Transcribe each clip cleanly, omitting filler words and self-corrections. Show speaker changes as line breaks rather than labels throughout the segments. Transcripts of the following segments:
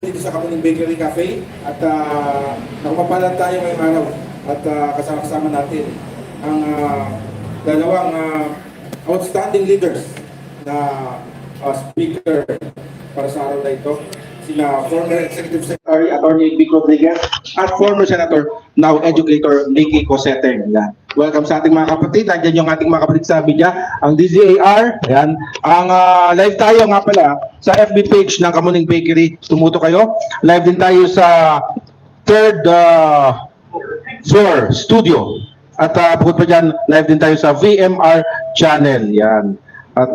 Dito sa Kamuning Bakery Cafe at nakupapalan tayo ngayong araw at kasama natin ang dalawang outstanding leaders na speaker para sa araw na ito. Sina former Executive Secretary Atty. Vic Rodriguez at former Senator, now Educator Nicky Cosete. Yan. Welcome sa ating mga kapatid. Nandiyan yung ating mga kapatid sa media, ang DZAR. Yan. Ang live tayo nga pala sa FB page ng Kamuning Bakery. Tumuto kayo. Live din tayo sa third floor studio. At bukod pa dyan, live din tayo sa VMR channel. Yan. At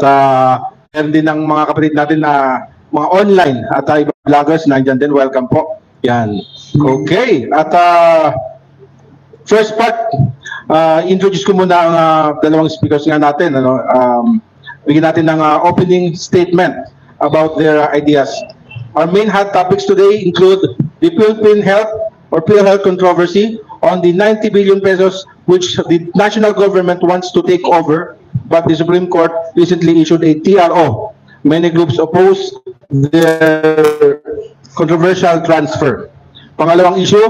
meron din ng mga kapatid natin na mga online at ibang vloggers, nandiyan din. Welcome po. Yan. Okay. At first part, introduce ko muna ang dalawang speakers nga natin. Bigyan natin ng opening statement about their ideas. Our main hot topics today include the Philippine Health or PhilHealth controversy on the 90 billion pesos which the national government wants to take over, but the Supreme Court recently issued a TRO. Many groups oppose their controversial transfer. Pangalawang issue,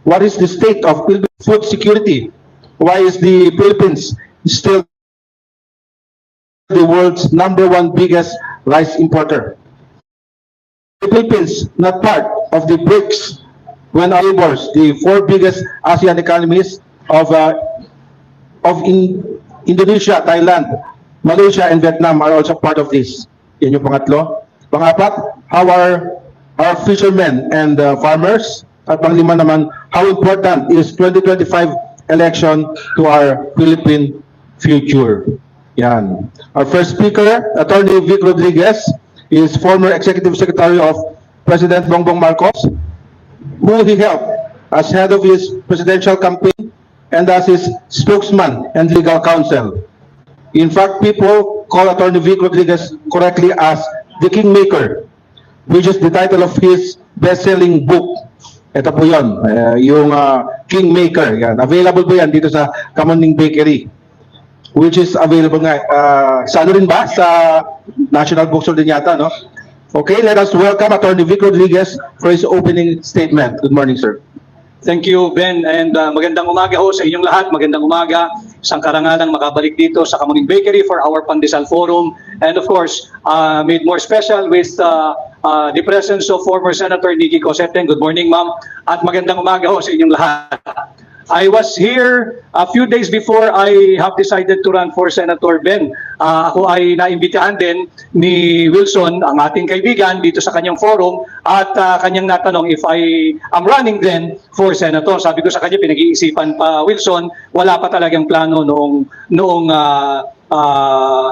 what is the state of Philippine food security? Why is the Philippines still the world's #1 biggest rice importer? The Philippines not part of the BRICS when our neighbors, the 4 biggest ASEAN economies of Indonesia, Thailand, Malaysia, and Vietnam are also part of this. Yan yung pangatlo. Pangapat, how are our fishermen and farmers? At panglima naman, how important is 2025 election to our Philippine future? Yan. Our first speaker, Atty. Vic Rodriguez, is former Executive Secretary of President Bongbong Marcos, who he helped as head of his presidential campaign and as his spokesman and legal counsel. In fact, people call Atty. Vic Rodriguez correctly as the Kingmaker, which is the title of his best-selling book. Ito po yun, yung Kingmaker. Yan. Available po yan dito sa Kamuning Bakery, which is available nga. Sa ano rin ba? Sa National Bookstore din yata, no? Okay, let us welcome Atty. Vic Rodriguez for his opening statement. Good morning, sir.
Thank you, Ben, and magandang umaga ho sa inyong lahat. Magandang umaga. Isang karangalang makabalik dito sa Kamuning Bakery for our Pandesal Forum. And of course, made more special with the presence of former Senator Nicky Cosete. Good morning, ma'am. At magandang umaga ho sa inyong lahat. I was here a few days before I have decided to run for Senator Ben. Ako ay naimbitahan din ni Wilson, ang ating kaibigan, dito sa kanyang forum at kanyang natanong if I am running then for Senator. Sabi ko sa kanya, pinag-iisipan pa Wilson, wala pa talagang plano noong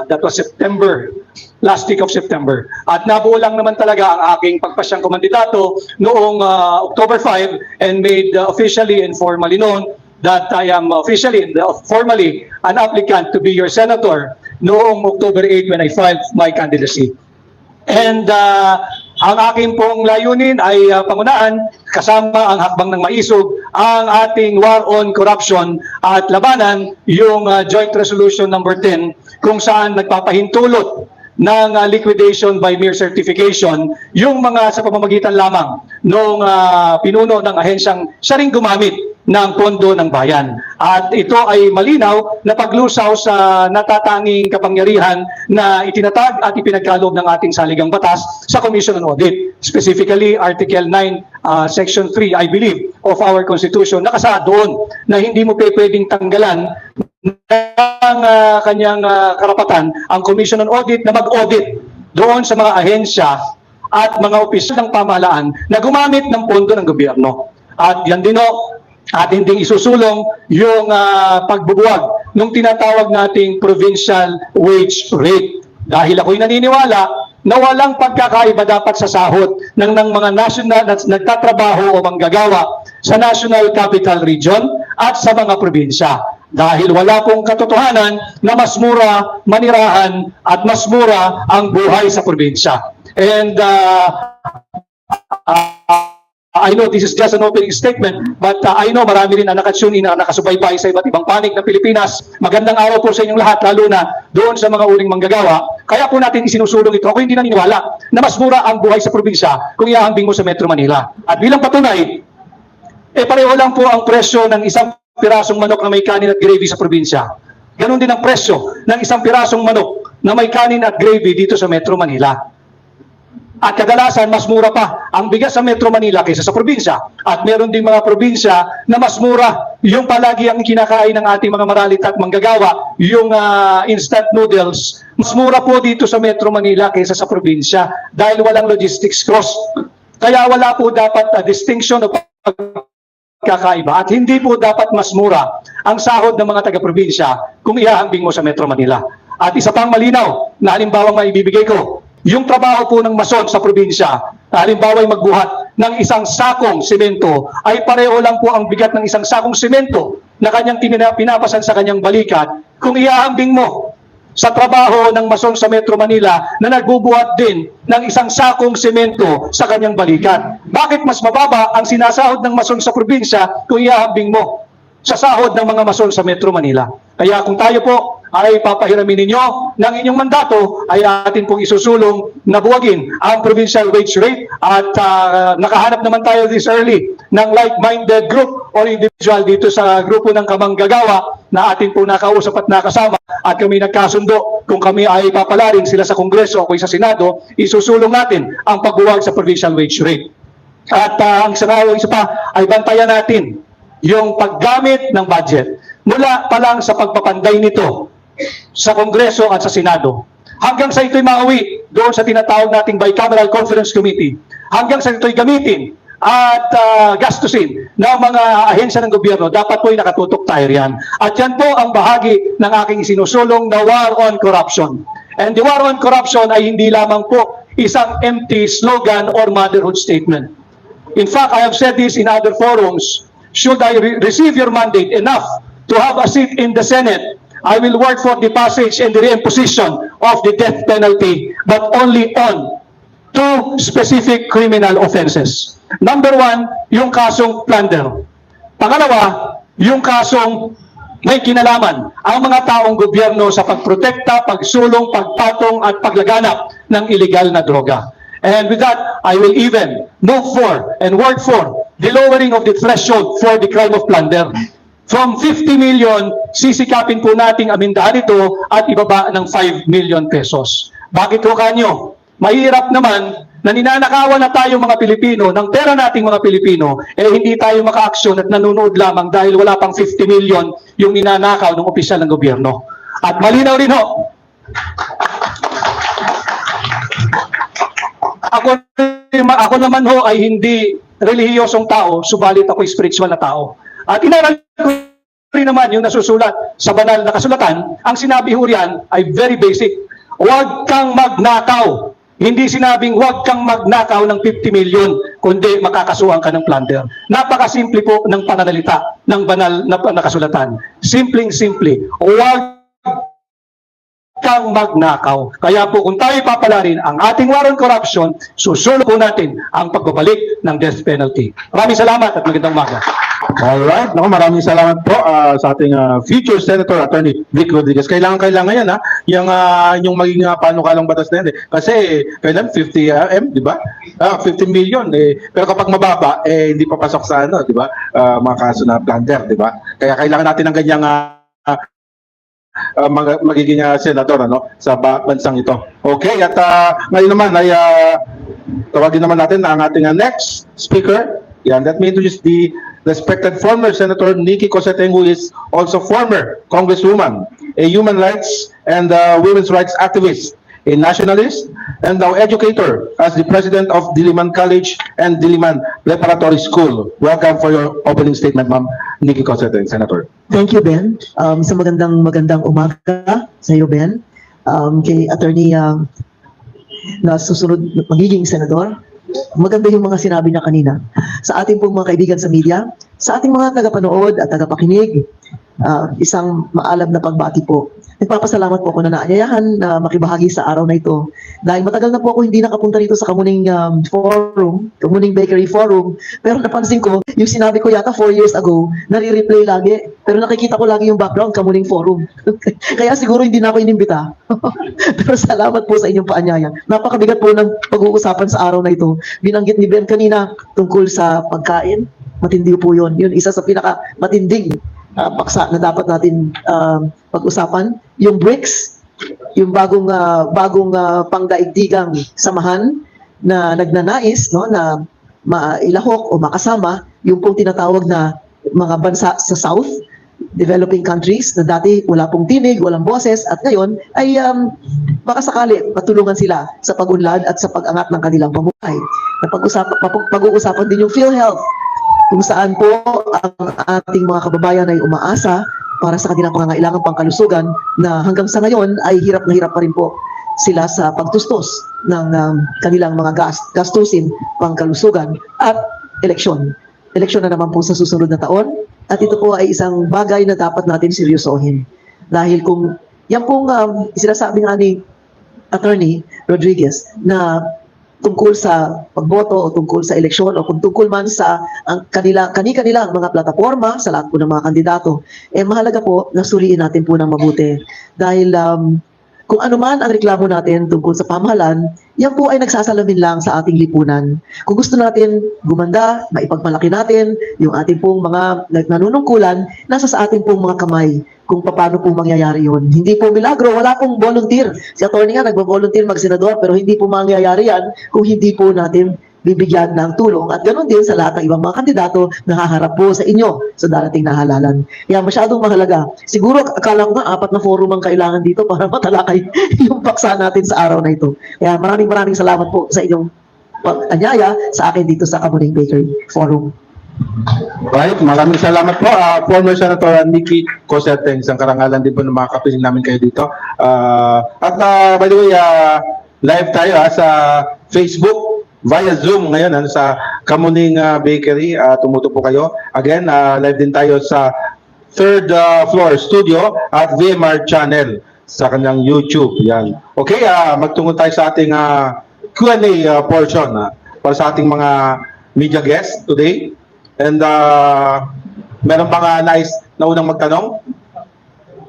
that was September, last week of September. At nabuo lang naman talaga ang aking pagpasyang kumandidato noong October 5 and made officially and formally known that I am formally an applicant to be your senator noong October 8 when I filed my candidacy. And ang aking pong layunin ay pangunaan kasama ang hakbang ng maisog ang ating war on corruption at labanan yung Joint Resolution number 10 kung saan nagpapahintulot ng liquidation by mere certification yung mga sa pamamagitan lamang ng pinuno ng ahensyang siya ring gumamit ng pondo ng bayan. At ito ay malinaw na paglusaw sa natatanging kapangyarihan na itinatag at ipinagkaloob ng ating saligang batas sa Commission on Audit. Specifically, Article 9, Section 3, I believe, of our Constitution, nakasaad doon na hindi mo pwedeng tanggalan ng kanyang karapatan ang Commission on Audit na mag-audit doon sa mga ahensya at mga opisyal ng pamahalaan na gumamit ng pondo ng gobyerno. At yan din at hindi isusulong yung pagbubuwag ng tinatawag nating provincial wage rate. Dahil ako'y naniniwala na walang pagkakaiba dapat sa sahod ng mga national na nagtatrabaho o manggagawa sa National Capital Region at sa mga probinsya. Dahil wala pong katotohanan na mas mura manirahan at mas mura ang buhay sa probinsya. And I know this is just an opening statement, but I know marami rin na nakatune in na nakasubaybay sa iba't ibang panig ng Pilipinas. Magandang araw po sa inyong lahat, lalo na doon sa mga uling manggagawa. Kaya po natin isinusulong ito. Ako hindi naniniwala na mas mura ang buhay sa probinsya kung ihahambing mo sa Metro Manila. At bilang patunay, pareho lang po ang presyo ng isang pirasong manok na may kanin at gravy sa probinsya. Ganon din ang presyo ng isang pirasong manok na may kanin at gravy dito sa Metro Manila. At kadalasan, mas mura pa ang bigas sa Metro Manila kaysa sa probinsya. At meron din mga probinsya na mas mura yung palagi ang kinakain ng ating mga maralit at manggagawa, yung instant noodles. Mas mura po dito sa Metro Manila kaysa sa probinsya dahil walang logistics cost. Kaya wala po dapat distinction o kakaiba. At hindi po dapat mas mura ang sahod ng mga taga-probinsya kung ihahambing mo sa Metro Manila. At isa pang malinaw na halimbawang maibibigay ko, yung trabaho po ng mason sa probinsya, halimbawa ay magbuhat ng isang sakong semento, ay pareho lang po ang bigat ng isang sakong semento na kanyang pinapasan sa kanyang balikat kung ihahambing mo sa trabaho ng mason sa Metro Manila na nagbubuhat din ng isang sakong semento sa kanyang balikat. Bakit mas mababa ang sinasahod ng mason sa probinsya kung ihahambing mo sa sahod ng mga mason sa Metro Manila? Kaya kung tayo po ay papahiramin ninyo ng inyong mandato, ay atin pong isusulong na buwagin ang provincial wage rate at nakahanap naman tayo this early ng like-minded group or individual dito sa grupo ng kamanggagawa na atin po nakausap at nakasama at kami nagkasundo kung kami ay papalarin sila sa Kongreso o sa Senado, isusulong natin ang pagbuwag sa provincial wage rate. At ang isa pa ay bantayan natin yung paggamit ng budget mula pa lang sa pagpapanday nito sa Kongreso at sa Senado. Hanggang sa ito'y mauwi doon sa tinatawag nating Bicameral Conference Committee. Hanggang sa ito'y gamitin at gastusin ng mga ahensya ng gobyerno, dapat po'y nakatutok tayo riyan. At yan po ang bahagi ng aking sinusulong na war on corruption. And the war on corruption ay hindi lamang po isang empty slogan or motherhood statement. In fact, I have said this in other forums, should I receive your mandate enough to have a seat in the Senate, I will work for the passage and the reimposition of the death penalty, but only on two specific criminal offenses. Number one, yung kasong plunder. Pangalawa, yung kasong may kinalaman ang mga taong gobyerno sa pagprotekta, pagsulong, pagpatong at paglaganap ng illegal na droga. And with that, I will even move for and work for the lowering of the threshold for the crime of plunder. From 50 million, sisikapin po nating amindahan ito at ibaba ng 5 million pesos. Bakit ho kanyo? Mahirap naman na ninanakawan na tayo mga Pilipino, ng pera nating mga Pilipino, hindi tayo maka-aksyon at nanonood lamang dahil wala pang 50 million yung ninanakaw ng opisyal ng gobyerno. At malinaw rin ho, ako naman ho ay hindi relihiyosong tao, subalit ako'y spiritual na tao. At inaral ko rin naman yung nasusulat sa banal na kasulatan, ang sinabi ho riyan ay very basic. Huwag kang magnakaw. Hindi sinabing huwag kang magnakaw ng 50 million, kundi makakasuhan ka ng plunder. Napakasimple po ng pananalita ng banal na kasulatan. Simpleng-simple. Huwag kang magnakaw. Kaya po kung tayo papalarin ang ating war on corruption, susulong po natin ang pagbabalik ng death penalty. Maraming salamat at magandang umaga.
Alright, naku, maraming salamat po sa ating future Senator Attorney Vic Rodriguez. Kailangan yan, yung maging panukalang batas na yan. Kasi kailan 50 di ba? 15 million. Pero kapag mababa, hindi papasok sa di ba? Mga kaso na plunder, di ba? Kaya kailangan natin ng ganyang magiging senador sa bansang ito. Okay, at ngayon naman ay tawagin naman natin ang ating next speaker. Yan, let me introduce the respected former Senator Nikki Cosseteng, who is also former Congresswoman, a human rights and women's rights activist, a nationalist, and now educator as the president of Diliman College and Diliman Preparatory School. Welcome for your opening statement, Ma'am Nikki Cosseteng, Senator.
Thank you, Ben. Sa magandang umaga sa iyo, Ben. Kay Attorney na susunod magiging senador. Maganda yung mga sinabi niya kanina. Sa ating pong mga kaibigan sa media, sa ating mga tagapanood at tagapakinig, isang maalam na pagbati po. Nagpapasalamat po ako na naanyayahan na makibahagi sa araw na ito. Dahil matagal na po ako hindi nakapunta rito sa Kamuning Forum, Kamuning Bakery Forum. Pero napansin ko, yung sinabi ko yata 4 years ago, nare-replay lagi. Pero nakikita ko lagi yung background, Kamuning Forum. Kaya siguro hindi na ako inimbita. Pero salamat po sa inyong paanyaya. Napakabigat po ng pag-uusapan sa araw na ito. Binanggit ni Ben kanina tungkol sa pagkain. Matindi po yun. Yun isa sa pinaka-matinding paksa na dapat natin pag-usapan. Yung BRICS, yung bagong pangdaigdigang samahan na nagnanais no, na mailahok o makasama yung pong tinatawag na mga bansa sa South, developing countries na dati wala pong tinig, walang boses at ngayon ay baka sakali patulungan sila sa pag-unlad at sa pag-angat ng kanilang pamuhay. Pag-uusapan din yung PhilHealth kung saan po ang ating mga kababayan ay umaasa para sa kanilang pangangailangan pangkalusugan na hanggang sa ngayon ay hirap na hirap pa rin po sila sa pagtustos ng kanilang mga gastusin pangkalusugan at eleksyon. Eleksyon na naman po sa susunod na taon at ito po ay isang bagay na dapat natin seryosohin. Dahil kung yan pong sinasabi nga ni Attorney Rodriguez na tungkol sa pagboto o tungkol sa eleksyon o kung tungkol man sa ang kanilang mga plataforma sa lahat po ng mga kandidato, mahalaga po na suriin natin po ng mabuti. Dahil kung ano man ang reklamo natin tungkol sa pamahalaan, yan po ay nagsasalamin lang sa ating lipunan. Kung gusto natin gumanda, maipagmalaki natin yung ating pong mga nanunungkulan, nasa sa ating pong mga kamay kung paano po mangyayari yun. Hindi po milagro, wala pong volunteer. Si attorney nga nagbo-volunteer mag-senador pero hindi po mangyayari yan kung hindi po natin bibigyan ng tulong at ganoon din sa lahat ng ibang mga kandidato na haharap po sa inyo sa darating na halalan. Kaya masyadong mahalaga. Siguro akala ko nga 4 na forum ang kailangan dito para matalakay yung paksa natin sa araw na ito. Kaya maraming salamat po sa inyong pag-anyaya sa akin dito sa Kamuning Bakery Forum.
Right, maraming salamat po. Former Senator Nikki Coserte, isang karangalan din po ng mga kapiling namin kayo dito. By the way, live tayo sa Facebook via Zoom ngayon sa Kamuning Bakery. Tumuto po kayo. Again, live din tayo sa third floor studio at VMR channel sa kanyang YouTube. Yan. Okay, magtungo tayo sa ating Q&A portion para sa ating mga media guests today. And meron pa nais na unang magtanong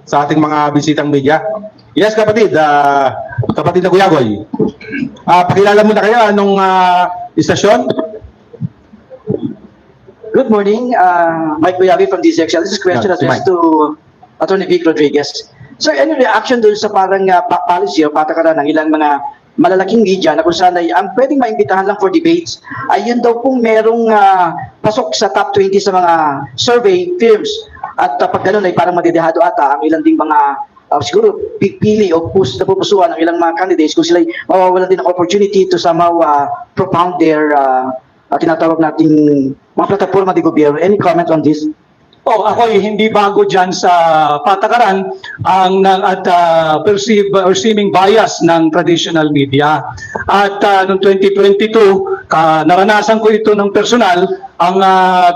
sa ating mga bisitang media. Yes, kapatid. Kapatid na Guyagoy. Pakilala muna kayo anong istasyon?
Good morning, Mike Guyagoy from DCXL. This is a question addressed to Attorney Vic Rodriguez. Sir, any reaction dun sa parang policy o patakaran ng ilang mga malalaking media na kung saan ay ang pwedeng maimbitahan lang for debates ay yun daw pong merong pasok sa top 20 sa mga survey firms at pag ganun ay parang madidehado ata ang ilang ding mga siguro pili o napupusuan ng ilang mga candidates kung sila mawawalan din ng opportunity to somehow propound their tinatawag nating mga plataforma de gobyerno. Any comment on this?
Ako ay hindi bago dyan sa patakaran at perceive or seeming bias ng traditional media. At noong 2022, naranasan ko ito ng personal, ang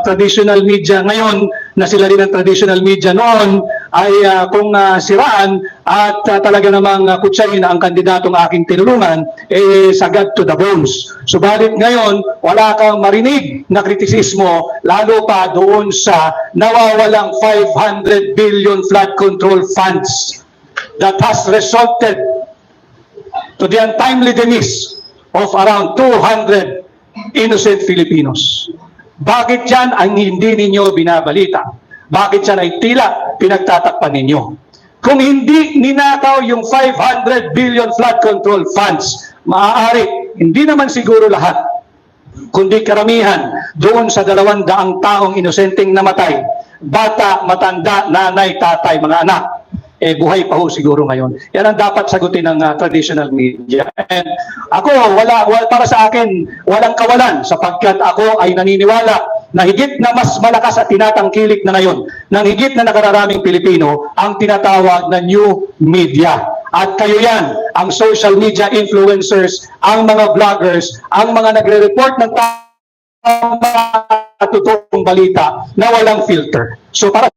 traditional media ngayon, na sila rin ang traditional media noon, ay kung siraan at talaga namang kutsayin ang kandidatong aking tinulungan, sagad to the bones. Subalit ngayon, wala kang marinig na kritisismo, lalo pa doon sa nawawalang 500 billion flood control funds that has resulted to the untimely demise of around 200 innocent Filipinos. Bakit yan ang hindi ninyo binabalita? Bakit yan ay tila pinagtatakpan ninyo? Kung hindi ninakaw yung 500 billion flood control funds, maaari, hindi naman siguro lahat, kundi karamihan doon sa 200 taong inosenteng namatay, bata, matanda, nanay, tatay, mga anak, buhay pa ho siguro ngayon. Yan ang dapat sagutin ng traditional media. And ako, para sa akin, walang kawalan sapagkat ako ay naniniwala na higit na mas malakas at tinatangkilik na ngayon ng higit na nakararaming Pilipino ang tinatawag na new media. At kayo yan, ang social media influencers, ang mga vloggers, ang mga nagre-report ng totoong balita na walang filter. So para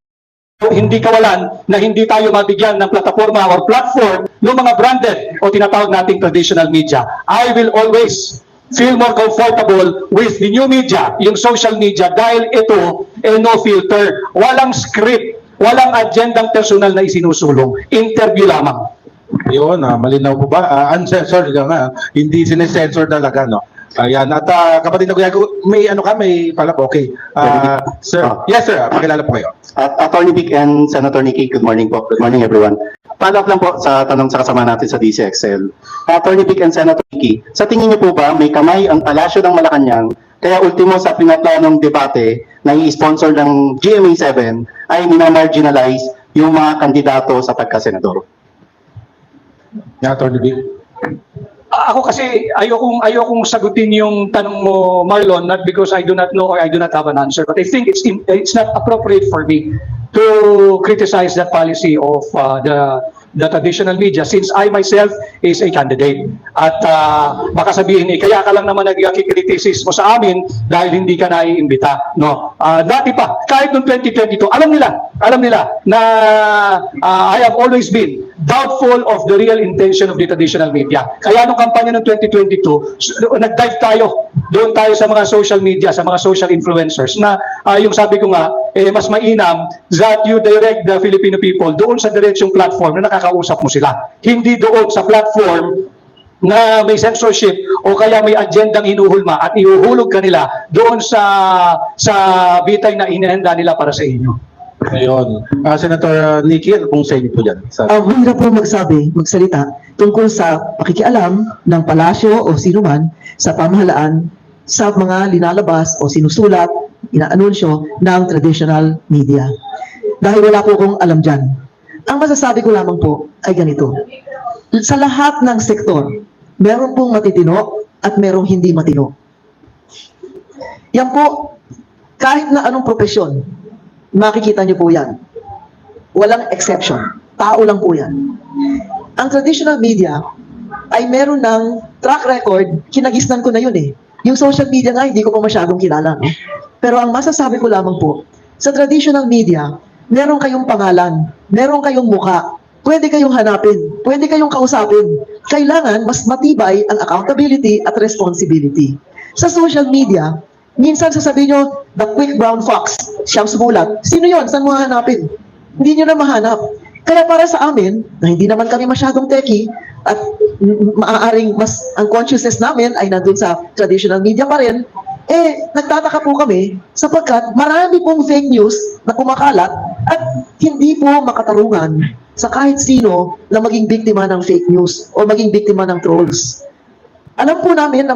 hindi kawalan na hindi tayo mabigyan ng plataforma or platform ng mga branded o tinatawag nating traditional media. I will always feel more comfortable with the new media, yung social media, dahil ito no filter, walang script, walang agendang personal na isinusulong, interview lamang.
Yun, malinaw po ba? Uncensored ka nga, hindi sinesensor talaga, no? Ayan, at kapatid na kuya, may ano ka, may pala po, okay. Sir, yes sir, pakilala po kayo.
Attorney Vic and Senator Nikki, good morning po. Good morning everyone. Follow up lang po sa tanong sa kasama natin sa DCXL. Attorney Vic and Senator Nikki, sa tingin niyo po ba may kamay ang Palasyo ng Malacanang kaya ultimo sa pinaplanong debate na i-sponsor ng GMA7 ay minamarginalize yung mga kandidato sa pagka-senador?
Attorney Vic.
Ako kasi ayokong sagutin yung tanong mo, Marlon, not because I do not know or I do not have an answer, but I think it's not appropriate for me to criticize that policy of the traditional media since I myself is a candidate. At baka sabihin, kaya ka lang naman nag-criticism mo sa amin dahil hindi ka naiimbita. No? Dati pa, kahit noong 2022, alam nila na I have always been doubtful of the real intention of the traditional media. Kaya nung kampanya ng 2022, nag-dive tayo. Doon tayo sa mga social media, sa mga social influencers na yung sabi ko nga, mas mainam that you direct the Filipino people doon sa diretsong platform na nakakausap mo sila. Hindi doon sa platform na may censorship o kaya may agendang inuhulma at ihuhulog ka nila doon sa bitay na inihanda nila para sa inyo.
Ayun. Senator Nikki, ano pong sa inyo po dyan?
Ang hirap po magsalita tungkol sa pakikialam ng palasyo o sino man sa pamahalaan sa mga linalabas o sinusulat, inaanunsyo ng traditional media. Dahil wala po akong alam dyan. Ang masasabi ko lamang po ay ganito. Sa lahat ng sektor, meron pong matitino at merong hindi matino. Yan po, kahit na anong profesyon, makikita niyo po yan. Walang exception. Tao lang po yan. Ang traditional media ay meron ng track record, kinagisnan ko na yun eh. Yung social media nga, hindi ko pa masyadong kilala. No? Pero ang masasabi ko lamang po, sa traditional media, meron kayong pangalan, meron kayong muka, pwede kayong hanapin, pwede kayong kausapin. Kailangan mas matibay ang accountability at responsibility. Sa social media, minsan sasabihin nyo, the quick brown fox, siyang sumulat. Sino yon? Saan mo hanapin? Hindi nyo na mahanap. Kaya para sa amin, na hindi naman kami masyadong techie, at maaaring mas ang consciousness namin ay nandun sa traditional media pa rin, nagtataka po kami sapagkat marami pong fake news na kumakalat at hindi po makatarungan sa kahit sino na maging biktima ng fake news o maging biktima ng trolls. Alam po namin,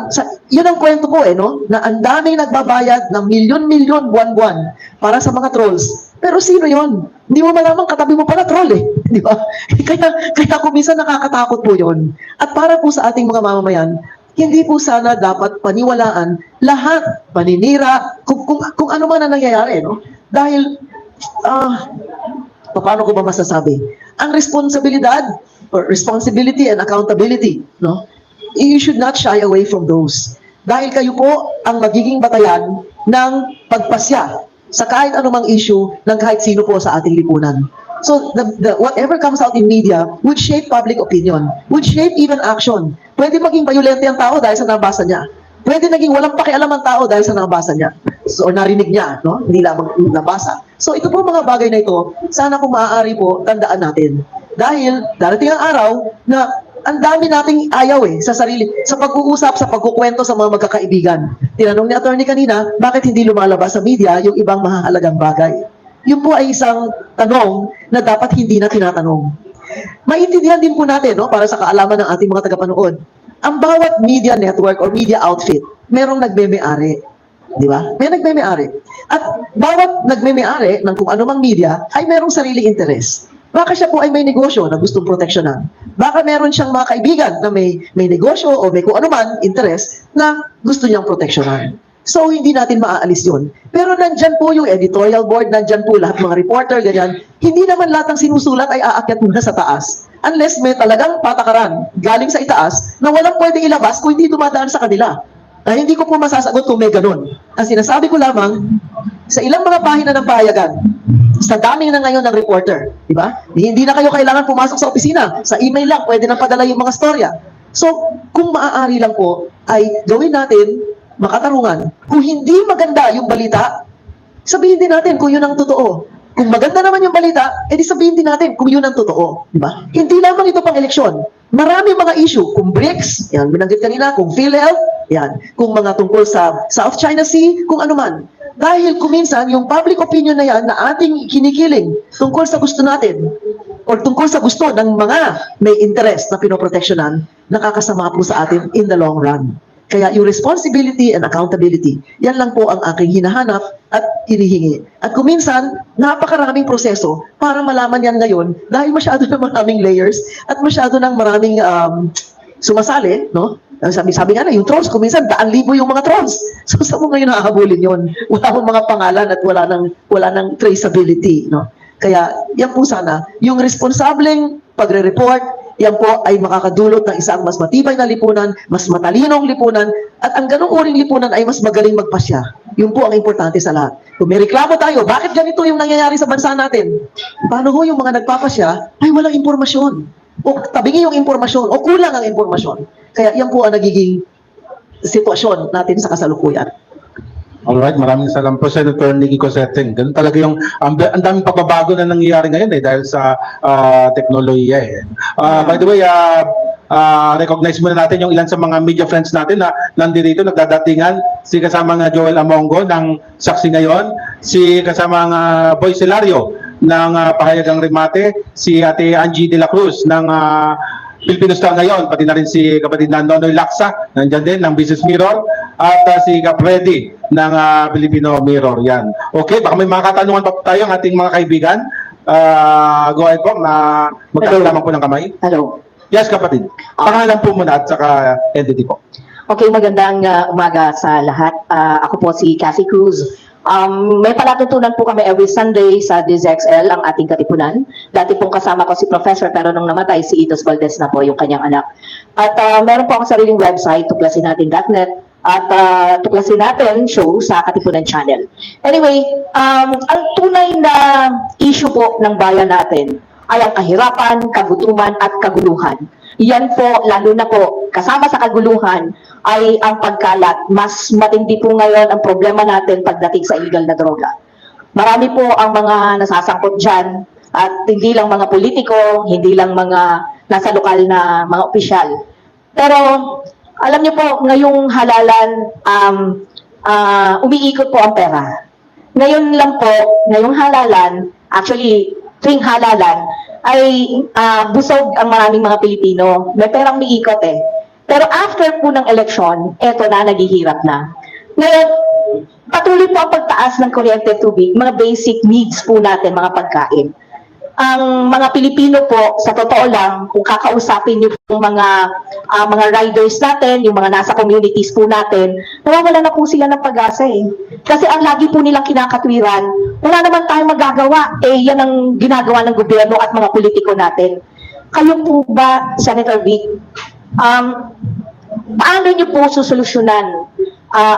yun ang kwento ko no? Na ang daming nagbabayad ng milyon-milyon buwan-buwan para sa mga trolls. Pero sino yon? Hindi mo malamang katabi mo pala troll di ba? Kaya kung minsan nakakatakot po yon. At para po sa ating mga mamamayan, hindi po sana dapat paniwalaan lahat, paninira, kung ano man ang nangyayari, no? Dahil, paano ko ba masasabi? Ang responsibilidad, or responsibility and accountability, no? You should not shy away from those. Dahil kayo po ang magiging batayan ng pagpasya sa kahit anumang issue ng kahit sino po sa ating lipunan. So, whatever comes out in media would shape public opinion, would shape even action. Pwede maging violente ang tao dahil sa nabasa niya. Pwede naging walang pakialam ang tao dahil sa nabasa niya. So, or narinig niya, no? Hindi lamang nabasa. So, ito po mga bagay na ito, sana kung maaari po, tandaan natin. Dahil darating ang araw na ang dami nating ayaw sa sarili, sa pag-uusap, sa pagkukwento sa mga magkakaibigan. Tinanong ni attorney kanina, bakit hindi lumalabas sa media yung ibang mahahalagang bagay? Yun po ay isang tanong na dapat hindi na tinatanong. Maintindihan din po natin, no, para sa kaalaman ng ating mga tagapanood, ang bawat media network or media outfit, merong nagme-may-ari. Di ba? May nagme-may-ari. At bawat nagme-may-ari ng kung anumang media ay merong sarili interes. Baka siya po ay may negosyo na gustong proteksyonan. Baka meron siyang mga kaibigan na may negosyo o may kung ano man interest na gusto niyang proteksyonan. So, hindi natin maaalis yun. Pero nandyan po yung editorial board, nandyan po lahat mga reporter, ganyan. Hindi naman lahat ng sinusulat ay aakyat muna sa taas. Unless may talagang patakaran galing sa itaas na walang pwedeng ilabas kung hindi dumadaan sa kanila. Hindi ko po masasagot kung may ganun. Ang sinasabi ko lamang, sa ilang mga pahina ng pahayagan, Sa dami na ngayon ng reporter, di ba? Hindi na kayo kailangan pumasok sa opisina. Sa email lang, pwede nang padala yung mga storya. So, kung maaari lang po, ay gawin natin makatarungan. Kung hindi maganda yung balita, sabihin din natin kung yun ang totoo. Kung maganda naman yung balita, edi sabihin din natin kung yun ang totoo. Di ba? Hindi lamang ito pang eleksyon. Marami mga issue. Kung BRICS, yan, binanggit kanina, kung PhilHealth, yan, kung mga tungkol sa South China Sea, kung ano man. Dahil kuminsan, yung public opinion na yan na ating kinikiling tungkol sa gusto natin o tungkol sa gusto ng mga may interest na pinoproteksyonan, nakakasama po sa atin in the long run. Kaya yung responsibility and accountability, yan lang po ang aking hinahanap at inihingi. At kuminsan, napakaraming proseso para malaman yan ngayon dahil masyado na maraming layers at masyado ng maraming sumasali, no? Sabi nga na, yung trolls, kuminsan, 1,000 yung mga trolls. So, saan mo ngayon hahabulin yun? Wala akong mga pangalan at wala ng traceability, no? Kaya, yan po sana, yung responsableng pagre-report, yan po ay makakadulot ng isang mas matibay na lipunan, mas matalinong lipunan, at ang ganong uring lipunan ay mas magaling magpasya. Yun po ang importante sa lahat. Kung may reklamo tayo, bakit ganito yung nangyayari sa bansa natin? Paano ho yung mga nagpapasya ay walang impormasyon? O tabingi yung impormasyon, o kulang ang impormasyon. Kaya yan po ang nagiging sitwasyon natin sa kasalukuyan.
Alright, maraming salamat po, Senator Nikki Cosseteng. Ganun talaga yung, ang daming pagbabago na nangyayari ngayon dahil sa teknolohiya eh. By the way, recognize muna natin yung ilan sa mga media friends natin na nandito, nagdadatingan. Si kasama nga Joel Amongo ng Saksi Ngayon, si kasama nga Boy Celario ng Pahayagang Remate, si Ate Angie de la Cruz ng Filipino Star ngayon, pati na rin si kapatid na Nonoy Laksa, nandiyan din, ng Business Mirror, at si Kap Freddy ng Filipino Mirror. Yan. Okay, baka may mga katanungan pa po tayo ang ating mga kaibigan. Go ahead po, magkakalaman po ng kamay.
Hello.
Yes, kapatid. Pangalan po muna at saka entity po.
Okay, magandang umaga sa lahat. Ako po si Cassie Cruz. May palatutunan po kami every Sunday sa DZXL, ang ating katipunan. Dati pong kasama ko si Professor, pero nung namatay si Itos Valdez na po yung kanyang anak. At meron po akong sariling website, tuklasinnatin.net, at Tuklasin Natin show sa Katipunan Channel. Anyway, ang tunay na issue po ng bayan natin ay ang kahirapan, kagutuman at kaguluhan. Yan po, lalo na po, kasama sa kaguluhan ay ang pagkalat. Mas matindi po ngayon ang problema natin pagdating sa illegal na droga. Marami po ang mga nasasangkot dyan at hindi lang mga politiko, hindi lang mga nasa lokal na mga opisyal. Pero alam niyo po, ngayong halalan, umiikot po ang pera. Ngayon lang po, ngayong halalan, actually, tuwing halalan, ay busog ang maraming mga Pilipino. May perang umiikot eh. Pero after po ng eleksyon, eto na, naghihirap na. Ngayon, patuloy po ang pagtaas ng kuryente, tubig, mga basic needs po natin, mga pagkain. Ang mga Pilipino po, sa totoo lang, kung kakausapin niyo yung mga riders natin, yung mga nasa communities po natin, nawawala na po sila ng pag-asa eh. Kasi ang lagi po nilang kinakatwiran, wala naman tayong magagawa. Eh, yan ang ginagawa ng gobyerno at mga politiko natin. Kayo po ba, Senator Vic, paano niyo po susolusyonan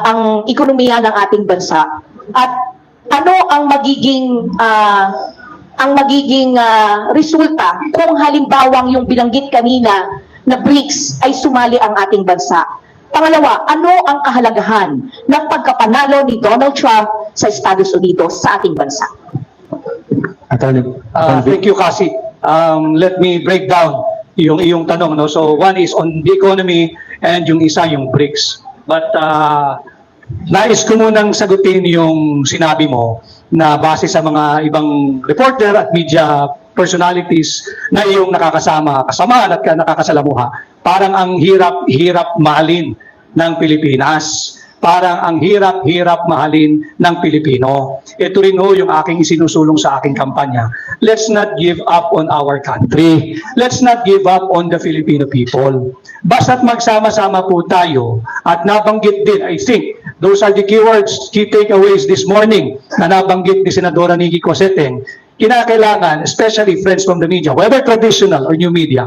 ang ekonomiya ng ating bansa? At ano ang magiging resulta kung halimbawang yung binanggit kanina na BRICS ay sumali ang ating bansa? Pangalawa, ano ang kahalagahan ng pagkapanalo ni Donald Trump sa Estados Unidos sa ating bansa?
Thank you, Cassie. Let me break down yung iyong tanong. No? So one is on the economy and yung isa yung BRICS. But nais ko munang sagutin yung sinabi mo na base sa mga ibang reporter at media personalities na iyong kasamaan at nakakasalamuha. Parang ang hirap mahalin ng Pilipinas. Parang ang hirap mahalin ng Pilipino. Ito rin ho yung aking isinusulong sa aking kampanya. Let's not give up on our country. Let's not give up on the Filipino people. Basta't magsama-sama po tayo at nabanggit din, I think, those are the keywords, key takeaways this morning na nabanggit ni Senadora Nikki Cosseteng. Kinakailangan, especially friends from the media, whether traditional or new media,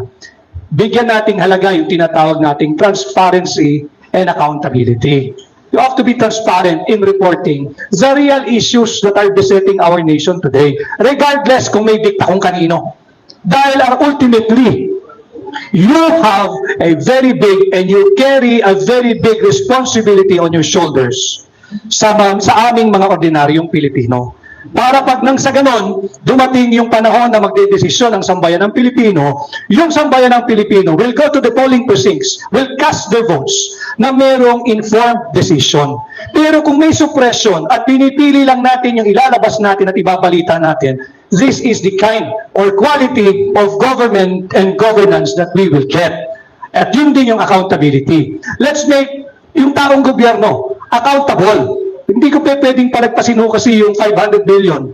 bigyan nating halaga yung tinatawag nating transparency and accountability. You have to be transparent in reporting the real issues that are besetting our nation today, regardless kung may dikta kung kanino. Dahil ultimately, you have a very big and you carry a very big responsibility on your shoulders sa aming mga ordinaryong Pilipino. Para pag nang sa ganon, dumating yung panahon na magdedesisyon ang sambayan ng Pilipino, yung sambayan ng Pilipino will go to the polling precincts, will cast their votes na merong informed decision. Pero kung may suppression at pinipili lang natin yung ilalabas natin at ibabalita natin, this is the kind or quality of government and governance that we will get. At yun din yung accountability. Let's make yung taong gobyerno accountable. Hindi ko pwedeng palagpasino kasi yung 500 billion.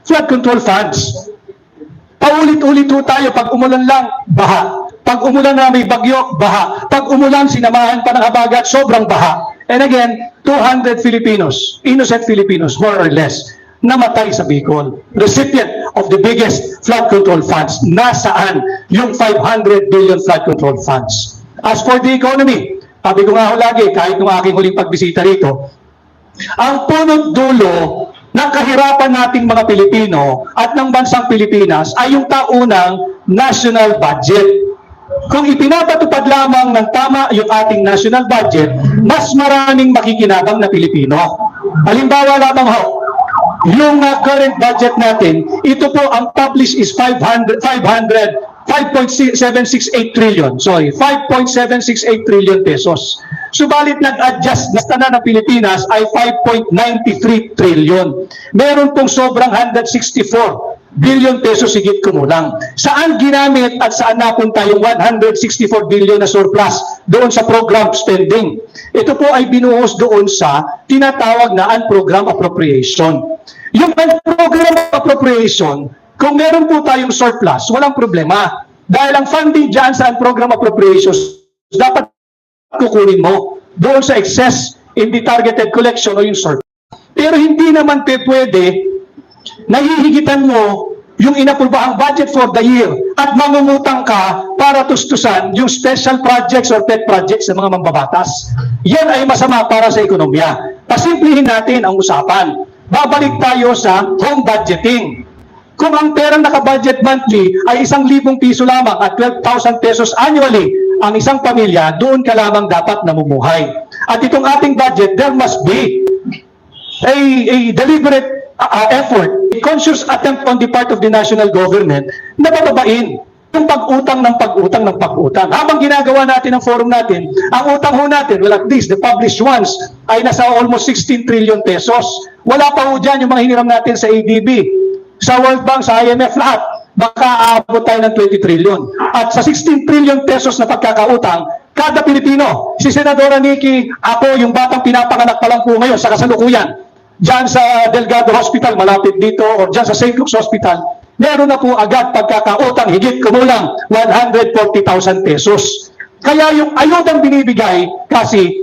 Flood control funds. Paulit-ulit po tayo. Pag umulan lang, baha. Pag umulan na may bagyo, baha. Pag umulan, sinamahan pa ng habagat, sobrang baha. And again, 200 Filipinos, innocent Filipinos, more or less, namatay sa Bicol. Recipient of the biggest flood control funds. Nasaan yung 500 billion flood control funds? As for the economy, sabi ko nga ho lagi, kahit nung aking huling pagbisita rito, ang punot dulo ng kahirapan nating mga Pilipino at ng bansang Pilipinas ay yung taunang national budget. Kung ipinapatupad lamang ng tama yung ating national budget, mas maraming makikinabang na Pilipino. Halimbawa lamang ho, yung current budget natin, ito po ang published is 5.768 trillion. Sorry, 5.768 trillion pesos. Subalit nag-adjust na ng Pilipinas ay 5.93 trillion. Meron pong sobrang 164 billion pesos higit kumulang. Saan ginamit at saan napunta yung 164 billion na surplus? Doon sa program spending. Ito po ay binuhos doon sa tinatawag na unprogram appropriation. Yung unprogram appropriation, kung meron po tayong surplus, walang problema. Dahil ang funding dyan sa unprogram appropriations, dapat kukunin mo doon sa excess in the targeted collection o yung surplus. Pero hindi naman pwede nahihigitan mo yung inaprobahang budget for the year at mangungutang ka para tustusan yung special projects or pet projects ng mga mambabatas. Yan ay masama para sa ekonomiya. Pasimplihin natin ang usapan. Babalik tayo sa home budgeting. Kung ang perang naka-budget monthly ay 1,000 piso lamang at 12,000 pesos annually, ang isang pamilya, doon ka lamang dapat namumuhay. At itong ating budget, there must be a deliberate effort, a conscious attempt on the part of the national government na bababain yung pag-utang ng pag-utang ng pag-utang. Habang ginagawa natin ang forum natin, ang utang ho natin, well at least the published ones, ay nasa almost 16 trillion pesos. Wala pa ho dyan yung mga hiniram natin sa ADB, sa World Bank, sa IMF, lahat. Baka aabot tayo ng 20 trillion. At sa 16 trillion pesos na pagkakautang, kada Pilipino, si Senadora Nikki, ako yung batang pinapanganak pa lang po ngayon sa kasalukuyan, dyan sa Delgado Hospital, malapit dito, o dyan sa St. Luke's Hospital, meron na po agad pagkakautang higit kumulang 140,000 pesos. Kaya yung ayudang binibigay, kasi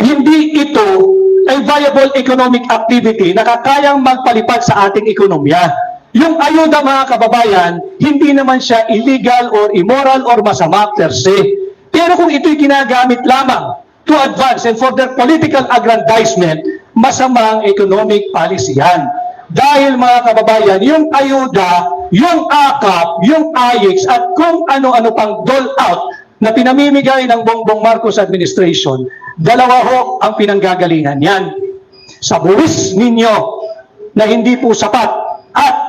hindi ito ay viable economic activity na kakayang magpalipad sa ating ekonomiya. Yung ayuda mga kababayan, hindi naman siya illegal or immoral or masama per se. Pero kung ito'y ginagamit lamang to advance and for their political aggrandizement, masamang economic policy yan. Dahil mga kababayan, yung ayuda, yung AKAP, yung AYEX at kung ano-ano pang dole out na pinamimigay ng Bongbong Marcos administration, dalawa ho ang pinanggagalingan yan. Sa buwis ninyo na hindi po sapat at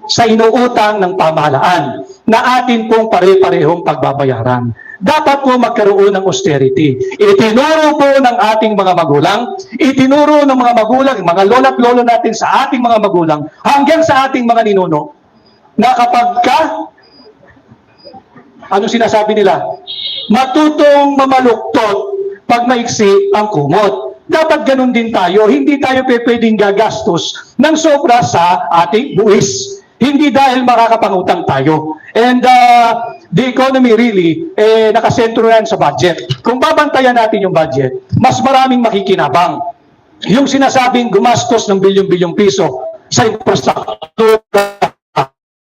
sa inuutang ng pamahalaan na atin pong pare-parehong pagbabayaran. Dapat po magkaroon ng austerity. Itinuro po ng ating mga magulang, itinuro ng mga magulang, mga lola't lolo natin sa ating mga magulang, hanggang sa ating mga ninuno, na kapag ka, ano sinasabi nila? Matutong mamaluktot pag maiksi ang kumot. Dapat ganun din tayo. Hindi tayo pwedeng gagastos ng sobra sa ating buwis. Hindi dahil makakapangutang tayo. And the economy really, nakasentro yan sa budget. Kung babantayan natin yung budget, mas maraming makikinabang. Yung sinasabing gumastos ng bilyon-bilyong piso sa infrastructure,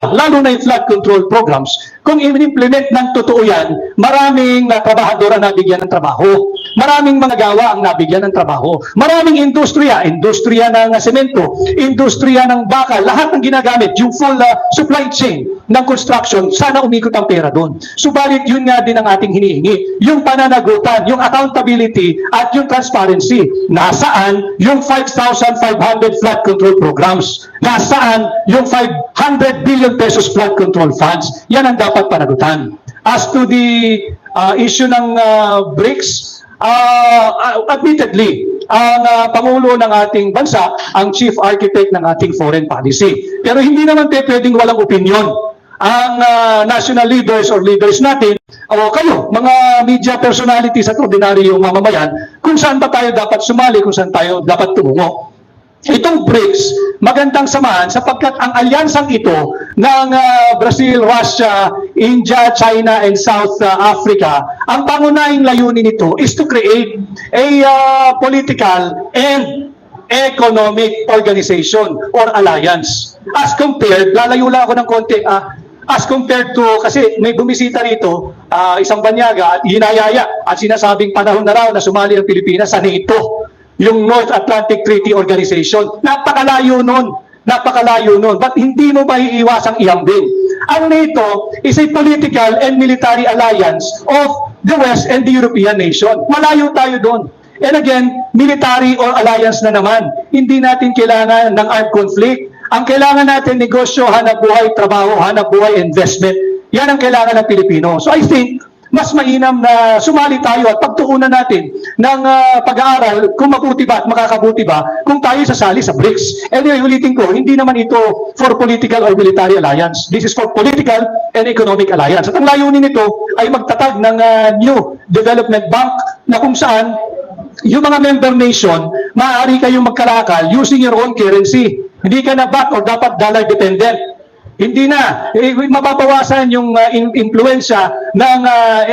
lalo na yung flood control programs, kung i-implement ng totoo yan, maraming trabahadora na bigyan ng trabaho. Maraming mga gawa ang nabigyan ng trabaho. Maraming industriya ng semento, industriya ng bakal, lahat ng ginagamit, yung full supply chain ng construction, sana umikot ang pera doon. Subalit yun nga din ang ating hinihingi, yung pananagutan, yung accountability at yung transparency. Nasaan yung 5,500 flood control programs? Nasaan yung 500 billion pesos flood control funds? Yan ang dapat panagutan. As to the issue ng BRICS, admittedly, ang Pangulo ng ating bansa, ang chief architect ng ating foreign policy. Pero hindi naman pwedeng walang opinion ang national leaders or leaders natin, o kayo, mga media personalities at ordinaryong mamamayan, kung saan ba tayo dapat sumali, kung saan tayo dapat tumungo. Itong BRICS, magandang samahan sapagkat ang alyansang ito ng Brazil, Russia, India, China, and South Africa, ang pangunahing layunin nito is to create a political and economic organization or alliance. As compared, lalayo lang ako ng konti, as compared to, kasi may bumisita rito, isang banyaga at hinayaya at sinasabing panahon na raw na sumali ang Pilipinas sa NATO, yung North Atlantic Treaty Organization. Napakalayo nun. But hindi mo maiiwasang iambing. Ang NATO is a political and military alliance of the West and the European nation. Malayo tayo doon. And again, military or alliance na naman. Hindi natin kailangan ng armed conflict. Ang kailangan natin, negosyo, hanap buhay, trabaho, hanap buhay, investment. Yan ang kailangan ng Pilipino. So I think, mas mainam na sumali tayo at pagtuunan natin ng pag-aaral kung mabuti ba at makakabuti ba kung tayo sasali sa BRICS. Anyway, ulitin ko, hindi naman ito for political or military alliance. This is for political and economic alliance. At ang layunin nito ay magtatag ng new development bank na kung saan yung mga member nation, maaari kayong magkalakal using your own currency. Hindi ka na baht or dapat dollar dependent. Hindi na. Mababawasan yung impluensya ng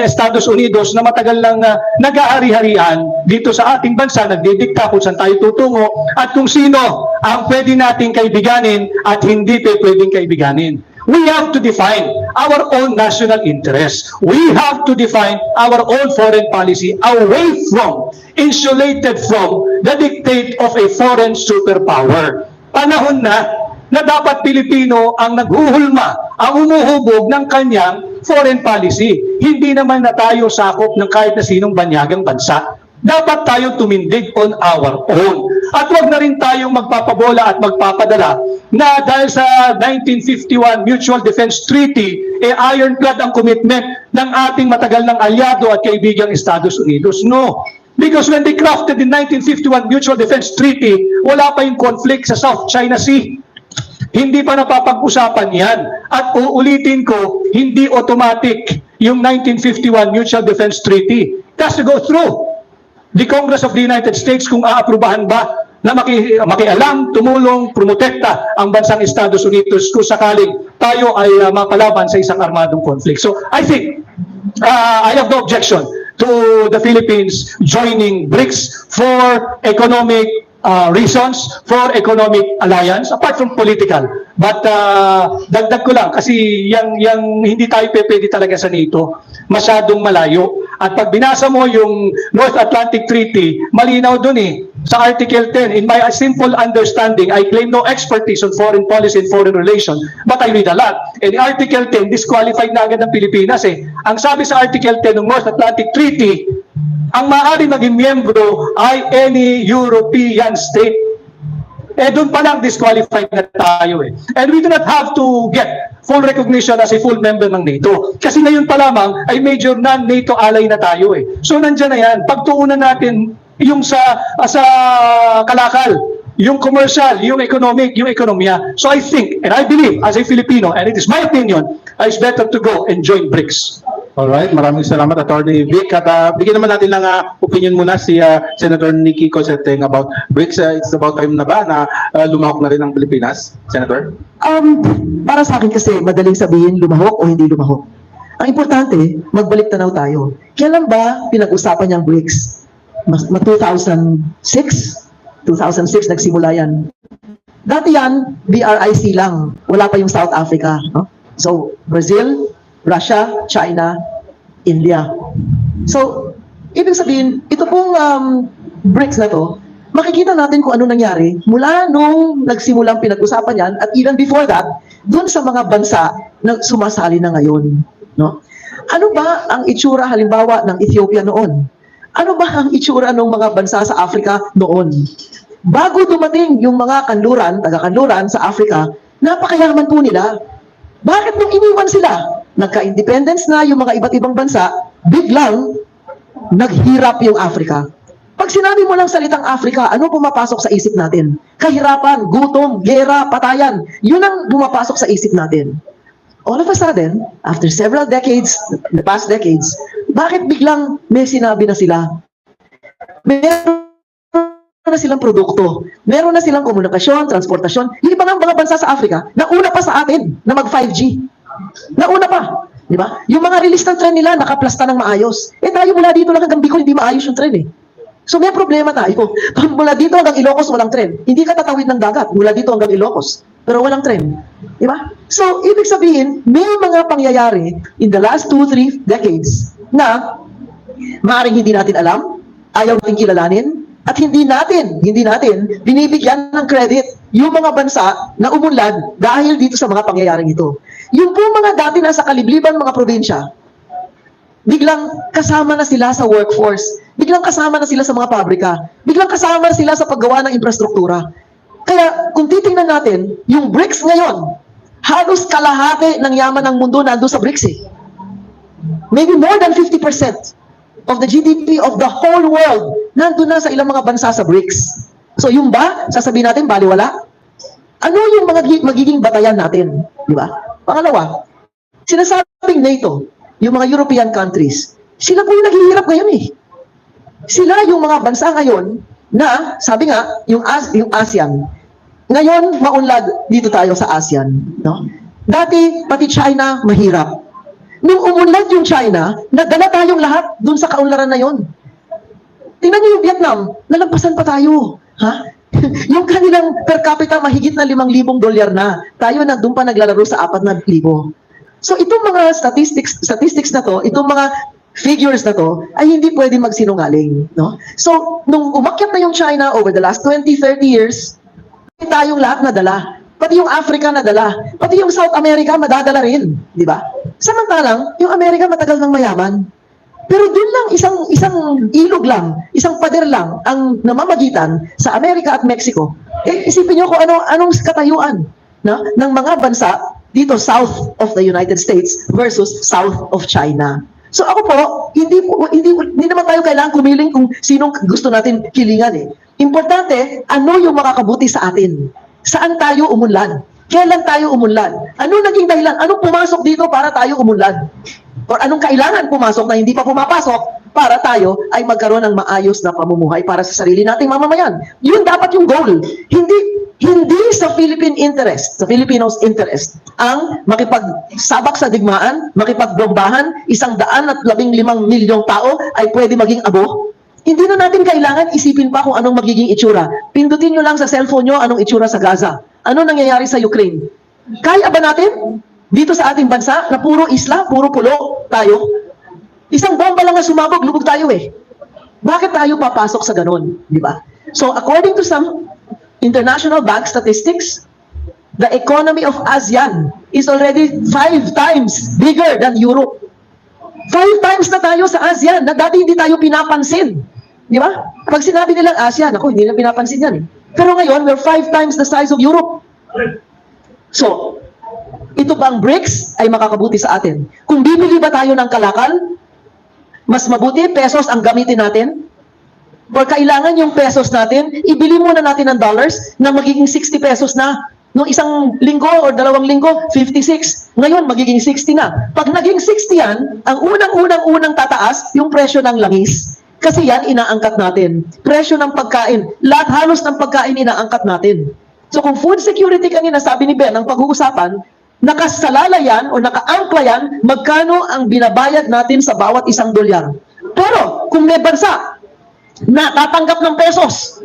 Estados Unidos na matagal lang nag-ahari-harian dito sa ating bansa, nagdidikta kung saan tayo tutungo at kung sino ang pwede nating kaibiganin at hindi pwedeng kaibiganin. We have to define our own national interests. We have to define our own foreign policy away from, insulated from, the dictate of a foreign superpower. Panahon na dapat Pilipino ang naghuhulma, ang umuhubog ng kanyang foreign policy. Hindi naman na tayo sakop ng kahit na sinong banyagang bansa. Dapat tayo tumindig on our own. At wag na rin tayong magpapabola at magpapadala na dahil sa 1951 Mutual Defense Treaty, ironclad ang commitment ng ating matagal ng alyado at kaibigang Estados Unidos. No. Because when they crafted the 1951 Mutual Defense Treaty, wala pa yung conflict sa South China Sea. Hindi pa napapag-usapan yan. At uulitin ko, hindi automatic yung 1951 Mutual Defense Treaty. It has to go through the Congress of the United States kung aaprubahan ba na makialam, tumulong, promotekta ang bansang Estados Unidos kung sakaling tayo ay mapalaban sa isang armadong conflict. So I think I have no objection to the Philippines joining BRICS for economic reasons, for economic alliance, apart from political. But dagdag ko lang, kasi yung hindi tayo pwede talaga sa NATO, masyadong malayo. At pag binasa mo yung North Atlantic Treaty, malinaw dun sa Article 10, in my simple understanding, I claim no expertise on foreign policy and foreign relations, but I read a lot. And Article 10, disqualified na agad ng Pilipinas Ang sabi sa Article 10 ng North Atlantic Treaty, ang maaari maging miyembro ay any European state. Doon pa lang disqualified na tayo And we do not have to get full recognition as a full member ng NATO. Kasi ngayon pa lamang ay major non-NATO ally na tayo So nandyan na yan. Pagtuunan natin yung sa kalakal, yung commercial, yung economic, yung ekonomiya. So I think, and I believe as a Filipino, and it is my opinion, it's better to go and join BRICS.
Alright, maraming salamat, Attorney Vic. At bigyan naman natin ng opinion muna si Senator Nikki Cosenteng about BRICS. It's about time na ba na lumahok na rin ang Pilipinas, Senator?
Para sa akin kasi, madaling sabihin lumahok o hindi lumahok. Ang importante, magbalik tanaw tayo. Kailan ba pinag-usapan niyang BRICS? 2006? 2006 nagsimula yan. Dati yan, BRIC lang. Wala pa yung South Africa. No? So, Brazil, Russia, China, India. So, ibig sabihin, ito ito pong BRICS na to, makikita natin kung ano nangyari mula nung nagsimulang pinag-usapan yan at even before that, dun sa mga bansa na sumasali na ngayon. No? Ano ba ang itsura halimbawa ng Ethiopia noon? Ano ba ang itsura ng mga bansa sa Africa noon? Bago dumating yung mga kanluran, taga-kanluran sa Africa, napakayaman po nila. Bakit nung iniwan sila? Nagka-independence na yung mga iba't ibang bansa, biglang naghirap yung Africa. Pag sinabi mo lang salitang Africa, ano pumapasok sa isip natin? Kahirapan, gutom, gera, patayan. Yun ang pumapasok sa isip natin. All of a sudden, after several decades, the past decades, bakit biglang may sinabi na sila? Meron na silang produkto. Meron na silang komunikasyon, transportasyon. Yung iba ng mga bansa sa Africa, nauna pa sa atin na mag 5G. Nauna pa. Di ba? Yung mga release ng tren nila, nakaplasta ng maayos. Eh tayo mula dito lang hanggang Bicol, hindi maayos yung tren eh. So may problema tayo. Mula dito hanggang Ilocos, walang tren. Hindi ka tatawid ng dagat mula dito hanggang Ilocos. Pero walang tren. Di ba? So, ibig sabihin, may mga pangyayari in the last 2-3 decades na maaaring hindi natin alam, ayaw natin kilalanin, at hindi natin binibigyan ng credit yung mga bansa na umunlad dahil dito sa mga pangyayaring ito. Yung po mga dati nasa kalibliban mga probinsya, biglang kasama na sila sa workforce, biglang kasama na sila sa mga pabrika, biglang kasama na sila sa paggawa ng infrastruktura. Kaya kung titingnan natin, yung BRICS ngayon, halos kalahati ng yaman ng mundo nandun sa BRICS eh. Maybe more than 50% of the GDP of the whole world nandun na sa ilang mga bansa sa BRICS. So yung ba, sasabihin natin, baliwala? Ano yung mga magiging batayan natin? Di ba? Pangalawa, sinasabing NATO, yung mga European countries, sila po yung naghihirap ngayon eh. Sila yung mga bansa ngayon na, sabi nga, yung ASEAN, ngayon, maunlad dito tayo sa ASEAN. No? Dati, pati China, mahirap. Nung umunlad yung China, nadala tayong lahat dun sa kaunlaran na yon. Tingnan niyo yung Vietnam, nalampasan pa tayo. Ha? Yung kanilang per capita mahigit na $5,000 na. Tayo na doon pa naglalaro sa 4,000. So itong mga statistics na to, itong mga figures na to, ay hindi pwede magsinungaling. No? So, nung umakyat na yung China over the last 20-30 years, tayong lahat nadala. Pati yung Africa nadala. Pati yung South America madadala rin. Di ba? Samantalang, yung Amerika matagal nang mayaman. Pero dun lang, isang ilog lang, isang pader lang ang namamagitan sa Amerika at Mexico. Eh, isipin nyo kung anong katayuan ng mga bansa dito south of the United States versus south of China. So ako po, hindi naman tayo kailangan kumiling kung sinong gusto natin kilingan eh. Importante, ano yung makakabuti sa atin? Saan tayo umunlad? Kailan tayo umunlad? Ano naging dahilan? Anong pumasok dito para tayo umunlad? Or anong kailangan pumasok na hindi pa pumapasok para tayo ay magkaroon ng maayos na pamumuhay para sa sarili nating mamamayan? Yun dapat yung goal. Hindi sa Philippine interest, sa Filipinos interest, ang makipagsabak sa digmaan, makipagbombahan, 115 milyong tao ay pwede maging abo. Hindi na natin kailangan isipin pa kung anong magiging itsura. Pindutin nyo lang sa cellphone nyo anong itsura sa Gaza. Ano nangyayari sa Ukraine? Kaya ba natin dito sa ating bansa na puro isla, puro pulo tayo? Isang bomba lang na sumabog, lubog tayo eh. Bakit tayo papasok sa ganun? Di ba? So according to some international bank statistics, the economy of ASEAN is already 5 times bigger than Europe. 5 times na tayo sa ASEAN na dati hindi tayo pinapansin. Di ba? Pag sinabi nilang ASEAN, ako hindi na pinapansin yan eh. Pero ngayon, we're 5 times the size of Europe. So, ito bang BRICS ay makakabuti sa atin? Kung bibili ba tayo ng kalakal, mas mabuti pesos ang gamitin natin? Or kailangan yung pesos natin, ibili muna natin ng dollars na magiging 60 pesos na. Noong isang linggo or 2 linggo, 56. Ngayon, magiging 60 na. Pag naging 60 yan, ang unang tataas, yung presyo ng langis. Kasi yan, inaangkat natin. Presyo ng pagkain. Lahat halos ng pagkain, inaangkat natin. So kung food security kanina, sabi ni Ben, ang pag-uusapan, nakasalala yan o nakaangkla yan, magkano ang binabayad natin sa bawat $1. Pero kung may bansa na tatanggap ng pesos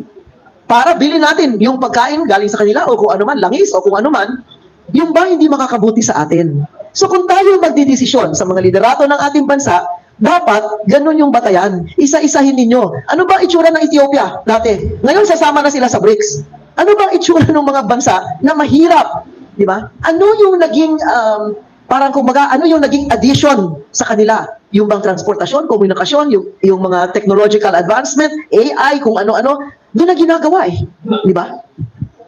para bilhin natin yung pagkain galing sa kanila o kung ano man, langis o kung ano man, yung ba hindi makakabuti sa atin? So kung tayo magdidesisyon sa mga liderato ng ating bansa, Dapat, ganun yung batayan. Isa-isahin ninyo. Ano ba ang itsura ng Ethiopia dati? Ngayon, sasama na sila sa BRICS. Ano ba ang itsura ng mga bansa na mahirap? Di ba? Ano yung naging, parang kumbaga, ano yung naging addition sa kanila? Yung bang transportasyon, komunikasyon, yung mga technological advancement, AI, kung ano-ano, doon na ginagawa eh. Di ba?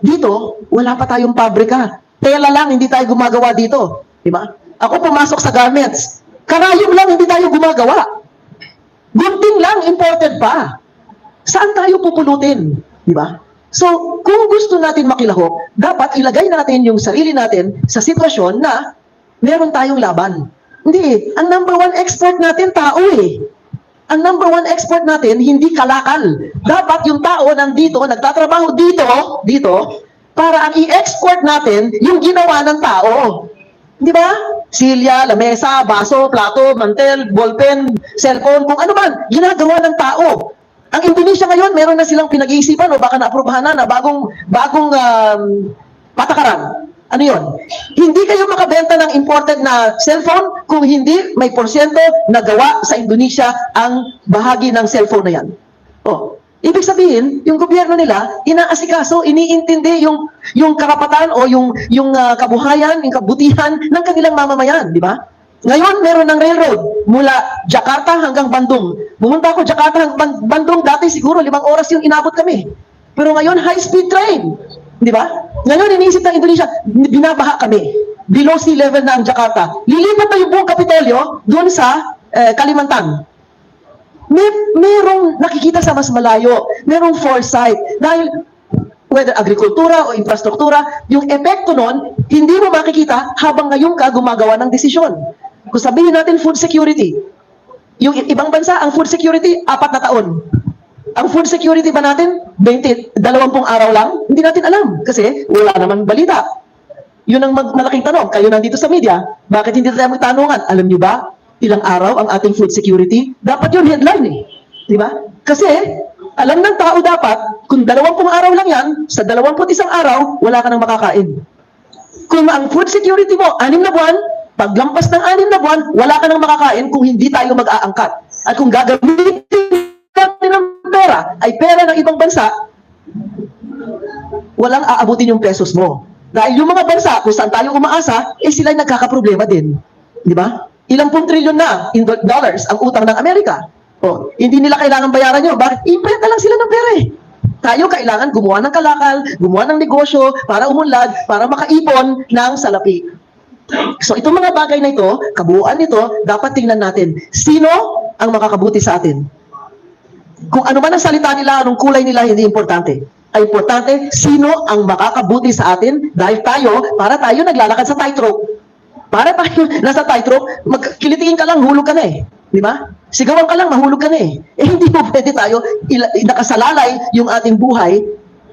Dito, wala pa tayong pabrika. Tela lang, hindi tayo gumagawa dito. Di ba? Ako pumasok sa garments. Karayom lang, hindi tayo gumagawa. Gunting lang, imported pa. Saan tayo pupulutin? Di ba? So, kung gusto natin makilahok, dapat ilagay natin yung sarili natin sa sitwasyon na meron tayong laban. Hindi, ang number one export natin, tao eh. Ang number one export natin, hindi kalakal. Dapat yung tao nandito, nagtatrabaho dito, para ang i-export natin yung ginawa ng tao. Di ba? Silya, lamesa, baso, plato, mantel, ballpen, cellphone, kung ano man, ginagawa ng tao. Ang Indonesia ngayon, meron na silang pinag-iisipan o baka naaprubahan na bagong patakaran. Ano yun? Hindi kayo makabenta ng imported na cellphone kung hindi may porsyento na gawa sa Indonesia ang bahagi ng cellphone na yan. Oh, ibig sabihin, yung gobyerno nila, inaasikaso, iniintindi yung karapatan o yung kabuhayan, yung kabutihan ng kanilang mamamayan, di ba? Ngayon, meron ng railroad mula Jakarta hanggang Bandung. Pumunta ako Jakarta hanggang Bandung, dati siguro 5 oras yung inabot kami. Pero ngayon, high-speed train. Di ba? Ngayon, iniisip ng Indonesia, binabaha kami. Below sea level na ang Jakarta. Lilipat na yung buong Kapitolyo doon sa Kalimantan. Merong nakikita sa mas malayo. Merong foresight. Dahil, whether agrikultura o infrastruktura, yung epekto nun, hindi mo makikita habang ngayon ka gumagawa ng desisyon. Kung sabihin natin food security, yung ibang bansa, ang food security, 4 na taon. Ang food security ba natin, 20 araw lang? Hindi natin alam kasi wala naman balita. Yun ang malaking tanong. Kayo nandito sa media, bakit hindi tayo magtanungan? Alam niyo ba, ilang araw ang ating food security? Dapat yun headline eh. Di ba? Kasi, alam ng tao dapat, kung 20 araw lang yan, sa 21 araw, wala ka nang makakain. Kung ang food security mo, 6 na buwan, paglampas ng 6 na buwan, wala ka nang makakain kung hindi tayo mag-aangkat. At kung gagamitin natin ng pera, ay pera ng ibang bansa, walang aabutin yung pesos mo. Dahil yung mga bansa, kung saan tayo umaasa, sila'y nagkakaproblema din. Di ba? Ilang pong trilyon na in dollars ang utang ng Amerika. O, hindi nila kailangan bayaran nyo. Bakit? Imprint na lang sila ng pera eh. Tayo kailangan gumawa ng kalakal, gumawa ng negosyo, para umunlad, para makaipon ng salapi. So itong mga bagay na ito, kabuuan nito, dapat tingnan natin, sino ang makakabuti sa atin? Kung ano man ang salita nila, anong kulay nila, hindi importante. Ay importante, sino ang makakabuti sa atin dahil para tayo naglalakad sa tightrope. Para tayo nasa tightrope, kilitingin ka lang, hulog ka na eh. Di ba? Sigawan ka lang, mahulog ka na eh. Hindi mo pwede tayo nakasalalay yung ating buhay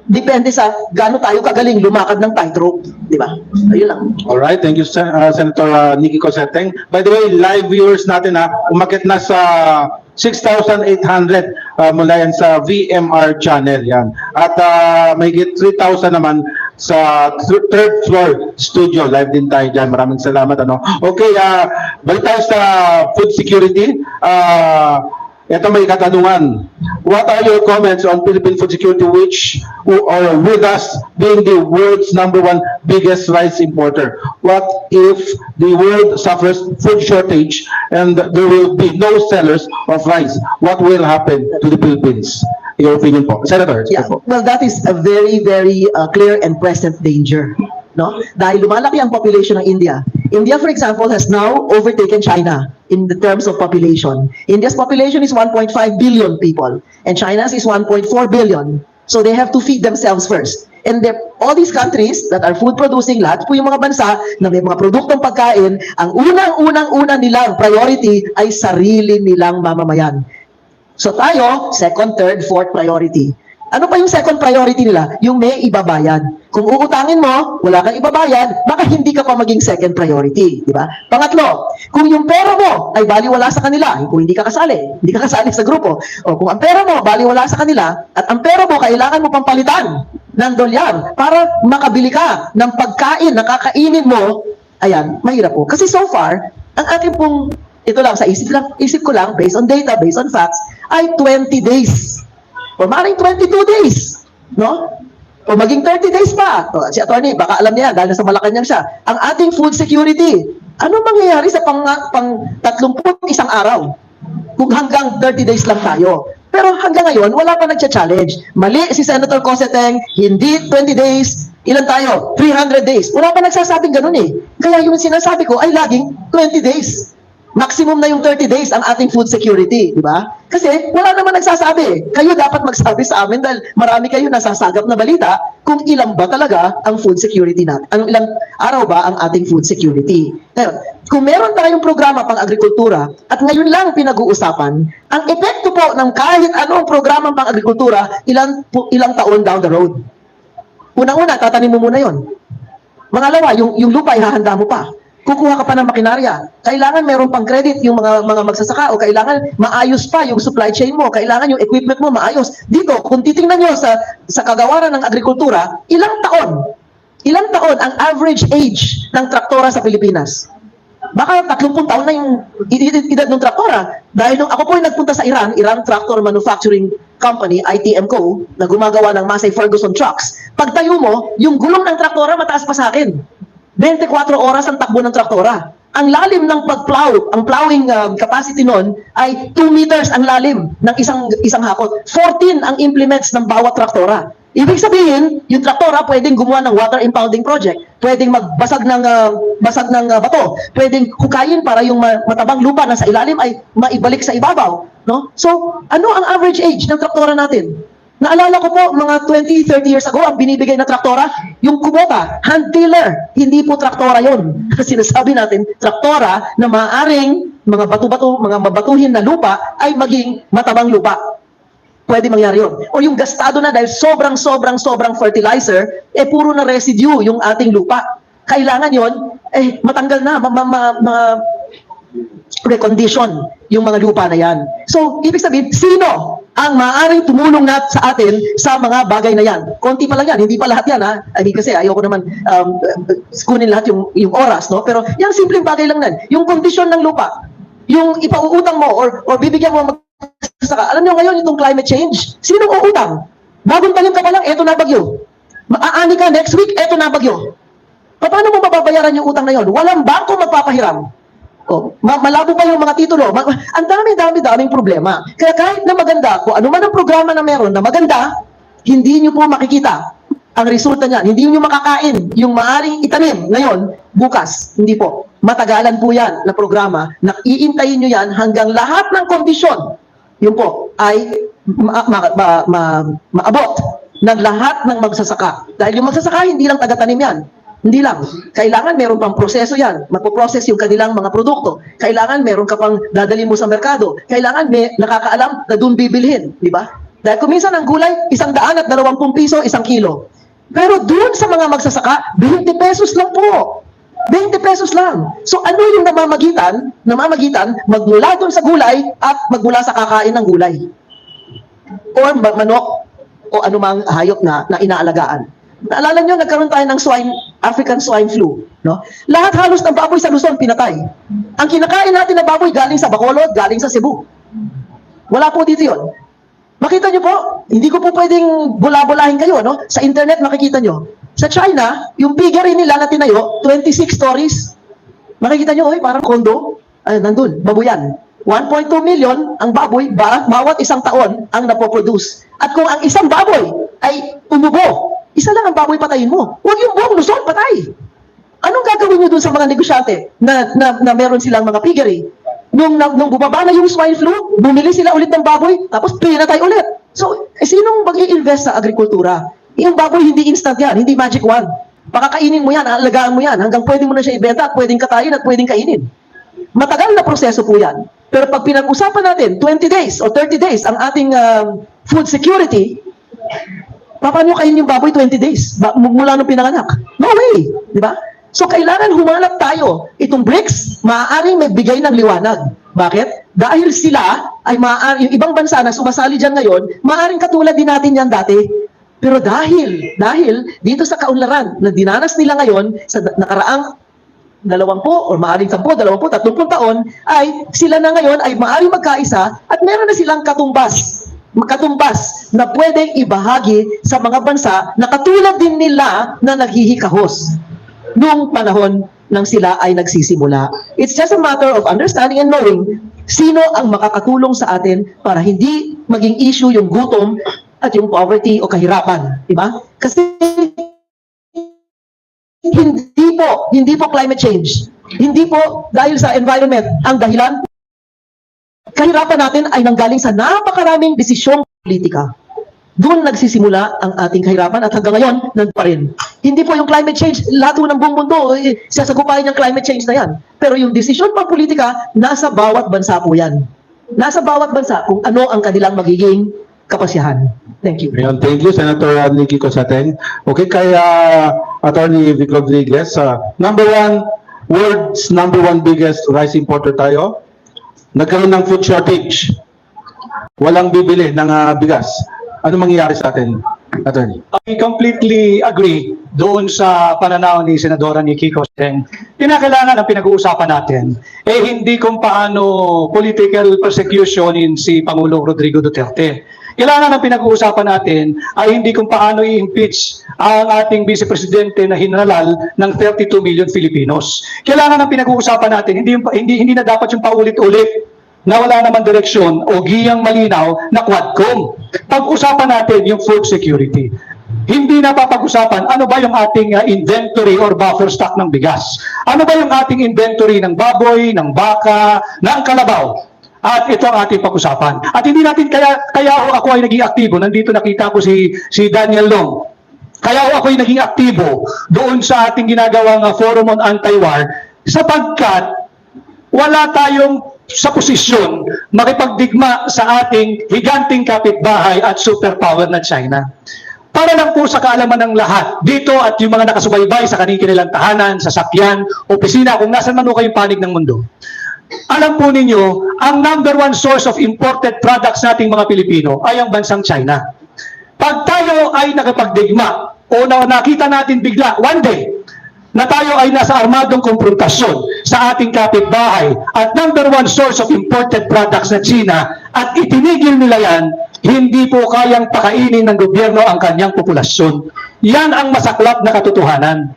depende sa gaano tayo kagaling lumakad ng tightrope. Di ba? Ayun lang.
Alright, thank you, Senator Nikki Cosenteng. By the way, live viewers natin umakit na sa 6,800 mula yan sa VMR channel yan. At may 3,000 naman sa third floor studio. Live din tayo dyan. Maraming salamat. Okay, balik tayo sa food security. Ito may katanungan. What are your comments on Philippine food security or with us being the world's #1 biggest rice importer? What if the world suffers food shortage and there will be no sellers of rice? What will happen to the Philippines? Your opinion po. Senator.
Yeah, well, that is a very, very clear and present danger. No? Dahil lumalaki ang population ng India. India, for example, has now overtaken China in the terms of population. India's population is 1.5 billion people, and China's is 1.4 billion. So they have to feed themselves first. And all these countries that are food producing, lahat po yung mga bansa na may mga produktong pagkain, ang unang nilang priority ay sarili nilang mamamayan. So tayo, second, third, fourth priority. Ano pa yung second priority nila? Yung may ibabayad. Kung uutangin mo, wala kang ibabayad, baka hindi ka pa maging second priority. Di ba? Pangatlo, kung yung pera mo ay baliwala sa kanila, kung hindi ka kasali sa grupo, o kung ang pera mo baliwala sa kanila, at ang pera mo kailangan mo pang palitan ng dolyar para makabili ka ng pagkain na kakainin mo, ayan, mahirap po. Kasi so far, ang ating pong ito lang, isip ko lang, based on data, based on facts, ay 20 days. O maaaring 22 days. No? O maging 30 days pa. O, si attorney, baka alam niya dahil nasa Malacanang siya. Ang ating food security, ano mangyayari sa pang 31 araw? Kung hanggang 30 days lang tayo. Pero hanggang ngayon, wala pa nagcha-challenge. Mali si Senator Cosseteng, hindi 20 days, ilan tayo? 300 days. Wala pa nagsasabing ganun eh. Kaya yung sinasabi ko ay laging 20 days. Maximum na yung 30 days ang ating food security, di ba? Kasi wala naman nagsasabi. Kayo dapat magsabi sa amin dahil marami kayo nasasagap na balita kung ilang ba talaga ang food security natin. Anong ilang araw ba ang ating food security. Ngayon, kung meron tayong programa pang agrikultura at ngayon lang pinag-uusapan, ang epekto po ng kahit anong programa pang agrikultura, ilang taon down the road. Unang-una, tatanim mo muna yon. Mangalawa, yung lupa ihahanda mo pa. Kukuha ka pa ng makinarya. Kailangan meron pang credit yung mga magsasaka o kailangan maayos pa yung supply chain mo. Kailangan yung equipment mo maayos. Dito, kung titingnan nyo sa kagawaran ng agrikultura, ilang taon ang average age ng traktora sa Pilipinas? Baka 30 taon na yung edad ng traktora. Dahil nung ako po ay nagpunta sa Iran Tractor Manufacturing Company, ITMCO, na gumagawa ng Massey Ferguson trucks, pagtayo mo, yung gulong ng traktora mataas pa sa akin. 24 oras ang takbo ng traktora. Ang lalim ng pag-plow, ang plowing capacity nun ay 2 meters ang lalim ng isang hakot. 14 ang implements ng bawat traktora. Ibig sabihin, yung traktora pwedeng gumawa ng water impounding project, pwedeng magbasag ng bato, pwedeng hukayin para yung matabang lupa na sa ilalim ay maibalik sa ibabaw. No? So, ano ang average age ng traktora natin? Naalala ko po, mga 20, 30 years ago, ang binibigay na traktora, yung Kubota, hand tiller. Hindi po traktora yon. Sinasabi natin, traktora na maaaring mga bato-bato, mga mabatuhin na lupa ay maging matabang lupa. Pwede mangyari yun. O yung gastado na dahil sobrang fertilizer, puro na residue yung ating lupa. Kailangan yon, matanggal na, recondition yung mga lupa na yan. So, ibig sabihin, sino ang maaaring tumulong sa atin sa mga bagay na yan? Konti pa lang yan, hindi pa lahat yan ha. I mean, kasi ayoko naman kunin lahat yung oras, no? Pero yung simpleng bagay lang nan, yung kondisyon ng lupa, yung ipauutang mo or bibigyan mo magsasaka. Alam nyo ngayon itong climate change, sinong uutang? Bagong talim ka pa lang, eto na bagyo. Maaani ka next week, eto na bagyo. Paano mo mababayaran yung utang na yon? Walang bangko magpapahiram. Oh, malabo pa yung mga titulo. Ang daming problema. Kaya kahit na maganda, kung ano man ang programa na meron na maganda, hindi nyo po makikita ang resulta niyan. Hindi nyo makakain yung maaring itanim ngayon, bukas. Hindi po. Matagalan po yan na programa na iintayin nyo yan hanggang lahat ng kondisyon, yun po, ay maabot ng lahat ng magsasaka. Dahil yung magsasaka, hindi lang taga-tanim yan. Hindi lang. Kailangan meron pang proseso yan. Magpo-process yung kanilang mga produkto. Kailangan meron ka pang dadali mo sa merkado. Kailangan may nakakaalam na doon bibilhin. Di ba? Dahil kuminsan ang gulay, 100 at 20 piso, 1 kilo. Pero doon sa mga magsasaka, 20 pesos lang po. 20 pesos lang. So ano yung namamagitan, magmula doon sa gulay at magmula sa kakain ng gulay. Or manok o anumang hayop na inaalagaan. Naalala nyo, nagkaroon tayo ng African swine flu. No? Lahat halos ng baboy sa Luzon, pinatay. Ang kinakain natin na baboy galing sa Bacolod, galing sa Cebu. Wala po dito yon. Makita nyo po, hindi ko po pwedeng bula-bulahin kayo. No? Sa internet, makikita nyo. Sa China, yung piggery nila na tinayo, 26 stories. Makikita nyo, parang kondo. Nandun, baboyan. 1.2 million ang baboy, bawat isang taon ang napoproduce. At kung ang isang baboy ay umubo, isa lang ang baboy patayin mo. Huwag yung buong Luzon, patay. Anong gagawin nyo dun sa mga negosyante na meron silang mga piggery? Nung bumaba na yung swine flu, bumili sila ulit ng baboy, tapos pinatay ulit. So, sinong mag-i-invest sa agrikultura? Yung baboy hindi instant yan, hindi magic wand. Pakakainin mo yan, alagaan mo yan, hanggang pwede mo na siya ibenta at pwedeng katayin at pwedeng kainin. Matagal na proseso po yan. Pero pag pinag-usapan natin, 20 days o 30 days ang ating food security, paano kainin yung baboy 20 days? Mula nung pinanganak? No way! Di ba? So, kailangan humanap tayo. Itong BRICS, maaaring may bigay ng liwanag. Bakit? Dahil sila ay maaari, yung ibang bansa na sumasali dyan ngayon, maaaring katulad din natin yan dati. Pero dahil dito sa kaunlaran na dinanas nila ngayon sa nakaraang 20 or maaring 10, 20, 30 taon, ay sila na ngayon ay maaring magkaisa at meron na silang katumbas na pwedeng ibahagi sa mga bansa na katulad din nila na naghihikahos noong panahon nang sila ay nagsisimula. It's just a matter of understanding and knowing sino ang makakatulong sa atin para hindi maging issue yung gutom at yung poverty o kahirapan, di ba? Kasi hindi po climate change, hindi po dahil sa environment ang dahilan. Kahirapan natin ay nanggaling sa napakaraming desisyong politika. Doon nagsisimula ang ating kahirapan at hanggang ngayon, nandun pa rin. Hindi po yung climate change, lahat po ng buong mundo, sasagupain yung climate change na yan. Pero yung desisyon pang politika, nasa bawat bansa po yan. Nasa bawat bansa kung ano ang kanilang magiging kapasyahan. Thank you.
Ayan, thank you, Senator Nikki Cosateng. Okay, kaya Attorney Vic Rodriguez, world's number one biggest rice importer tayo. Nagkaroon ng food shortage. Walang bibili ng bigas. Ano mangyayari sa atin, Attorney?
I completely agree doon sa pananaw ni Senadora Nikki Cosateng. Kinakailangan ang pinag-uusapan natin hindi kung paano political persecutionin si Pangulong Rodrigo Duterte. Kailangan ang pinag-uusapan natin ay hindi kung paano i-impeach ang ating Vice Presidente na hinalal ng 32 million Filipinos. Kailangan ang pinag-uusapan natin hindi na dapat yung paulit-ulit na wala naman direksyon o giyang malinaw na Quadcom. Pag-usapan natin yung food security. Hindi na papag-usapan ano ba yung ating inventory or buffer stock ng bigas. Ano ba yung ating inventory ng baboy, ng baka, ng kalabaw. At ito ang ating pag-usapan. At hindi natin kaya ako ay naging aktibo. Nandito nakita ko si Daniel Long. Kaya ako ay naging aktibo doon sa ating ginagawang Forum on Anti-War sapagkat wala tayong sa posisyon makipagdigma sa ating higanting kapitbahay at superpower na China. Para lang po sa kaalaman ng lahat, dito at yung mga nakasubaybay sa kanilang tahanan, sasakyan, opisina, kung nasan man kayong panig ng mundo. Alam po ninyo, ang number one source of imported products nating mga Pilipino ay ang bansang China. Pag tayo ay nakapagdigma o nakita natin bigla, one day, na tayo ay nasa armadong konfrontasyon sa ating kapitbahay at number one source of imported products na China at itinigil nila yan, hindi po kayang pakainin ng gobyerno ang kanyang populasyon. Yan ang masaklap na katotohanan.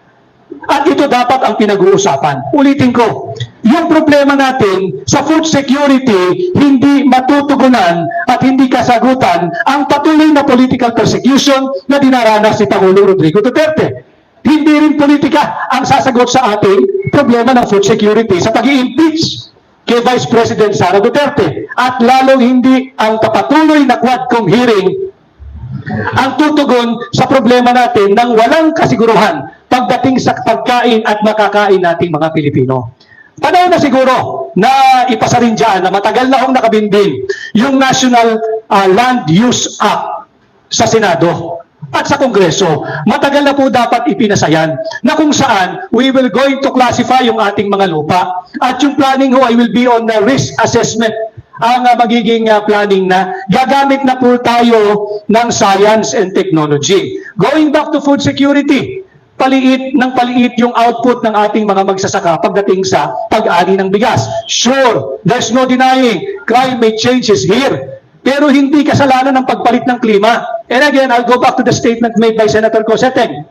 At ito dapat ang pinag-uusapan. Ulitin ko, yung problema natin sa food security hindi matutugunan at hindi kasagutan ang patuloy na political persecution na dinaranas ni Pangulong Rodrigo Duterte. Hindi rin politika ang sasagot sa ating problema ng food security sa pag-i-impeach kay Vice President Sara Duterte. At lalong hindi ang kapatuloy na Quadcom hearing ang tutugon sa problema natin ng walang kasiguruhan pagdating sa pagkain at makakain nating mga Pilipino. Panahon na siguro na ipasa rin dyan na matagal na akong nakabinding yung National Land Use Act sa Senado at sa Kongreso. Matagal na po dapat ipinasayan na kung saan we will going to classify yung ating mga lupa at yung planning ho ay will be on the risk assessment ang magiging planning na gagamit na po tayo ng science and technology. Going back to food security, paliit yung output ng ating mga magsasaka pagdating sa pag-ani ng bigas. Sure, there's no denying climate change is here. Pero hindi kasalanan ng pagpalit ng klima. And again, I'll go back to the statement made by Senator Cosateng.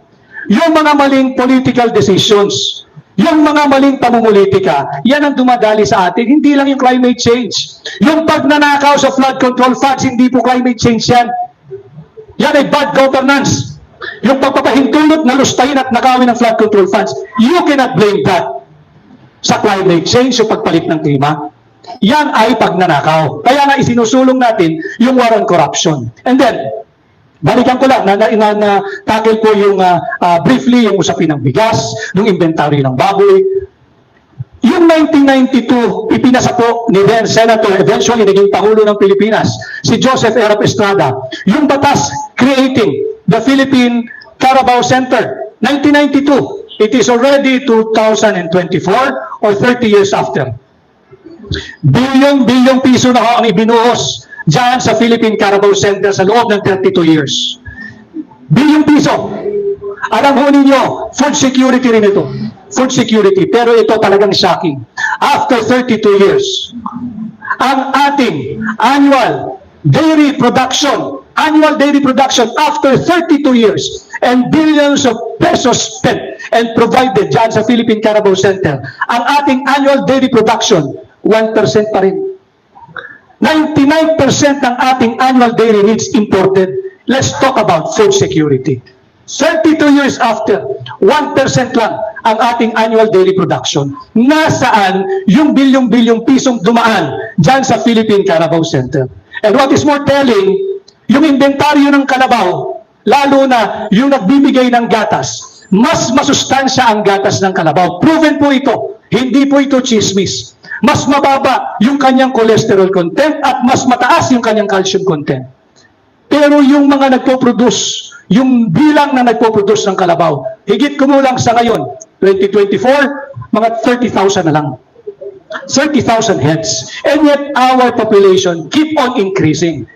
Yung mga maling political decisions, yung mga maling pamumulitika, yan ang dumadali sa atin. Hindi lang yung climate change. Yung pagnanakaw sa flood control funds, hindi po climate change yan. Yan ay bad governance. Yung pagpapahintulot na lustayin at nakawin ng flood control funds, you cannot blame that sa climate change o pagpalit ng klima. Yan ay pagnanakaw. Kaya nga isinusulong natin yung war on corruption. And then, balikan ko lang, tackle ko yung briefly yung usapin ng bigas, yung inventory ng baboy. Yung 1992, ipinasa po ni then Senator, eventually naging Pangulo ng Pilipinas, si Joseph Erap Estrada, yung batas creating the Philippine Carabao Center, 1992. It is already 2024 or 30 years after. Bilyong piso na ang ibinuhos dyan sa Philippine Carabao Center sa loob ng 32 years. Bilyong piso. Alam ho ninyo, food security rin ito. food security. Pero ito talagang shocking. After 32 years, ang ating annual dairy production after 32 years and billions of pesos spent and provided dyan sa Philippine Carabao Center, ang ating annual dairy production, 1% pa rin. 99% ng ating annual dairy needs imported. Let's talk about food security. 32 years after, 1% lang ang ating annual daily production. Nasaan yung bilyong-bilyong pisong dumaan dyan sa Philippine Carabao Center? And what is more telling, yung inventaryo ng Carabao, lalo na yung nagbibigay ng gatas, mas masustansya ang gatas ng Carabao. Proven po ito. Hindi po ito chismis. Mas mababa yung kanyang cholesterol content at mas mataas yung kanyang calcium content. Pero yung mga nagpo-produce, yung bilang na nagpo-produce ng Carabao, higit kumulang sa ngayon, 2024, mga 30,000 na lang. 30,000 heads. And yet, our population keep on increasing.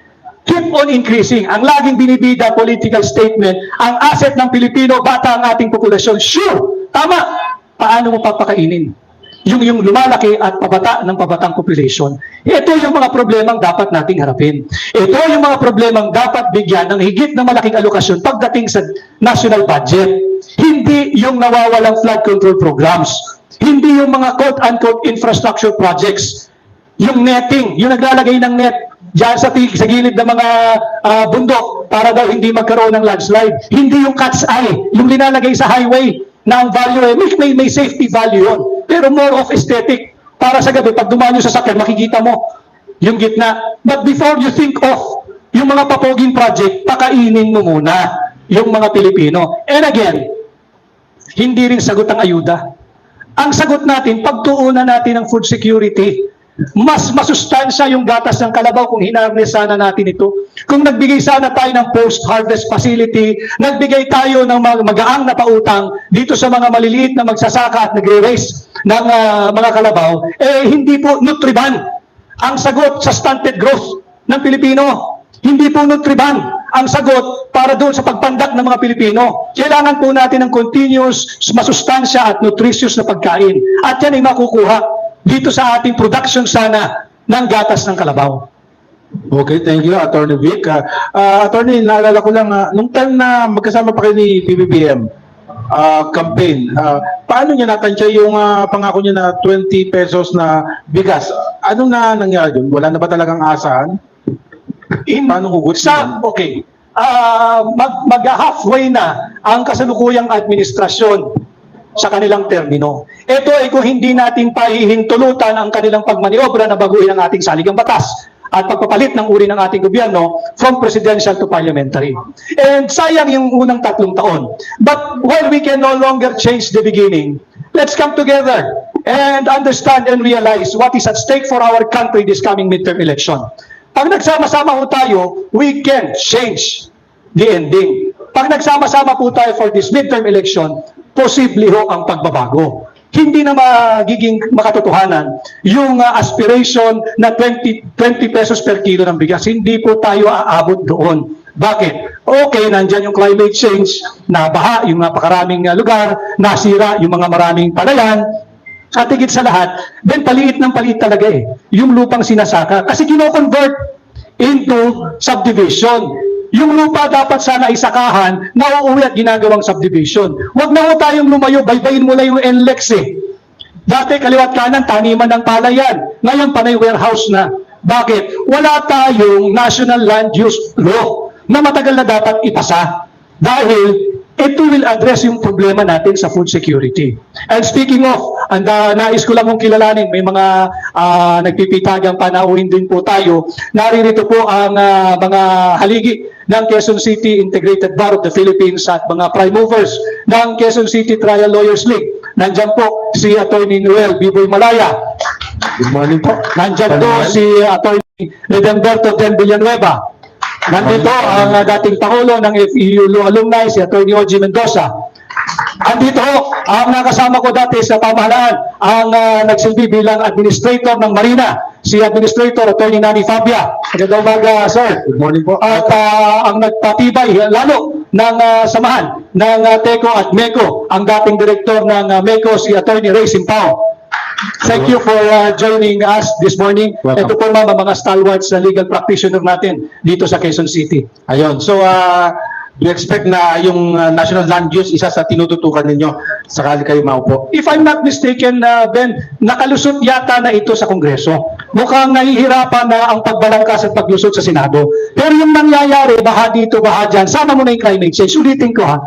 Keep on increasing. Ang laging binibida political statement, ang asset ng Pilipino, bata ang ating populasyon. Sure, tama. Paano mo papakainin? Yung lumalaki at pabatang population. Ito yung mga problemang dapat nating harapin. Ito yung mga problemang dapat bigyan ng higit na malaking alokasyon pagdating sa national budget. Hindi yung nawawalang flood control programs. Hindi yung mga quote-unquote infrastructure projects. Yung netting, yung naglalagay ng net dyan sa gilid ng mga bundok para daw hindi magkaroon ng landslide. Hindi yung cat's eye, yung linalagay sa highway na ang value, may safety value yun. Pero more of aesthetic. Para sa gabi, pag dumaan nyo sa sakyan, makikita mo yung gitna. But before you think of yung mga papoging project, pakainin mo muna yung mga Pilipino. And again, hindi rin sagot ang ayuda. Ang sagot natin, pagtuunan natin ng food security. Mas masustansya yung gatas ng Carabao kung hinarness sana natin ito. Kung nagbigay sana tayo ng post-harvest facility, nagbigay tayo ng magaang na pautang dito sa mga maliliit na magsasaka at nagre-raise ng mga Carabao, hindi po Nutriban ang sagot sa stunted growth ng Pilipino. Hindi po Nutriban ang sagot para doon sa pagpandak ng mga Pilipino. Kailangan po natin ng continuous, masustansya at nutritious na pagkain. At yan ay makukuha dito sa ating production sana ng gatas ng Carabao.
Okay, thank you, Attorney Vic. Attorney, naalala ko lang, nung time na magkasama pa kayo ni PBBM campaign, paano niya natansya yung pangako niya na 20 pesos na bigas? Anong nangyari doon? Wala na ba talagang asahan? Paano hugutin?
Okay. Mag-halfway na ang kasalukuyang administrasyon sa kanilang termino. Ito ay kung hindi natin pahihintulutan ang kanilang pagmaniobra na baguhin ang ating saligang batas at pagpapalit ng uri ng ating gobyerno from presidential to parliamentary. And sayang yung unang 3 taon. But while we can no longer change the beginning, let's come together and understand and realize what is at stake for our country this coming midterm election. Pag nagsama-sama po tayo, we can change the ending. Pag nagsama-sama po tayo for this midterm election, posible ho ang pagbabago. Hindi na magiging makatotohanan yung aspiration na 20 pesos per kilo ng bigas. Hindi po tayo aabot doon. Bakit? Okay, nandyan yung climate change, nabaha yung napakaraming lugar, nasira yung mga maraming palayan, at higit sa lahat, then paliit ng paliit talaga yung lupang sinasaka. Kasi kino-convert into subdivision. Yung lupa dapat sana isakahan, nauuwi at ginagawang subdivision. Huwag na ho tayong lumayo, baybayin mo na yung NLEX Dati kaliwat kanan, taniman ng palayan. Ngayon panay warehouse na. Bakit? Wala tayong National Land Use Law na matagal na dapat ipasa. Dahil ito will address yung problema natin sa food security. And speaking of, nais ko lang kong kilalanin, may mga nagpipitagang panauhin din po tayo. Naririto po ang mga haligi ng Quezon City Integrated Bar of the Philippines at mga prime movers ng Quezon City Trial Lawyers League. Nandyan po si Attorney Noel Biboy Malaya.
Good morning po.
Nandyan po si Attorney Edemberto Den Villanueva. Nandito ang dating Pangulo ng FEU alumni, si Atty. Oji Mendoza. Andito ang nakasama ko dati sa pamahalaan, ang nagsilbi bilang administrator ng Marina, si Administrator Atty. Nani Fabia. Magandang umaga, sir.
Good morning po.
At ang nagpatibay, lalo ng samahan ng TECO at MECO, ang dating direktor ng MECO, si Attorney Ray Simpao. Thank you for joining us this morning.
Welcome.
Ito po mga stalwarts na legal practitioner natin dito sa Quezon City.
Ayun. So, we expect na yung national land use isa sa tinututukan ninyo sakali kayo maupo.
If I'm not mistaken, Ben, nakalusot yata na ito sa Kongreso. Mukhang nahihirapan na ang pagbalangkas at paglusot sa Senado. Pero yung nangyayari, baha dito, baha dyan, sama mo na yung climate change. Ulitin ko ha,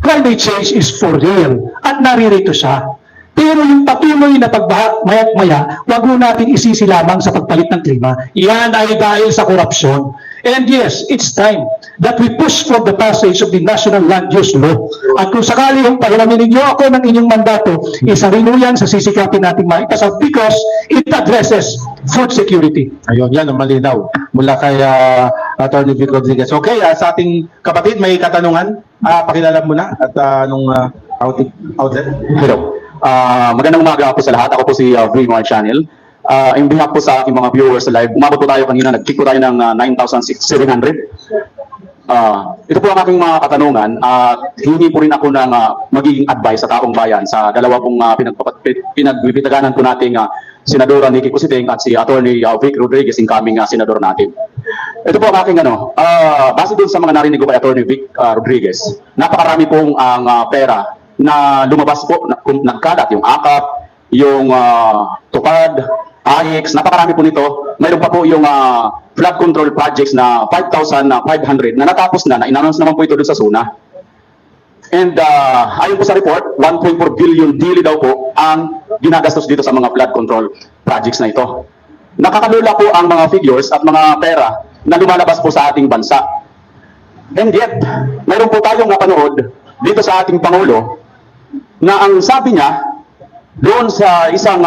climate change is for real at naririto siya. Pero yung patuloy na pagbaha, maya't maya, wag mo natin isisi lamang sa pagpalit ng klima. Yan ay dahil sa korupsyon. And yes, it's time that we push for the passage of the National Land Use Law. At kung sakali yung pahiramin ninyo ako ng inyong mandato, isa rin yan sa sisikapin natin maipasa because it addresses food security.
Ayun, yan ang malinaw mula kay Attorney Vic Rodriguez. Okay, sa ating kapatid, may katanungan. Pakilala mo na at anong outlet.
Hello. Magandang umaga po sa lahat. Ako po si Vreemar Channel. In behalf po sa aking mga viewers live, umabot po tayo kanina, nag-click po tayo ng 9,700. Ito po ang aking mga katanungan at hingi po rin ako ng magiging advice sa taong bayan sa dalawa pong pinagbibitaganan po nating Senadora Nikki Cositing at si Attorney Vic Rodriguez, incoming senador natin. Ito po ang aking base dun sa mga narinig ko kay Attorney Vic Rodriguez, napakarami pong ang pera na lumabas po, nagkalat yung AKAP, yung TUPAD, AIX, napakarami po nito. Mayroon pa po yung flood control projects na 5,500 na natapos na in-announce naman po ito doon sa SUNA. And ayon po sa report, 1.4 billion daily daw po ang ginagastos dito sa mga flood control projects na ito. Nakakalula po ang mga figures at mga pera na lumalabas po sa ating bansa. And yet, mayroon po tayong napanood dito sa ating Pangulo na ang sabi niya doon sa isang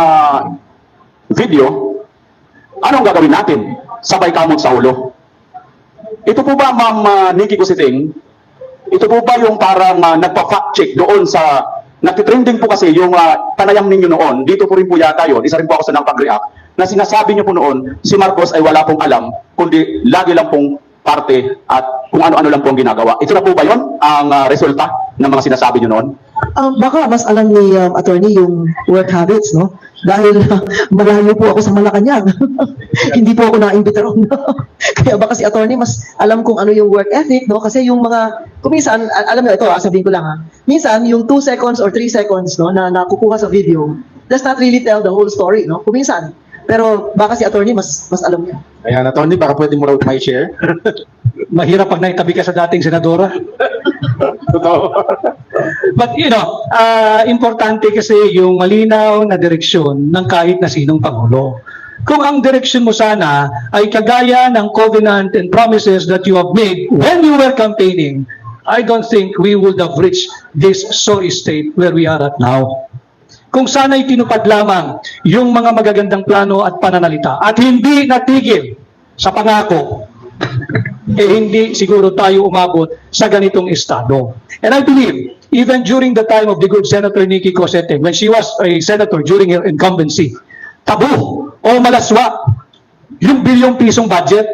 video, anong gagawin natin? Sabay kamot sa ulo. Ito po ba, Ma'am Nikki Cositing, ito po ba yung parang nagpa-fact check doon sa, nagtitrending po kasi yung panayam ninyo noon, dito po rin po yata yun, isa rin po ako sa nang pag-react, na sinasabi niyo po noon, si Marcos ay wala pong alam, kundi lagi lang pong parte at kung ano-ano lang po ang ginagawa. Ito na po ba yun ang resulta ng mga sinasabi niyo noon?
Baka mas alam ni attorney yung work habits, no? Dahil malayo po ako sa Malacanang. Hindi po ako naimbita ron. Kaya baka si attorney mas alam kung ano yung work ethic, no? Kasi yung mga, kung minsan, alam mo ito, sabihin ko lang ha, minsan yung 2 seconds or 3 seconds, no, na nakukuha sa video, does not really tell the whole story, no? Kung minsan. Pero baka si attorney mas alam niya.
Ayan, Attorney, baka pwede mo raw may share.
Mahirap pag naitabi ka sa dating senadora.
Totoo.
But importante kasi yung malinaw na direksyon ng kahit na sinong Pangulo. Kung ang direksyon mo sana ay kagaya ng covenant and promises that you have made when you were campaigning, I don't think we would have reached this sorry state where we are at now. Kung sana'y tinupad lamang yung mga magagandang plano at pananalita at hindi natigil sa pangako, hindi siguro tayo umabot sa ganitong estado. And I believe, even during the time of the good Senator Nikki Cositing, when she was a senator during her incumbency, tabu o malaswa yung bilyong pisong budget.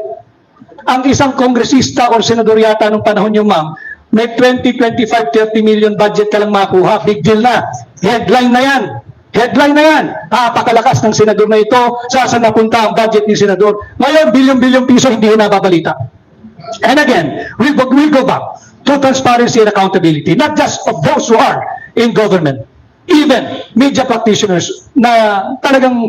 Ang isang kongresista o senador yata nung panahon yung ma'am, may 20, 25, 30 million budget ka lang makuha, big deal na. Headline na yan. Headline na yan. Napakalakas ng senador na ito. Saan napunta ang budget ni senador? Ngayon, bilyong-bilyong piso hindi nababalita. And again, we'll go back to transparency and accountability, not just of those who are in government, even media practitioners na talagang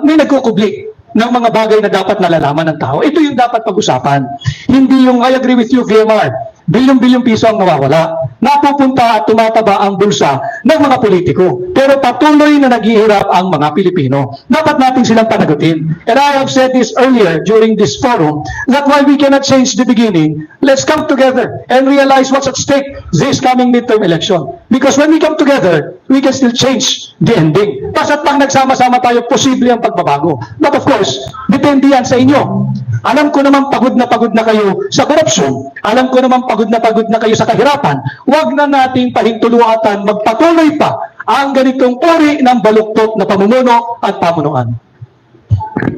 may nagkukubli ng mga bagay na dapat nalalaman ng tao. Ito yung dapat pag-usapan. Hindi yung, I agree with you, VMR, bilyong-bilyong piso ang nawawala. Napupunta at tumataba ang bulsa ng mga politiko. Pero patuloy na naghihirap ang mga Pilipino. Dapat natin silang panagutin. And I have said this earlier during this forum, that while we cannot change the beginning, let's come together and realize what's at stake this coming midterm election. Because when we come together, we can still change the ending. Basta't pang nagsama-sama tayo, posible ang pagbabago. But of course, depende yan sa inyo. Alam ko naman pagod na kayo sa korupsyon. Alam ko naman pagod na kayo sa kahirapan. Huwag na nating pahintuluatan, magpatuloy pa ang ganitong uri ng baluktot na pamumuno at pamunuan.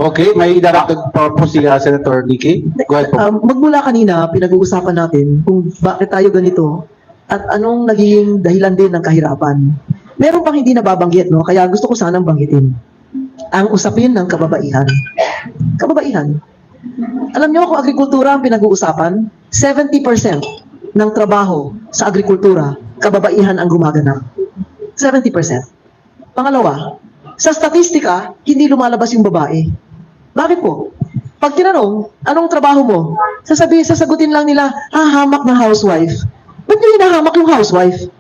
Okay, may idaragdag pa po si Senator Nikki. Go ahead po.
Magmula kanina, pinag-uusapan natin kung bakit tayo ganito at anong naging dahilan din ng kahirapan. Meron pang hindi nababanggit, no? Kaya gusto ko sanang banggitin. Ang usapin ng kababaihan. Kababaihan. Alam niyo kung agrikultura ang pinag-uusapan, 70% ng trabaho sa agrikultura, kababaihan ang gumaganap. 70%. Pangalawa, sa statistika, hindi lumalabas yung babae. Bakit po? Pag tinanong, anong trabaho mo? Sasagutin lang nila, hamak na housewife. Ba't nyo hinahamak yung housewife?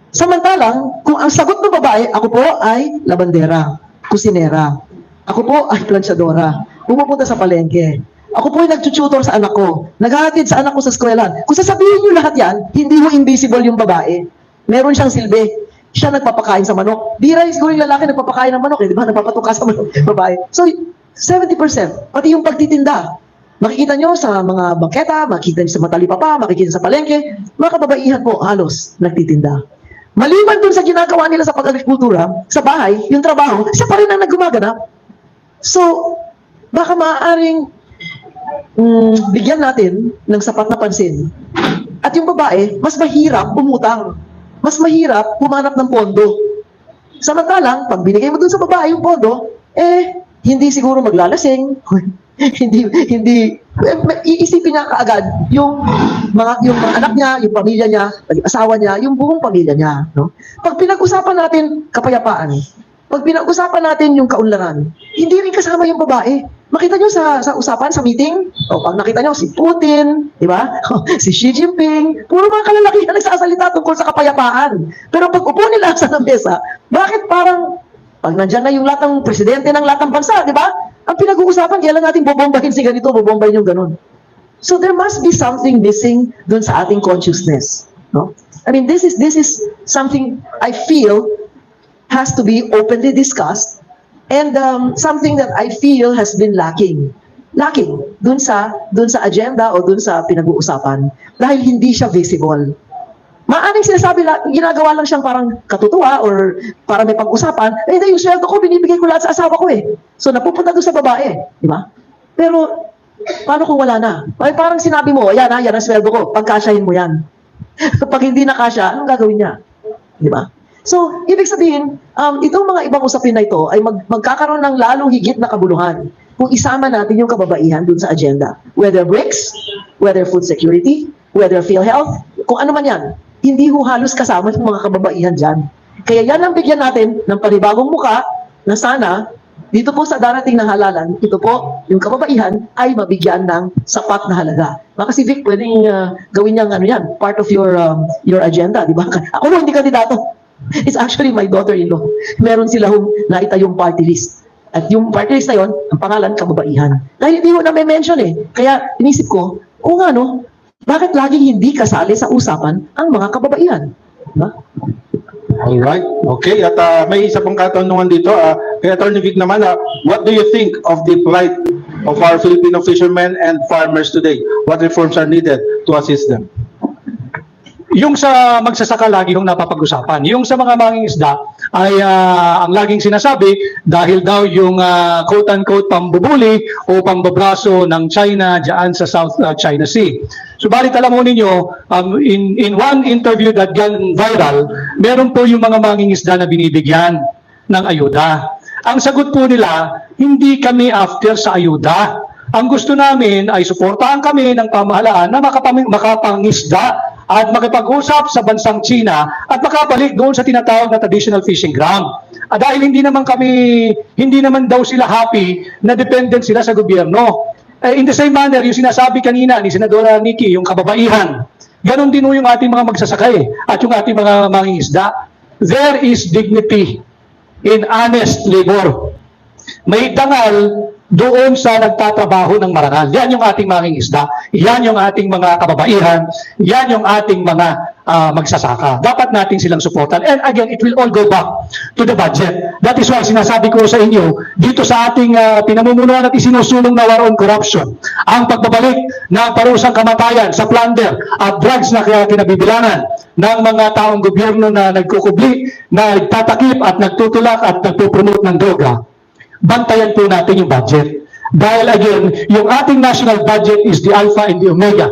Samantalang, kung ang sagot ng babae, ako po ay labandera, kusinera. Ako po ay planchadora. Pumupunta sa palengke. Ako po ay nagtututor sa anak ko. Naghahatid sa anak ko sa eskwelahan. Kung sasabihin nyo lahat yan, hindi mo invisible yung babae. Meron siyang silbi. Siya nagpapakain sa manok. Bira siguro yung lalaki nagpapakain ng manok, di ba? Nagpapatuka sa manok, babae. So, 70%. Pati yung pagtitinda. Makikita nyo sa mga bangketa, makikita nyo sa matalipapa, makikita sa palengke, mga kababaihan po halos nagtitinda. Maliban dun sa ginagawa nila sa pag-agrikultura, sa bahay, yung trabaho, siya pa rin ang naggumaganap. So, baka maaaring bigyan natin ng sapat na pansin. At yung babae, mas mahirap umutang. Mas mahirap pumanap ng pondo. Samantalang, pag binigay mo dun sa babae yung pondo, hindi siguro maglalasing. hindi iisipin niya kaagad yung mga anak niya, yung pamilya niya, yung asawa niya, yung buong pamilya niya, no? Pag pinag-usapan natin kapayapaan, pag pinag-usapan natin yung kaunlaran, hindi rin kasama yung babae. Makita nyo sa usapan, sa meeting, pag nakita nyo si Putin, di ba? Si Xi Jinping, puro mga kalalakihan nagsasalita tungkol sa kapayapaan. Pero pag upo nila sa mesa, bakit parang, pag nandyan na yung lahat ng presidente ng lahat ng bansa, di ba? Ang pinag-uusapan, kailan natin bobombahin si ganito, bobombahin yung ganun. So there must be something missing dun sa ating consciousness. No? I mean, this is something I feel has to be openly discussed. And something that I feel has been lacking dun sa agenda o dun sa pinag-uusapan dahil hindi siya visible. Maaaring sinasabi ginagawa lang siyang parang katutuwa or para may pag-usapan, hindi, yung sweldo ko, binibigay ko lahat sa asawa ko eh. So napupunta doon sa babae, di ba? Pero paano kung wala na? Ay, parang sinabi mo, yan ang sweldo ko, pagkasyahin mo yan. Pag hindi na kasya, anong gagawin niya? Di ba? So, ibig sabihin, itong mga ibang usapin na ito ay magkakaroon ng lalong higit na kabuluhan kung isama natin yung kababaihan dun sa agenda. Whether BRICS, whether food security, whether PhilHealth, kung ano man yan, hindi ho halos kasama yung mga kababaihan dyan. Kaya yan ang bigyan natin ng panibagong muka na sana, dito po sa darating na halalan, ito po, yung kababaihan ay mabigyan ng sapat na halaga. Baka si Vic, pwedeng gawin niyang ano yan, part of your agenda, di ba? Ako no, hindi kandidato. It's actually my daughter-in-law. Meron sila naitayong party list. At yung party list na yun, ang pangalan, kababaihan. Dahil hindi mo na may mention eh. Kaya inisip ko, o nga no, bakit laging hindi kasali sa usapan ang mga kababaihan? Diba?
Alright. Okay. At may isa pang katanungan dito. Kay Atty. Vic naman, what do you think of the plight of our Filipino fishermen and farmers today? What reforms are needed to assist them?
Yung sa magsasaka lagi yung napapag-usapan. Yung sa mga mangingisda ay ang laging sinasabi dahil daw yung quote-unquote pambubuli o pambabraso ng China diyan sa South China Sea. Subalit alam mo ninyo, in one interview that gone viral, meron po yung mga mangingisda na binibigyan ng ayuda. Ang sagot po nila, hindi kami after sa ayuda. Ang gusto namin ay suportahan kami ng pamahalaan na makapangisda at makipag-usap sa bansang China at makabalik doon sa tinatawag na traditional fishing ground. Dahil hindi naman daw sila happy na dependent sila sa gobyerno. In the same manner, yung sinasabi kanina ni Senadora Nikki, yung kababaihan, ganon din yung ating mga magsasakay at yung ating mga mangingisda. There is dignity in honest labor. May dangal doon sa nagtatrabaho ng marangal. Yan yung ating mangingisda, yan yung ating mga kababaihan, yan yung ating mga magsasaka. Dapat natin silang suportan. And again, it will all go back to the budget. That is why sinasabi ko sa inyo, dito sa ating pinamumunuan at isinusulong na war on corruption, ang pagbabalik ng parusang kamatayan sa plunder at drugs na kinabibilangan ng mga taong gobyerno na nagkukubli, na nagtatakip at nagtutulak at nagpupromote ng droga.
bantayan po natin yung budget. Dahil again, yung ating national budget is the alpha and the omega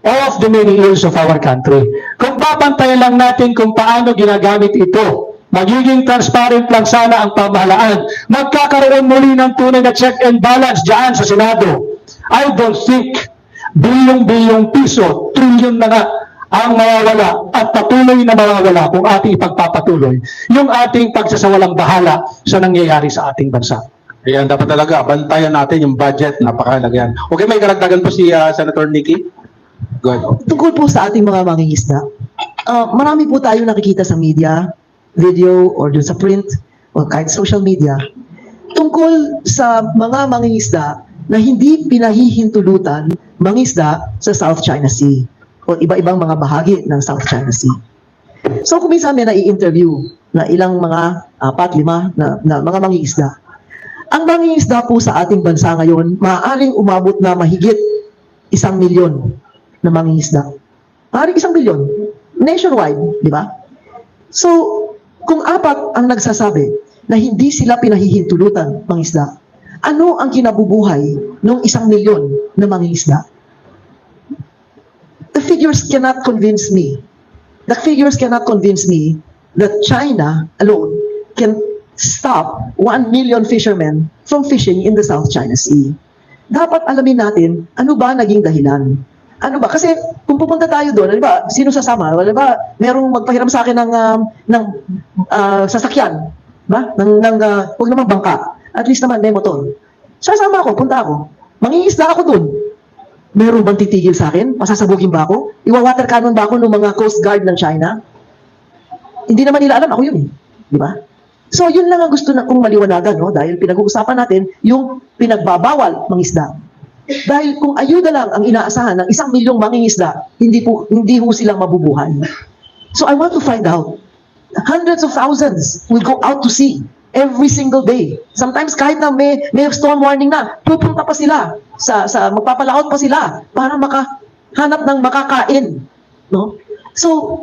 of the many ills of our country. Kung babantayan lang natin kung paano ginagamit ito, magiging transparent lang sana ang pamahalaan, magkakaroon muli ng tunay na check and balance dyan sa Senado. I don't think bilyong-bilyong piso, trilyon na nga ang mawawala at patuloy na mawawala kung ating ipagpapatuloy yung ating pagsasawalang bahala sa nangyayari sa ating bansa.
Ayan, dapat talaga, bantayan natin yung budget, napakahalaga yan. Okay, may karagdagan po si Senator Nikki. Go ahead.
Tungkol po sa ating mga mangingisda, marami po tayo nakikita sa media, video, or dun sa print, o kahit social media, tungkol sa mga mangingisda na hindi pinahihintulutan mangisda sa South China Sea o iba-ibang mga bahagi ng South China Sea. So kung minsan may nai-interview na ilang mga 4-5 na mga mangingisda, ang mangingisda po sa ating bansa ngayon, maaaring umabot na mahigit 1 milyon na mangingisda. Maaaring 1 milyon. Nationwide, di ba? So, kung 4 ang nagsasabi na hindi sila pinahihintulutan mangisda, ano ang kinabubuhay ng 1 milyon na mangingisda? The figures cannot convince me. The figures cannot convince me that China alone can stop 1 million fishermen from fishing in the South China Sea. Dapat alamin natin, ano ba naging dahilan? Ano ba? Kasi kung pupunta tayo doon, di ba, sino sasama? Wala ba, merong magpahiram sa akin ng sasakyan, ba? Huwag naman bangka. At least naman may motor. Sasama ako, punta ako. Mangingisda ako doon. Meron bang titigil sa akin? Pasasabugin ba ako? Iwa-water cannon ba ako ng mga Coast Guard ng China? Hindi naman nila alam, ako yun eh. Di ba? So, yun lang ang gusto na kong maliwanagan, no? Dahil pinag-uusapan natin yung pinagbabawal mangisda. Dahil kung ayuda lang ang inaasahan ng 1 milyong mangingisda, hindi ho silang mabubuhay. So, I want to find out. Hundreds of thousands will go out to sea every single day. Sometimes kahit na may storm warning na, pupunta pa sila, magpapalaot pa sila para makahanap ng makakain. No? So,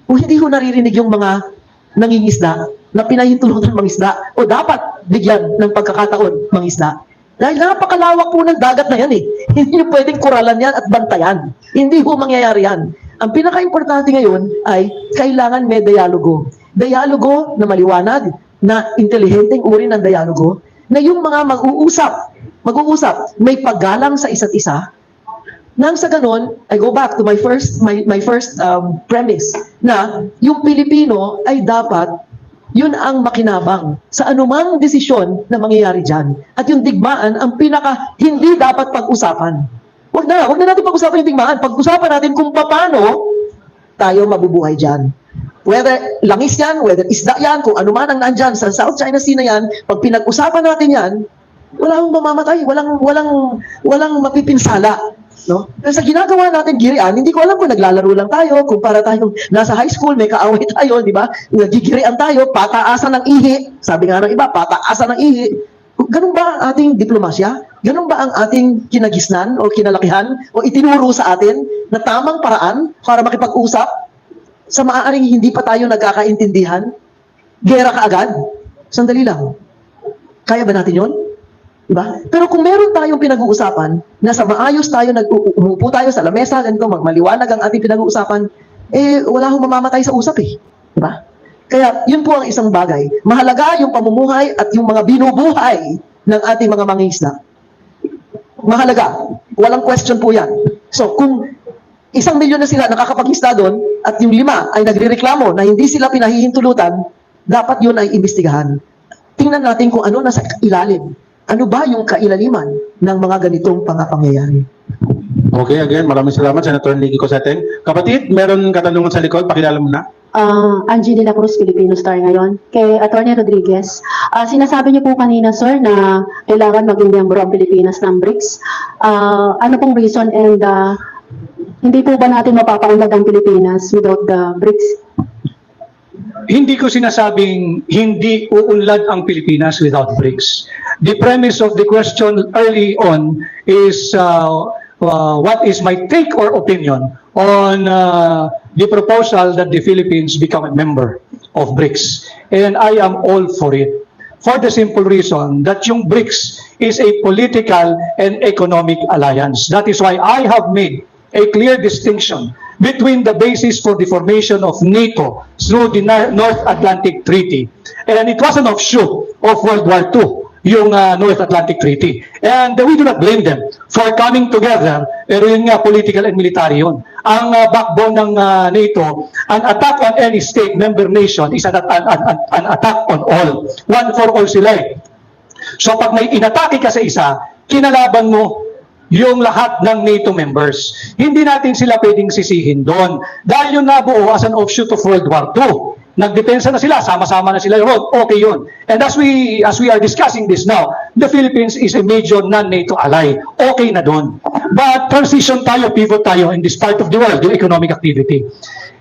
kung hindi ho naririnig yung mga nangingisda na pinahintulutan mangisda o dapat bigyan ng pagkakataon mangisda. Dahil napakalawak po ng dagat na yan eh. Hindi nyo pwedeng kuralan yan at bantayan. Hindi ho mangyayari yan. Ang pinaka-importante ngayon ay kailangan may dialogo. Dialogo na maliwanag, na intelihenteng uri ng dialogo, na yung mga mag-uusap, may paggalang sa isa't isa. Nang sa ganon, I go back to my first premise na yung Pilipino ay dapat yun ang makinabang sa anumang desisyon na mangyayari dyan. At yung digmaan ang hindi dapat pag-usapan. Wag na natin pag-usapan yung digmaan. Pag-usapan natin kung paano tayo mabubuhay dyan. Whether langis yan, whether isda yan, kung ano man ang nandyan sa South China Sea na yan, pag pinag-usapan natin yan, wala akong mamamatay, walang mapipinsala. No? Pero sa ginagawa natin girian, hindi ko alam kung naglalaro lang tayo, kung para tayong nasa high school, may kaaway tayo, di ba? Nagigirian tayo, pataasan ng ihi. Sabi nga ng iba, pataasan ng ihi. Ganun ba ang ating diplomasya? Ganun ba ang ating kinagisnan o kinalakihan o itinuro sa atin na tamang paraan para makipag-usap sa maaaring hindi pa tayo nagkakaintindihan? Gera ka agad? Sandali lang. Kaya ba natin yon? Diba? Pero kung meron tayong pinag-uusapan, nasa maayos tayo, umupo tayo sa lamesa, ganito, magmaliwanag ang ating pinag-uusapan, wala akong mamamatay sa usap eh. Diba? Kaya, yun po ang isang bagay. Mahalaga yung pamumuhay at yung mga binubuhay ng ating mga mangingisda. Mahalaga. Walang question po yan. So, kung 1 milyon na sila nakakapag-isda doon at yung 5 ay nagrereklamo na hindi sila pinahihintulutan, dapat yun ay imbestigahan. Tingnan natin kung ano nasa ilalim. Ano ba yung kailaliman ng mga ganitong pangyayari?
Okay, again, maraming salamat, Senator Nikki Cosateng. Kapatid, meron katanungan sa likod, pakilala mo na.
Angie de la Cruz, Filipino Star ngayon. Kay Atty. Rodriguez, sinasabi niyo po kanina, sir, na kailangan maging miyembro ang Pilipinas ng BRICS. Ano pong reason and hindi po ba natin mapapaunlad ang Pilipinas without the BRICS?
Hindi ko sinasabing hindi uunlad ang Pilipinas without BRICS. The premise of the question early on is what is my take or opinion on the proposal that the Philippines become a member of BRICS. And I am all for it.
for the simple reason that yung BRICS is a political and economic alliance. That is why I have made a clear distinction between the basis for the formation of NATO through the North Atlantic Treaty. And it was an offshoot of World War II, yung North Atlantic Treaty. And we do not blame them for coming together, pero yun nga, political and military yun. Ang backbone ng NATO, an attack on any state member nation is an attack on all. One for all sila eh. So pag may inatake ka sa isa, kinalaban mo yung lahat ng NATO members. Hindi natin sila pwedeng sisihin doon. Dahil yung nabuo as an offshoot of World War II. Nagdepensa na sila, sama-sama na sila. Okay yun. And as we are discussing this now, the Philippines is a major non-NATO ally. Okay na doon. But transition tayo, pivot tayo in this part of the world, yung economic activity.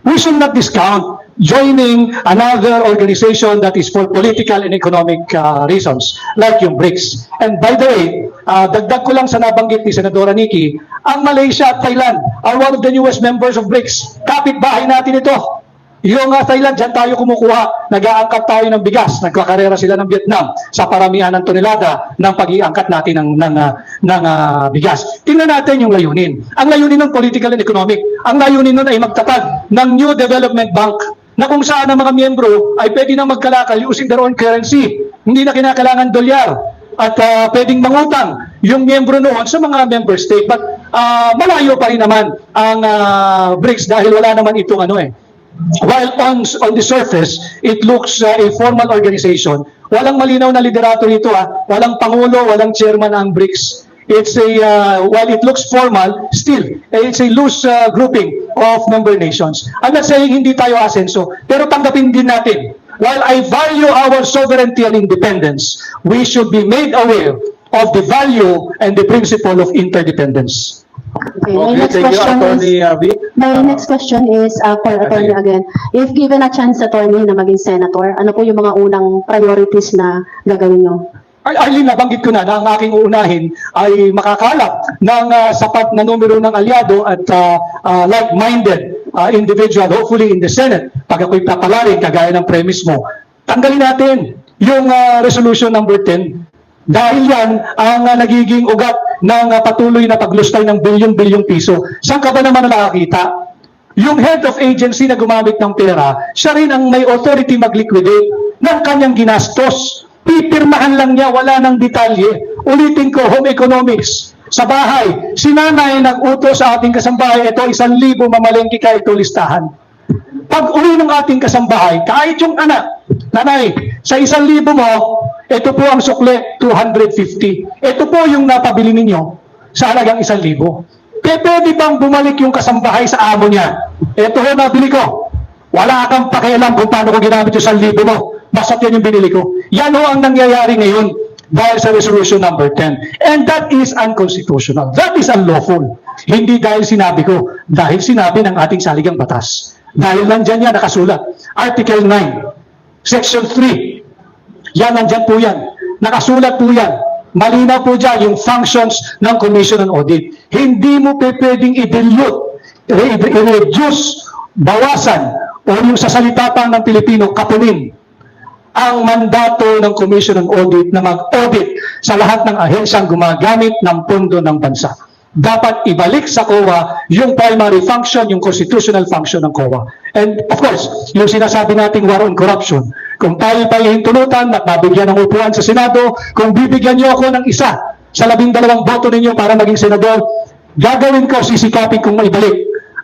We should not discount joining another organization that is for political and economic reasons, like yung BRICS. And by the way, dagdag ko lang sa nabanggit ni Senadora Nikki, ang Malaysia at Thailand are one of the newest members of BRICS. Kapitbahay natin ito. Yung Thailand, dyan tayo kumukuha, nag-aangkat tayo ng bigas, nagkakarera sila ng Vietnam sa paramihan ng tonelada ng pag-iangkat natin ng bigas. Tingnan natin yung layunin. Ang layunin ng political and economic, ang layunin nun ay magtatag ng New Development Bank na kung saan ang mga miyembro ay pwede nang magkalakal using their own currency. Hindi na kinakailangan dolyar at pwedeng mangutang yung miyembro noon sa mga member state. But malayo pa rin naman ang BRICS dahil wala naman itong while on the surface, it looks a formal organization. Walang malinaw na liderato rito walang pangulo, walang chairman ang BRICS. It's while it looks formal, still, it's a loose grouping of member nations. I'm not saying hindi tayo asenso, pero tanggapin din natin. While I value our sovereignty and independence, we should be made aware of the value and the principle of interdependence.
Okay, my
Okay,
next
thank you,
question
Attorney
is,
Vic.
my next question is for attorney again. If given a chance, attorney, na maging senator, ano po yung mga unang priorities na gagawin nyo?
Arlene, nabanggit ko na ang aking uunahin ay makakalap ng sapat na numero ng alyado at like-minded individual, hopefully in the Senate, pag ako'y papalarin, kagaya ng premise mo. Tanggalin natin yung resolution number 10. Dahil yan ang nagiging ugat ng patuloy na paglustay ng bilyon-bilyong piso. Saan ka ba naman nakakita? Yung head of agency na gumamit ng pera, siya rin ang may authority mag-liquidate ng kanyang ginastos. Pipirmahan lang niya, wala ng detalye. Ulitin ko, home economics. Sa bahay, si nanay nag-utos sa ating kasambahay, ito 1,000 mamalengke ka, ito listahan. Pag uwi ng ating kasambahay, kahit yung anak, nanay, sa 1,000 mo, ito po ang sukle, 250. Ito po yung napabili ninyo sa halagang 1,000. Pwede bang bumalik yung kasambahay sa amo niya? Ito ho, nabili ko. Wala kang pakialam kung paano ko ginamit yung 1,000 mo. Basta't yan yung binili ko. Yan ho ang nangyayari ngayon dahil sa resolution number 10. And that is unconstitutional. That is unlawful. Hindi dahil sinabi ko, dahil sinabi ng ating saligang batas. Dahil nandyan yan nakasulat. Article 9, Section 3. Yan, nandyan po yan. Nakasulat po yan. Malinaw po dyan yung functions ng Commission on Audit. Hindi mo pwedeng i-dilute, i-reduce, bawasan, o yung sa salita pang ng Pilipino, kapunin ang mandato ng Commission on Audit na mag-audit sa lahat ng ahensyang gumagamit ng pondo ng bansa. Dapat ibalik sa COA yung primary function, yung constitutional function ng COA. And of course, yung sinasabi nating war on corruption, kung tayo pa hintulutan at nabigyan ng upuan sa Senado, kung bibigyan niyo ako ng isa sa 12 boto ninyo para maging senador, gagawin ko, sisikapin kong maibalik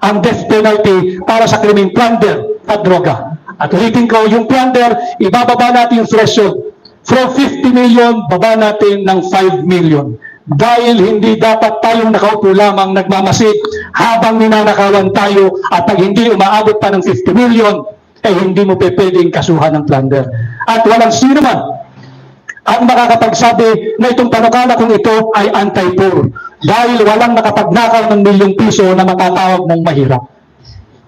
ang death penalty para sa krimeng plunder at droga. At ulitin ko, yung plunder, ibababa natin yung threshold. From 50 million, baba natin ng 5 million. Dahil hindi dapat tayong nakaupo lamang nagmamasid habang ninanakawan tayo at pag hindi umaabot pa ng 50 million, hindi mo pwedeng kasuhan ng plunder. At walang sino man ang makakapagsabi na itong panukala kung ito ay anti-poor dahil walang nakapagnakaw ng ₱1,000,000 na matatawag ng mahirap.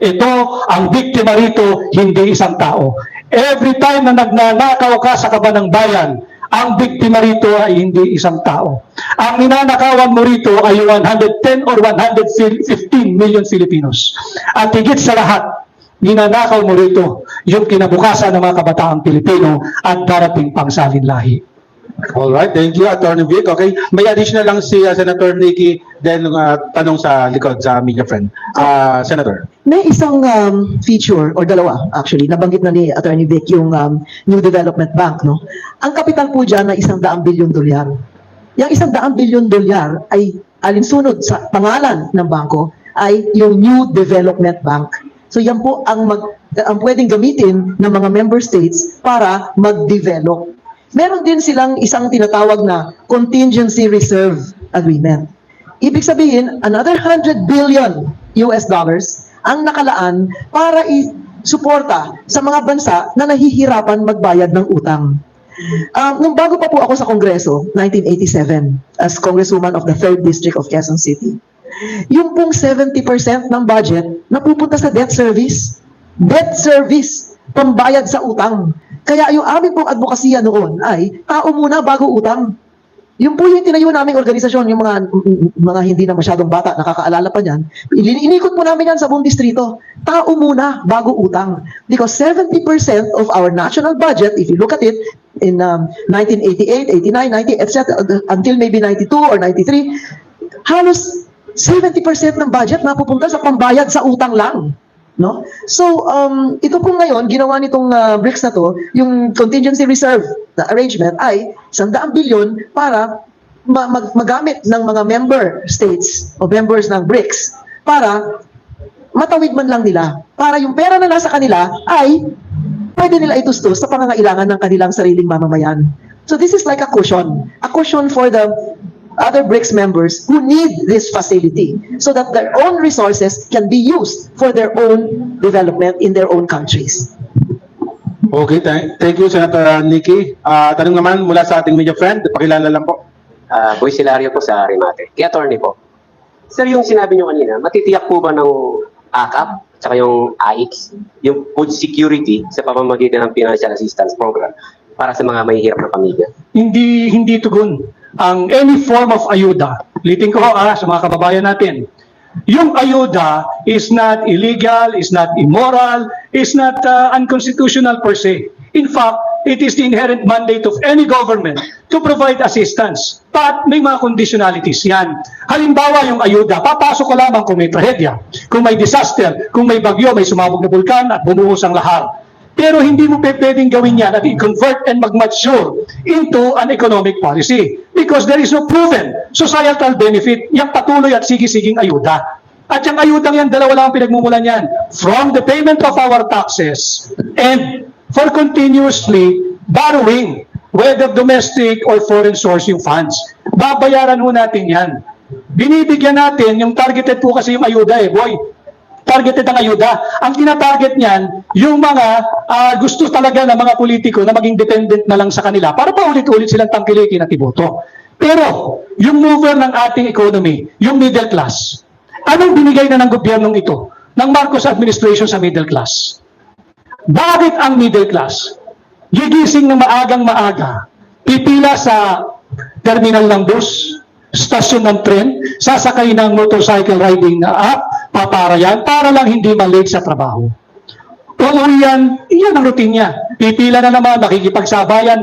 Ito, ang biktima rito, hindi isang tao. Every time na nagnanakaw ka sa kaban ng bayan, ang biktima rito ay hindi isang tao. Ang ninanakawan mo rito ay 110 or 115 million Filipinos. At higit sa lahat, ninanakaw mo rito yung kinabukasan ng mga kabataang Pilipino at darating pang salinlahi.
Alright, thank you, Attorney Vic. Okay, may additional lang si Senator Nikki, then tanong sa likod sa media friend. Senator.
May isang feature, or dalawa actually, nabanggit na ni Attorney Vic, yung New Development Bank. No? Ang kapital po dyan ay 100 bilyon dolyar. Yung 100 bilyon dolyar ay alinsunod sa pangalan ng bangko ay yung New Development Bank. So yan po ang pwedeng gamitin ng mga member states para mag-develop. Meron din silang isang tinatawag na Contingency Reserve Agreement. Ibig sabihin, another 100 billion US dollars ang nakalaan para i-suporta sa mga bansa na nahihirapan magbayad ng utang. Nung bago pa po ako sa Kongreso, 1987, as Congresswoman of the 3rd District of Quezon City, yung pong 70% ng budget napupunta sa debt service. Debt service, pambayad sa utang. Kaya yung aming pong advokasya noon ay tao muna bago utang. Yun po yung tinayo naming organisasyon, yung mga hindi na masyadong bata, nakakaalala pa niyan. Inikot po namin yan sa buong distrito. Tao muna bago utang. Because 70% of our national budget, if you look at it, in 1988, 89, 90, etc., until maybe 92 or 93, halos 70% ng budget napupunta sa pambayad sa utang lang. No? So, ito po ngayon, ginawa nitong BRICS na to, yung contingency reserve na arrangement ay 100 bilyon para magamit ng mga member states o members ng BRICS para matawid man lang nila. Para yung pera na nasa kanila ay pwede nila itustos sa pangangailangan ng kanilang sariling mamamayan. So this is like a cushion for the other BRICS members who need this facility so that their own resources can be used for their own development in their own countries.
Okay, thank you, Senator Nikki. Tanong naman mula sa ating media friend, pakilala lang po.
Boy Silario po sa Remate. Kaya attorney po. Sir, yung sinabi nyo kanina, matitiyak po ba ng AKAP tsaka yung AIX, yung food security sa pamamagitan ng Financial Assistance Program para sa mga mahihirap na pamilya?
Hindi tugon ang any form of ayuda. Liting ko sa mga kababayan natin. Yung ayuda is not illegal, is not immoral, is not unconstitutional per se. In fact, it is the inherent mandate of any government to provide assistance. But may mga conditionalities yan. Halimbawa yung ayuda, papasok ko lamang kung may trahedya, kung may disaster, kung may bagyo, may sumabog na bulkan at bumuhos ang lahar. Pero hindi mo pwedeng gawin yan at i-convert and mag-mature into an economic policy because there is no proven societal benefit yung patuloy at sige-siging ayuda. At yung ayudang yan, dalawa lang ang pinagmumulan yan. From the payment of our taxes and for continuously borrowing, whether domestic or foreign source yung funds. Babayaran ho natin yan. Binibigyan natin, yung targeted po kasi yung ayuda boy. Targeted ang ayuda. Ang tinatarget niyan, yung mga gusto talaga ng mga politiko na maging dependent na lang sa kanila para pa ulit-ulit silang tangkilikin at iboto. Pero, yung mover ng ating economy, yung middle class, anong binigay na ng gobyernong ito, ng Marcos administration sa middle class? Bakit ang middle class gigising ng maagang-maaga, pipila sa terminal ng bus, stasyon ng tren, sasakay ng motorcycle riding na paparayan para lang hindi ma-late sa trabaho? Uuwi yan ang routine niya. Pipila na naman, makikipagsabayan,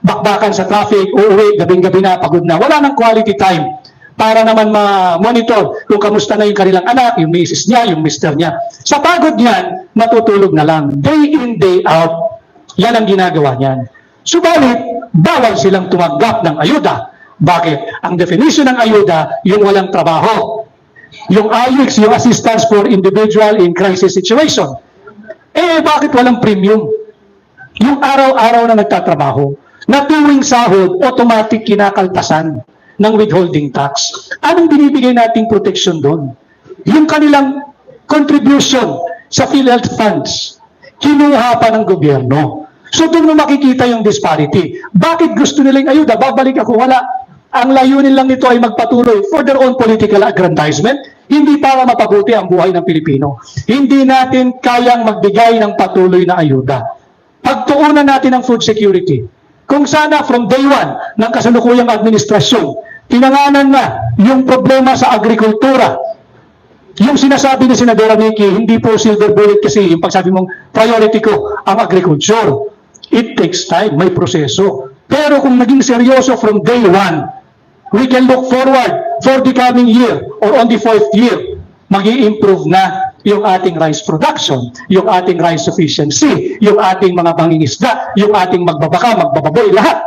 bakbakan sa traffic, uuwi, gabing-gabi na, pagod na. Wala nang quality time para naman ma-monitor kung kamusta na yung kanilang anak, yung misis niya, yung mister niya. Sa pagod niyan, matutulog na lang. Day in, day out, yan ang ginagawa niyan. Subalit, bawal silang tumanggap ng ayuda. Bakit? Ang definition ng ayuda, yung walang trabaho. Yung AIX, yung Assistance for Individual in Crisis Situation. Bakit walang premium? Yung araw-araw na nagtatrabaho, na tuwing sahod, automatic kinakaltasan ng withholding tax. Anong binibigay nating protection doon? Yung kanilang contribution sa PhilHealth funds, kinuha pa ng gobyerno. So doon mo makikita yung disparity. Bakit gusto nilang ayuda? Babalik ako, wala. Ang layunin lang nito ay magpatuloy for their own political aggrandizement, hindi para mapabuti ang buhay ng Pilipino. Hindi natin kayang magbigay ng patuloy na ayuda. Pagtuunan natin ang food security. Kung sana from day one ng kasalukuyang administrasyon, tinanganan na yung problema sa agrikultura, Yung sinasabi ni Senadora Nikki, hindi po silver bullet kasi yung pagsabi mong priority ko ang agriculture. It takes time, may proseso. Pero kung naging seryoso from day one, we can look forward for the coming year or on the 4th year, mag-i-improve na yung ating rice production, yung ating rice sufficiency, yung ating mga mangingisda, yung ating magbabaka, magbababoy, lahat.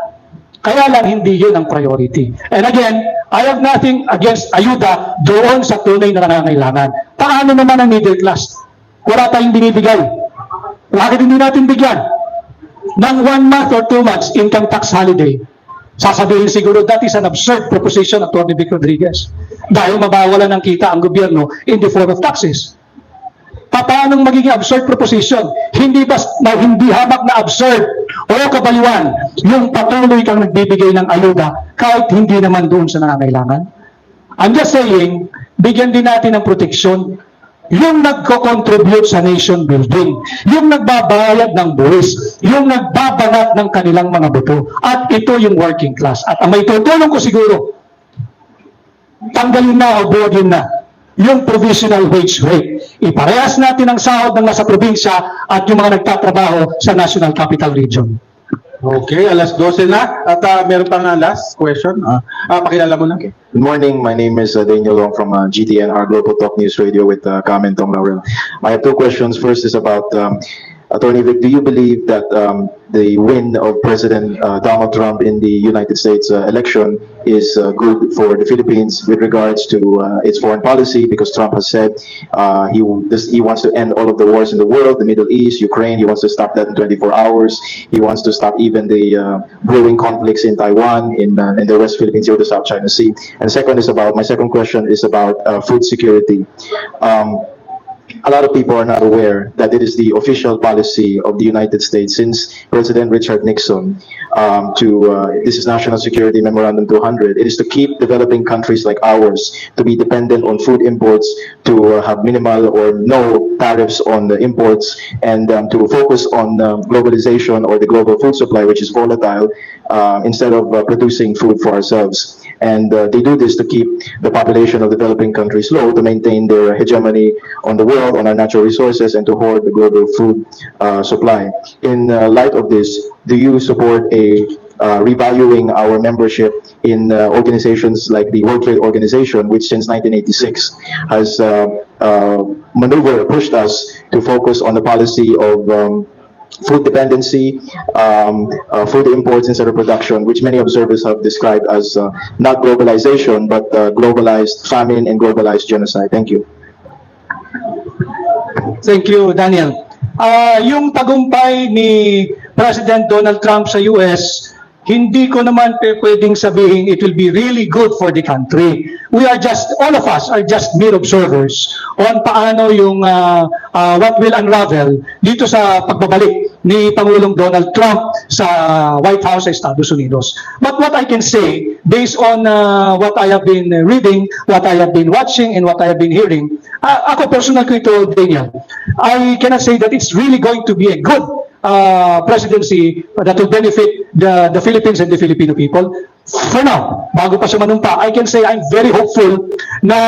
Kaya lang hindi yun ang priority. And again, I have nothing against ayuda doon sa tunay na nangangailangan. Paano naman ang middle class? Wala tayong binibigay. Bakit hindi natin bigyan? Ng 1 month or 2 months income tax holiday. Sasabihin siguro, that is an absurd proposition, Atty. Vic Rodriguez. Dahil mabawalan ng kita ang gobyerno in the form of taxes. Paano magiging absurd proposition? Hindi hamak na absurd o kabaliwan yung patuloy kang nagbibigay ng ayuda kahit hindi naman doon sa nangangailangan. I'm just saying, bigyan din natin ng proteksyon yung nagko-contribute sa nation building, yung nagbabayad ng buwis, yung nagbabanat ng kanilang mga buto. At ito yung working class. At ang may tutulong ko siguro, tanggalin na o buwagin na yung provisional wage rate. Iparehas natin ang sahod ng nasa probinsya at yung mga nagtatrabaho sa National Capital Region.
Okay, alas 12 na. At meron pang last question. Pakilala mo na.
Good morning. My name is Daniel Long from GTNR Global Talk News Radio with Carmen Tong Laurel. I have two questions. First is about Attorney Vic. Do you believe that the win of President Donald Trump in the United States election is good for the Philippines with regards to its foreign policy? Because Trump has said he wants to end all of the wars in the world, the Middle East, Ukraine. He wants to stop that in 24 hours. He wants to stop even the brewing conflicts in Taiwan, in the West Philippines, or the South China Sea. And my second question is about food security. A lot of people are not aware that it is the official policy of the United States since President Richard Nixon this is National Security Memorandum 200. It is to keep developing countries like ours to be dependent on food imports, to have minimal or no tariffs on the imports, and to focus on globalization or the global food supply, which is volatile, instead of producing food for ourselves. And they do this to keep the population of developing countries low, to maintain their hegemony on the world, on our natural resources, and to hoard the global food supply. In light of this, do you support revaluing our membership in organizations like the World Trade Organization, which since 1986 has pushed us to focus on the policy of food dependency, food imports instead of production, which many observers have described as not globalization, but globalized famine and globalized genocide? Thank you.
Thank you, Daniel. Yung tagumpay ni President Donald Trump sa US, hindi ko naman pwedeng sabihin it will be really good for the country. All of us are just mere observers on paano yung what will unravel dito sa pagbabalik ni Pangulong Donald Trump sa White House sa Estados Unidos. But what I can say, based on what I have been reading, what I have been watching, and what I have been hearing, ako personal ko ito, Daniel, I cannot say that it's really going to be a good presidency that will benefit the Philippines and the Filipino people. For now, bago pa siya manumpa, I can say I'm very hopeful na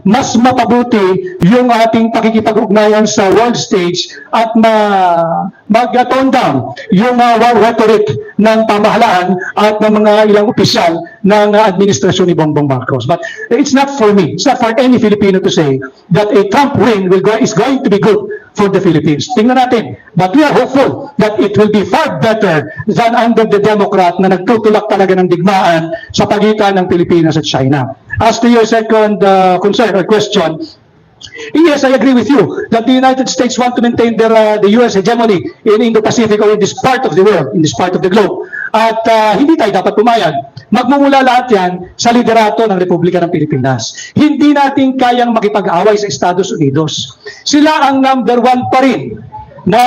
mas mapabuti yung ating pakikipag-ugnayan sa world stage at mag-tone down yung rhetoric ng pamahalaan at ng mga ilang opisyal ng administrasyon ni Bongbong Marcos. But it's not for me, it's not for any Filipino to say that a Trump win is going to be good for the Philippines. Tingnan natin. But we are hopeful that it will be far better than under the Democrat na nagtutulak talaga ng digmaan sa pagitan ng Pilipinas at China. As to your second concern or question, yes, I agree with you that the United States want to maintain the U.S. hegemony in Indo-Pacific or in this part of the world, in this part of the globe. At hindi tayo dapat pumayag. Magmumula lahat yan sa liderato ng Republika ng Pilipinas. Hindi natin kayang makipag-away sa Estados Unidos. Sila ang number 1 pa rin na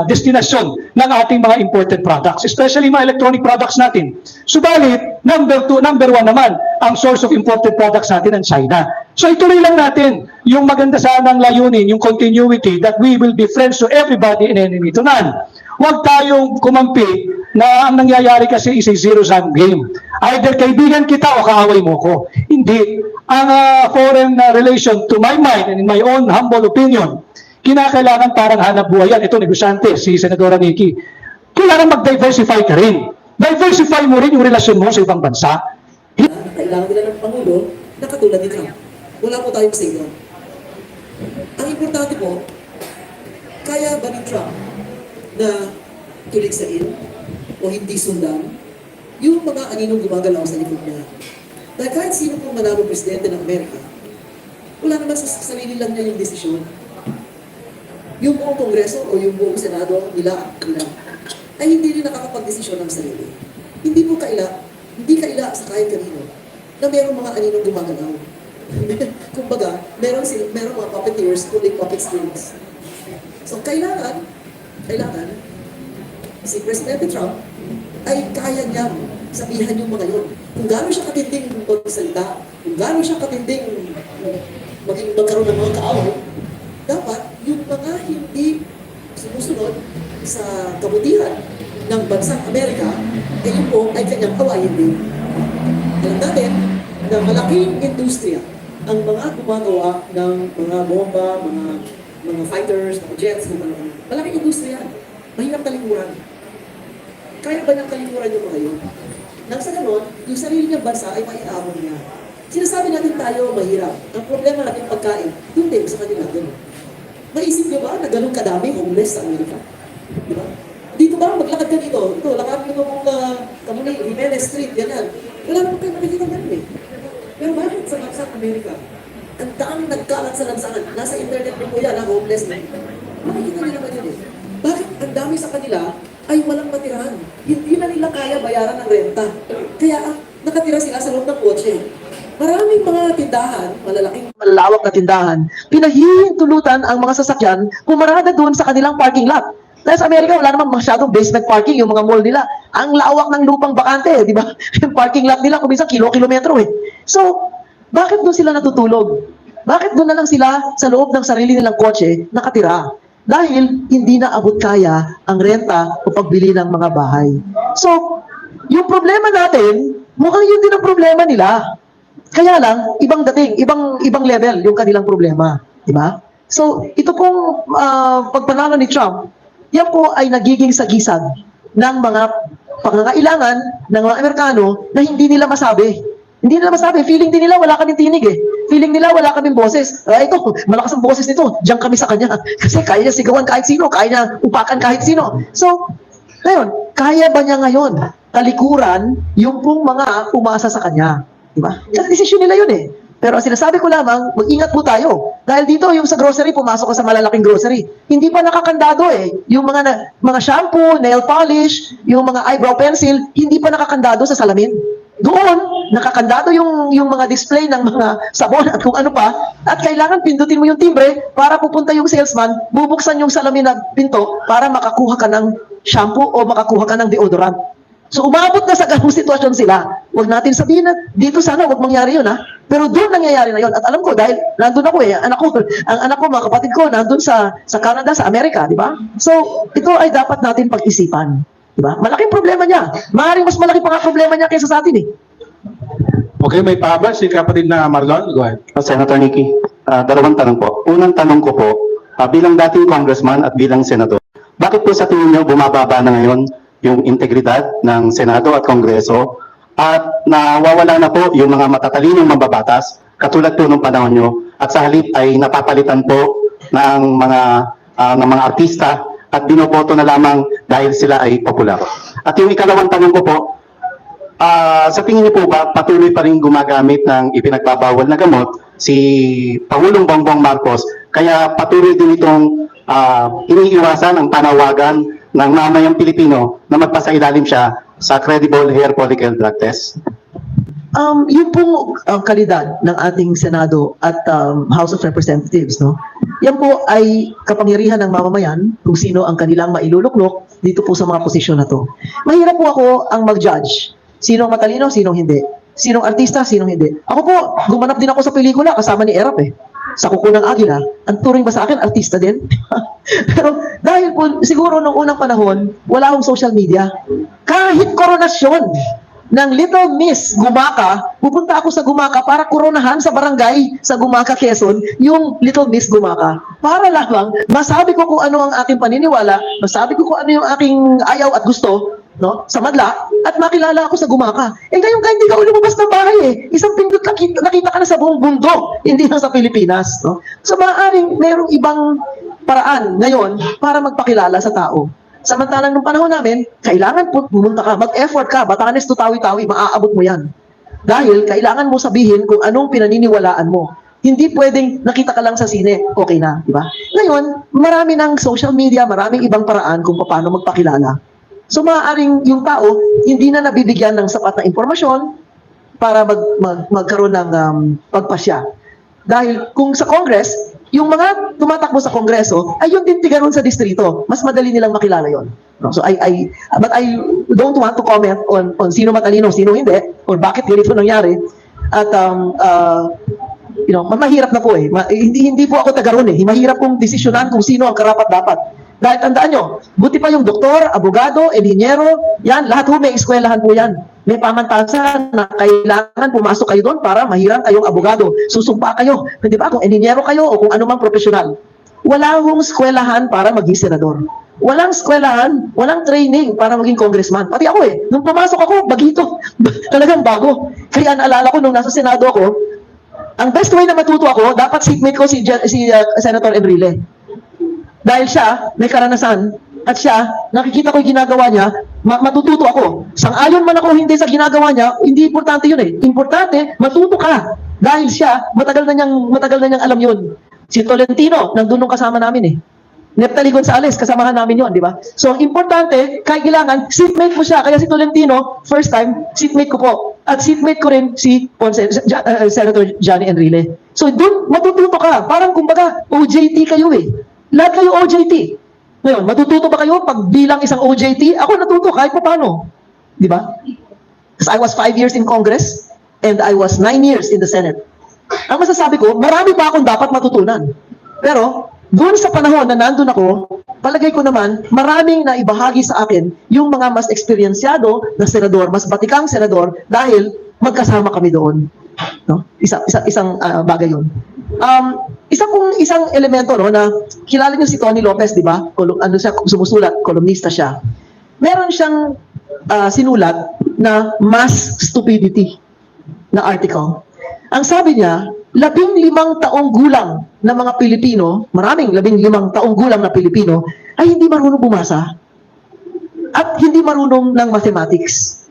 destinasyon ng ating mga imported products, especially mga electronic products natin. Subalit, number 1 naman ang source of imported products natin ang China. So ituloy lang natin yung maganda sanang layunin, yung continuity that we will be friends to everybody and enemy to none. Huwag tayong kumampi na ang nangyayari kasi is a zero-sum game. Either kaibigan kita o kaaway mo ko. Hindi. Ang foreign relation, to my mind and in my own humble opinion, kinakailangan parang hanap buhay yan. Ito, negosyante, si Senadora Nikki. Kailangan mag-diversify ka rin. Diversify mo rin yung relasyon mo sa ibang bansa.
Kailangan nila ng Pangulo na katulad ni Trump. Wala po tayong say doon. Ang importante po, kaya ba ni Trump na tuligsain o hindi sundan yung mga aninong gumagalaw sa likod niya? Dahil kahit sino pong manalo presidente ng Amerika, wala naman sa sarili lang niya yung desisyon. Yung buong Kongreso o yung buong Senado nila ay hindi rin nakakapag-desisyon ng sarili. Hindi kaila sa kahit kanino na merong mga aninong gumagalaw. Kumbaga, merong mga puppeteers pulling puppet strings. So, kailangan si Presidente Trump ay kaya niyang sabihan yung mga yun. Kung gaano siya katinding magsalita, kung gaano siya katinding magkaroon ng mga kaaway, dapat yung mga hindi sumusunod sa kabutihan ng bansang Amerika, eh yun po ay kanyang kawayan din. Alam natin na malaking industriya ang mga gumagawa ng mga bomba, mga fighters, mga jets, malaking industriya. Mahirap talikuran. Kaya ba niyang talikuran yung mga yun? Nang sa ganon, yung sarili niyang bansa ay maiamon niya. Sinasabi natin tayo mahirap. Ang problema natin pagkain, yun din sa kanila. Maisip niyo ba na ganun kadami homeless sa Amerika? Diba? Dito ba, maglakad ka dito? Ito, lakad nyo kung Kamuni, Jimenez Street, ganyan. Wala naman kayo makikita ganun eh. Pero bakit sa bansang Amerika, ang daming nagkalat sa lansangan, nasa internet niyo po yan, homeless na. Makikita nyo naman yun eh. Bakit ang dami sa kanila ay walang matirahan? Hindi na nila kaya bayaran ng renta. Kaya nakatira sila sa loob ng kotse. Maraming mga tindahan, malalawak na tindahan, pinahihintulutan ang mga sasakyan pumarada doon sa kanilang parking lot. Dahil sa Amerika, wala namang masyadong basement parking, yung mga mall nila. Ang lawak ng lupang bakante, di ba? Yung parking lot nila, kung minsan kilo-kilometro eh. So, bakit doon sila natutulog? Bakit doon na lang sila sa loob ng sarili nilang kotse nakatira? Dahil hindi na abot kaya ang renta o pagbili ng mga bahay. So, yung problema natin, mukhang yun din ang problema nila. Kaya lang, ibang dating, ibang level yung kanilang problema. Di ba? So, ito pong pagpanalo ni Trump, yan po ay nagiging sagisag ng mga pangangailangan ng mga Amerikano na hindi nila masabi. Hindi nila masabi. Feeling din nila wala kaming tinig eh. Feeling nila wala kaming boses. Ito, malakas ang boses nito. Diyan kami sa kanya. Kasi kaya niya sigawan kahit sino. Kaya niya upakan kahit sino. So, ngayon, kaya ba niya ngayon talikuran yung pong mga umasa sa kanya? Diba? Kasi desisyon nila yun eh. Pero sinasabi ko lamang, mag-ingat po tayo. Dahil dito, yung sa grocery, pumasok ka sa malalaking grocery. Hindi pa nakakandado eh. Yung mga shampoo, nail polish, yung mga eyebrow pencil, hindi pa nakakandado sa salamin. Doon, nakakandado yung mga display ng mga sabon at kung ano pa. At kailangan pindutin mo yung timbre para pupunta yung salesman, bubuksan yung salamin na pinto para makakuha ka ng shampoo o makakuha ka ng deodorant. So umabot na sa ganung sitwasyon sila. Huwag natin sabihin na dito sana huwag mangyari yun ha. Pero doon nangyayari na yun. At alam ko dahil nandun ako eh. Ang anak ko, mga kapatid ko, nandun sa Canada, sa Amerika, di ba? So ito ay dapat natin pag-isipan. Di ba? Malaking problema niya. Maaaring mas malaki pa nga problema niya kaysa sa atin eh.
Okay, may pahabol si kapatid na Marlon. Go ahead.
Senator Nikki, dalawang tanong po. Unang tanong ko po, bilang dating congressman at bilang senador, bakit po sa tingin niyo bumababa na ngayon yung integridad ng Senado at Kongreso at nawawala na po yung mga matatalinong mambabatas katulad po nung panahon nyo at sa halip ay napapalitan po ng mga artista at binoboto na lamang dahil sila ay popular. At yung ikalawang tanong ko po, sa tingin niyo po ba patuloy pa rin gumagamit ng ipinagbabawal na gamot si Pangulong Bongbong Marcos kaya patuloy din itong iniiwasan ang panawagan ng mamayang Pilipino na magpasailalim siya sa credible hair follicle drug test?
Yung pong kalidad ng ating Senado at House of Representatives, no? Yan po ay kapangyarihan ng mamamayan kung sino ang kanilang mailuluklok dito po sa mga posisyon na to. Mahirap po ako ang mag-judge. Sinong matalino, sinong hindi. Sinong artista, sinong hindi. Ako po, gumanap din ako sa pelikula kasama ni Erap eh. sa kuko ng agila, ang turing ba sa akin, artista din? Pero dahil po, siguro nung unang panahon, wala akong social media. Kahit koronasyon ng Little Miss Gumaka, pupunta ako sa Gumaka para koronahan sa barangay sa Gumaka, Quezon, yung Little Miss Gumaka. Para lamang masabi ko kung ano ang aking paniniwala, masabi ko kung ano yung aking ayaw at gusto, no, sa madla, at makilala ako sa Gumaka. Eh ngayon ka, hindi ka lumabas ng bahay eh. Isang pindot nakita ka na sa buong mundo, hindi lang sa Pilipinas. No? So maaaring mayroong ibang paraan ngayon para magpakilala sa tao. Samantalang nung panahon namin, kailangan po pumunta ka, mag-effort ka, Batanes to Tawi-Tawi, maaabot mo yan. Dahil kailangan mo sabihin kung anong pinaniniwalaan mo. Hindi pwedeng nakita ka lang sa sine, okay na, di ba? Ngayon, marami ng social media, maraming ibang paraan kung paano magpakilala. So maaaring yung tao, hindi na nabibigyan ng sapat na impormasyon para magkaroon ng pagpasya. Dahil kung sa Congress, yung mga tumatakbo sa Kongreso ay yung din tigaron sa distrito. Mas madali nilang makilala yon. No? So but I don't want to comment on sino matalino, sino hindi, or bakit ganito nangyari. At mahirap na po eh. Hindi po ako tagaron eh. Mahirap kong desisyonan kung sino ang karapat-dapat. Dahil tandaan nyo, buti pa yung doktor, abogado, enhinyero, yan, lahat may eskwelahan po yan. May pamantasan na kailangan pumasok kayo doon para mahirang kayong abogado. Susumpa kayo, di ba? Kung enhinyero kayo o kung anumang profesional. Wala hong eskwelahan para maging senador. Walang eskwelahan, walang training para maging congressman. Pati ako eh, nung pumasok ako, bagito. Talagang bago. Kaya naalala ko nung nasa Senado ako, ang best way na matuto ako, dapat seatmate ko si Senator Enrile. Dahil siya, may karanasan, at siya, nakikita ko yung ginagawa niya, matututo ako. Sang-ayon man ako hindi sa ginagawa niya, hindi importante yun eh. Importante, matuto ka. Dahil siya, matagal na niyang alam yun. Si Tolentino, nandun nung kasama namin eh. Neptali Gonzales, kasamahan namin yun, di ba? So, importante, kahit kailangan, seatmate mo siya. Kaya si Tolentino, first time, seatmate ko po. At seatmate ko rin si Senator Johnny Enrile. So, dun, matututo ka. Parang, kumbaga, OJT kayo eh. Lahat kayo OJT. Ngayon, matututo ba kayo pag bilang isang OJT? Ako natuto kahit pa paano. Di ba? Because I was 5 years in Congress and I was 9 years in the Senate. Ang masasabi ko, marami pa akong dapat matutunan. Pero, doon sa panahon na nandun ako, palagay ko naman, maraming naibahagi sa akin yung mga mas eksperyensyado na senador, mas batikang senador, dahil magkasama kami doon. No? Isang bagay yun. Isang elemento no na kilala niyo si Tony Lopez, di ba? Ano siya, sumusulat, kolumnista siya. Meron siyang sinulat na mass stupidity na article. Ang sabi niya, 15 taong gulang na mga Pilipino, maraming 15 taong gulang na Pilipino ay hindi marunong bumasa at hindi marunong ng mathematics.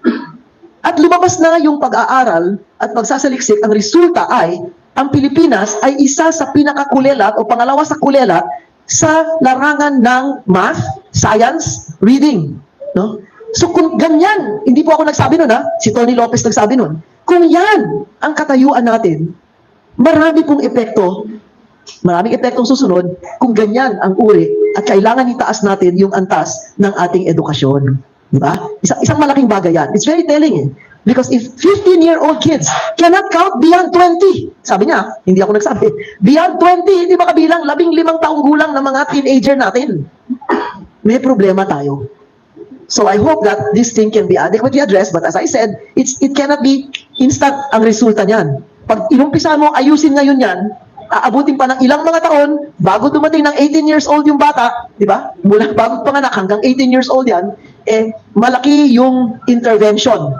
At lumabas na yung pag-aaral at pagsasaliksik, ang resulta ay ang Pilipinas ay isa sa pinakakulelat o pangalawa sa kulelat sa larangan ng math, science, reading. No? So kung ganyan, hindi po ako nagsabi nun ha, si Tony Lopez nagsabi nun, kung yan ang katayuan natin, marami pong epekto, maraming epektong susunod kung ganyan ang uri at kailangan itaas natin yung antas ng ating edukasyon. Diba? Isang malaking bagay yan. It's very telling eh. Because if 15-year-old kids cannot count beyond 20, sabi niya, hindi ako nagsabi, beyond 20, hindi makabilang 15 taong gulang na mga teenager natin. May problema tayo. So I hope that this thing can be adequately addressed, but as I said, it cannot be instant ang resulta niyan. Pag inumpisa mo, ayusin ngayon yan, aabutin pa ng ilang mga taon, bago dumating ng 18 years old yung bata, di ba? Mula bago panganak hanggang 18 years old yan, malaki yung intervention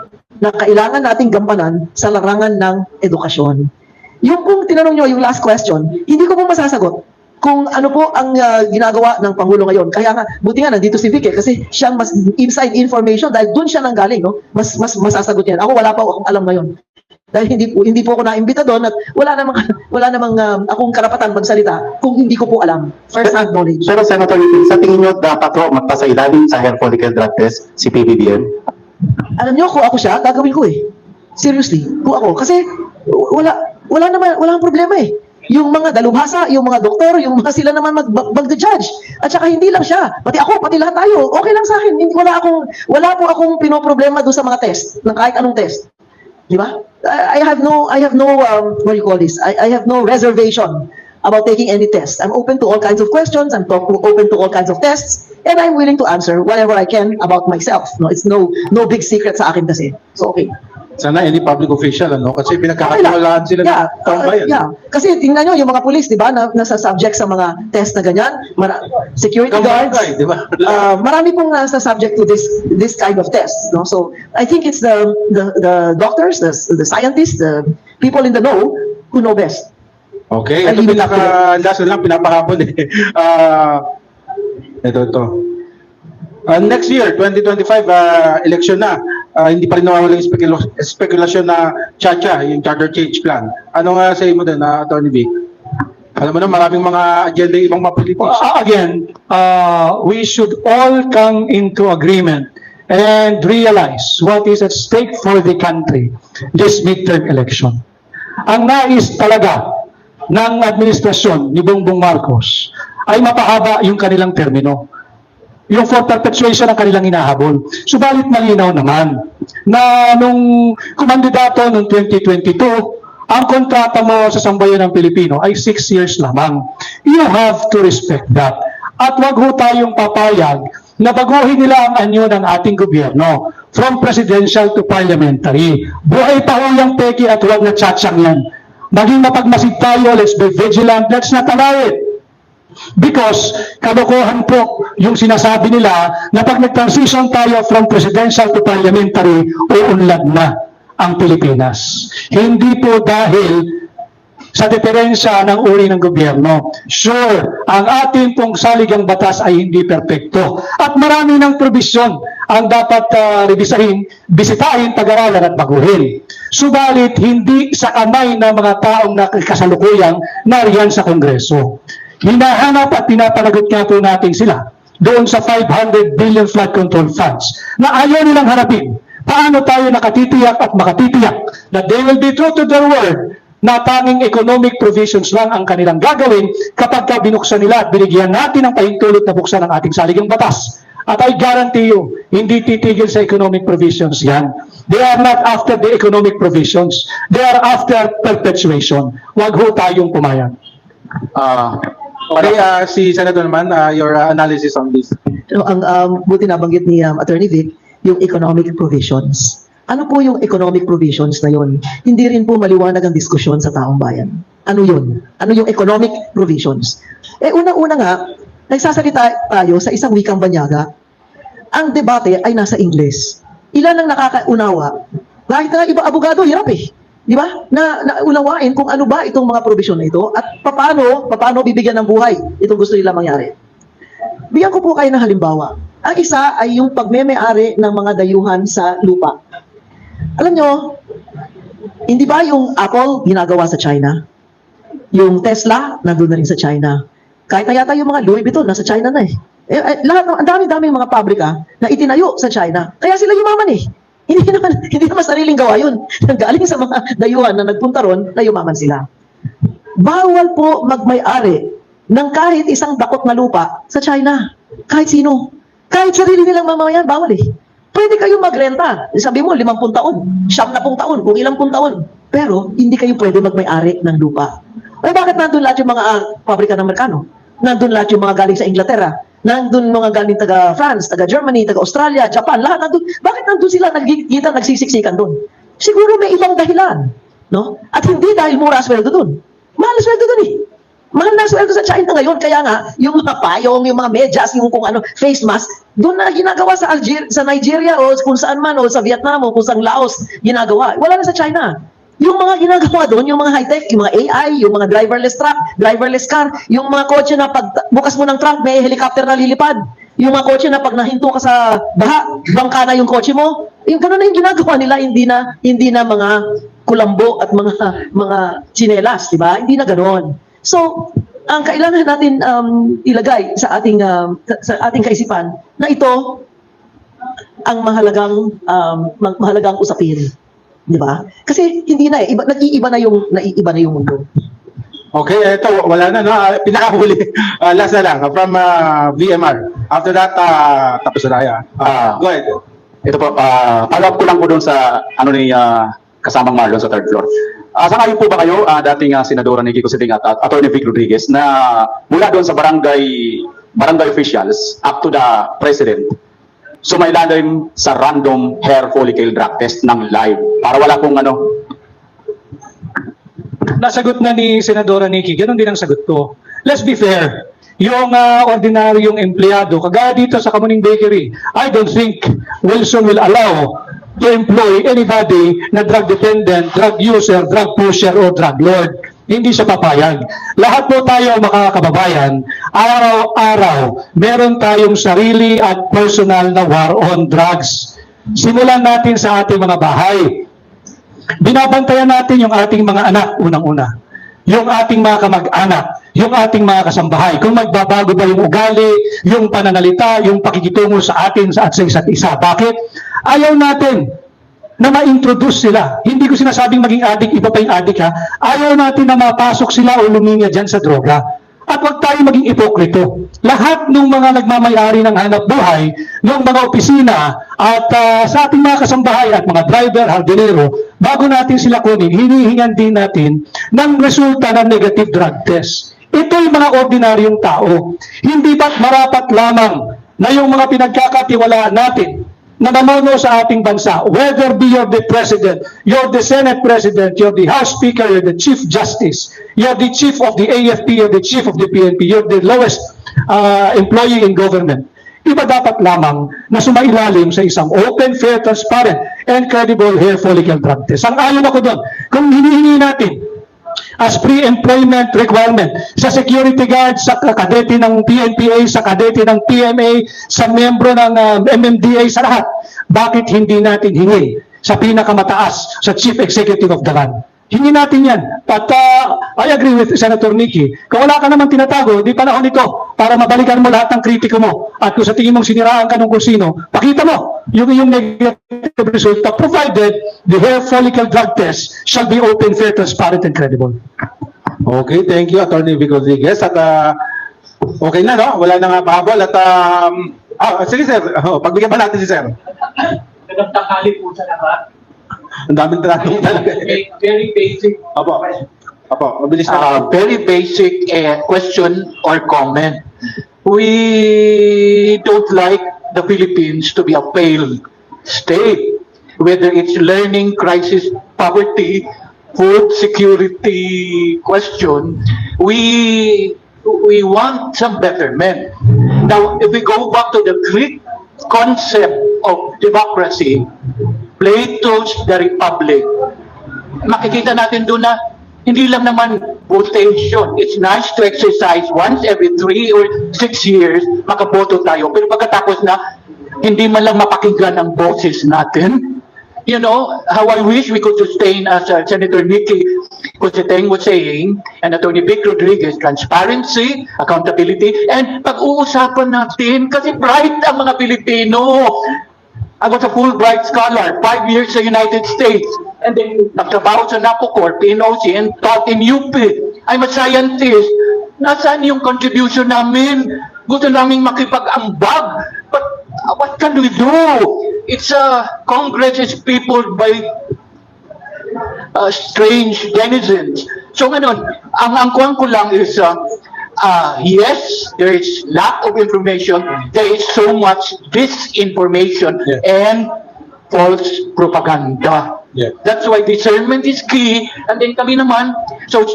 na kailangan nating gampanan sa larangan ng edukasyon. Yung kung tinanong nyo yung last question, hindi ko po masasagot kung ano po ang ginagawa ng Pangulo ngayon. Kaya nga, buti nga nandito si Vic kasi siyang mas inside information dahil doon siya nanggaling, no? Mas masasagot yan. Ako wala pa akong alam ngayon. Dahil hindi po ako naimbita doon at wala namang akong karapatan magsalita kung hindi ko po alam. First-hand knowledge.
Pero Senator, sa tingin nyo dapat ho magpasailalim sa hair follicle drug test si PBBM?
Alam nyo, kung ako siya, gagawin ko eh. Seriously, kung ako. Kasi walang problema eh. Yung mga dalubhasa, yung mga doktor, yung mga sila naman mag-judge. At saka hindi lang siya. Pati ako, pati lahat tayo. Okay lang sa akin. Wala po akong pinoproblema doon sa mga test, ng kahit anong test. Di ba? I have no what do you call this? I have no reservation about taking any test. I'm open to all kinds of questions. Open to all kinds of tests, and I'm willing to answer whatever I can about myself. No, it's no big secret sa akin kasi. So okay.
Sana any public official, ano? Kasi pinagkakatiwalaan sila ng taong bayan.
Yeah. Kasi tingnan nyo, yung mga pulis, di ba, nasa subject sa mga test na ganyan, security guards,
Di ba?
marami pong nasa subject to this kind of tests, no? So I think it's the doctors, the scientists, the people in the know who know best.
Okay,
Ay,
ito
hindi
last na lang, pinapakapon eh. Ito. Next year, 2025, election na. Hindi pa rin nawawala yung spekulasyon na yung charter change plan. Ano nga say mo din, Attorney Vic? Alam mo na, maraming mga agenda yung ibang mga politics.
Again, we should all come into agreement and realize what is at stake for the country this midterm election. Ang nais talaga ng administrasyon ni Bongbong Marcos ay mapahaba yung kanilang termino, yung for perpetuation ang kanilang hinahabol. Subalit malinaw naman na nung kumandidato noong 2022, ang kontrata mo sa sambayan ng Pilipino ay 6 years lamang. You have to respect that. At wag ho tayong papayag na baguhin nila ang anyo ng ating gobyerno from presidential to parliamentary. Buhay pa ho yung peki at huwag na tsatsang yan. Maging mapagmasid tayo, let's be vigilant, let's not allow it. Because kalokohan po yung sinasabi nila na pag nag-transition tayo from presidential to parliamentary, uunlad na ang Pilipinas. Hindi po dahil sa diferensya ng uri ng gobyerno. Sure, ang ating pong saligang batas ay hindi perpekto. At marami ng probisyon ang dapat revisahin, bisitahin, pag-aralan at baguhin. Subalit, hindi sa kamay ng mga taong kasalukuyang nariyan sa Kongreso. Hinahanap at pinapanagot nga po natin sila doon sa 500 billion flood control funds na ayaw nilang harapin. Paano tayo nakatitiyak at makatitiyak na they will be true to their word na tanging economic provisions lang ang kanilang gagawin kapag binuksan nila at binigyan natin ng pahintulot na buksan ang ating saligang batas. At I guarantee you, hindi titigil sa economic provisions yan. They are not after the economic provisions. They are after perpetuation. Huwag ho tayong pumayag.
Okay, si Senator naman, your analysis on this.
No, ang buti nabanggit ni Attorney Vic, yung economic provisions. Ano po yung economic provisions na yun? Hindi rin po maliwanag ang diskusyon sa taong bayan. Ano yun? Ano yung economic provisions? Unang-una nga, nagsasalita tayo sa isang wikang banyaga. Ang debate ay nasa Ingles. Ilan ang nakakaunawa? Kahit nga iba abogado, hirap eh. Di ba? Na unawain kung ano ba itong mga provision na ito at paano bibigyan ng buhay itong gusto nila mangyari. Bigyan ko po kayo ng halimbawa. Ang isa ay yung pagmeme-ari ng mga dayuhan sa lupa. Alam nyo, hindi ba yung Apple ginagawa sa China? Yung Tesla, nandun na rin sa China. Kahit na yata yung mga Louis Vuitton, nasa China na eh. Lahat, ang dami-dami mga pabrika na itinayo sa China. Kaya sila yumaman eh. Hindi naman sariling gawa yun. Galing sa mga dayuhan na nagpunta ron, na yumaman sila. Bawal po magmay-ari ng kahit isang dakot na lupa sa China. Kahit sino. Kahit sarili nilang mamamayan, bawal eh. Pwede kayong magrenta. Sabi mo, 50 taon, 70 taon, kung ilang pung taon. Pero, hindi kayo pwede magmay-ari ng lupa. Ay, bakit nandun lahat yung mga pabrika ng Amerikano? Nandun lahat yung mga galing sa Inglaterra? Nandun mga galing taga France, taga Germany, taga Australia, Japan, lahat nandun. Bakit nandun sila nagkikita, nagsisiksikan dun? Siguro may ibang dahilan. No? At hindi dahil mura sweldo dun. Mahal sweldo dun eh. Mahal na sweldo sa China ngayon. Kaya nga, yung mga payong, yung mga medyas, yung kung ano, face mask, doon na ginagawa sa Nigeria o kung saan man, o sa Vietnam o kung saan Laos ginagawa. Wala na sa China. Yung mga ginagawa doon, yung mga high-tech, yung mga AI, yung mga driverless truck, driverless car, yung mga kotse na pag bukas mo ng trunk, may helicopter na lilipad. Yung mga kotse na pag nahinto ka sa baha, bangka na yung kotse mo. Yung gano'n na yung ginagawa nila, hindi na mga kulambo at mga tsinelas, di ba? Hindi na gano'n. So, ang kailangan natin ilagay sa ating kaisipan na ito ang mahalagang usapin, di ba? Kasi hindi na nag-iiba na yung mundo.
Okay, ito, wala na, no? Pinakahuli. Last na lang, from VMR. After that, tapos na tayo. Go ahead.
Ito po, follow up ko lang po doon sa ano ni kasamang Marlon sa third floor.
Sangayon po ba kayo, dating Senadora Nikki Cositing at Attorney Vic Rodriguez, na mula doon sa barangay officials up to the President, sumailalim sa random hair follicle drug test ng live para wala pong
Nasagot na ni Senadora Nikki, ganun din ang sagot ko. Let's be fair. Yung ordinaryong empleyado, kagaya dito sa Kamuning Bakery, I don't think Wilson will allow to employ anybody na drug dependent, drug user, drug pusher, o drug lord. Hindi siya papayag. Lahat po tayo mga kababayan, araw-araw, meron tayong sarili at personal na war on drugs. Simulan natin sa ating mga bahay. Binabantayan natin yung ating mga anak, unang-una. Yung ating mga kamag-anak, yung ating mga kasambahay. Kung magbabago ba yung ugali, yung pananalita, yung pakikitungo sa atin at sa isa't isa. Bakit? Ayaw natin na ma-introduce sila. Hindi ko sinasabing maging addict, iba pa yung addict ha. Ayaw natin na mapasok sila o luminya dyan sa droga. At huwag tayo maging ipokrito. Lahat ng mga nagmamayari ng hanap buhay, ng mga opisina, at sa ating mga kasambahay at mga driver, hardinero, bago natin sila kunin, hinihingan din natin ng resulta ng negative drug test. Ito yung mga ordinaryong tao. Hindi ba't marapat lamang na yung mga pinagkakatiwalaan natin na namuno sa ating bansa, whether be you're the President, you're the Senate President, you're the House Speaker, you're the Chief Justice, you're the Chief of the AFP, you're the Chief of the PNP, you're the lowest employee in government. Iba dapat lamang na sumailalim sa isang open, fair, transparent, and credible hair follicle drug test. Ang ayon ako doon, kung hinihingi natin as pre-employment requirement sa security guard, sa kadete ng PNPA, sa kadete ng PMA, sa membro ng MMDA, sa lahat. Bakit hindi natin hingin sa pinakamataas, sa Chief Executive of the land? Hingi natin yan. At I agree with Senator Nikki. Kung wala ka naman tinatago, di panahon ito para mabalikan mo lahat ng kritiko mo. At kung sa tingin mong siniraan ka ng kung sino, pakita mo yung negative resulta, provided the hair follicle drug test shall be open, fair, transparent, and credible.
Okay, thank you, Attorney Vic Rodriguez. At okay na, no? Wala na nga pahabol. At sige, sir. Pagbigyan pa natin si sir.
Nagtanghali po sa lahat.
Ang daming tanong talaga.
Very basic.
Apo, mabilis na.
Very basic question or comment. We don't like the Philippines to be a failed state, whether it's learning, crisis, poverty, food security question. We want some betterment. Now, if we go back to the Greek concept of democracy, Plato's The Republic, makikita natin doon na hindi lang naman votation. It's nice to exercise once every 3 or 6 years, makaboto tayo. Pero pagkatapos na, hindi man lang mapakinggan ang boses natin. You know, how I wish we could sustain, as Senator Nikki Cositing was saying, and Attorney Vic Rodriguez, transparency, accountability, and pag-uusapan natin, kasi bright ang mga Pilipino. I was a Fulbright scholar, 5 years sa United States, and then nagtrabaho sa NAPOCOR, PNOC, and taught in UP. I'm a scientist. Nasaan yung contribution namin? Gusto namin makipag-ambag. But what can we do? It's Congress is peopled by strange denizens. So ngayon, ang kuwan ko lang is, yes, there is lack of information. There is so much disinformation and false propaganda.
Yeah.
That's why discernment is key. And then kami naman, so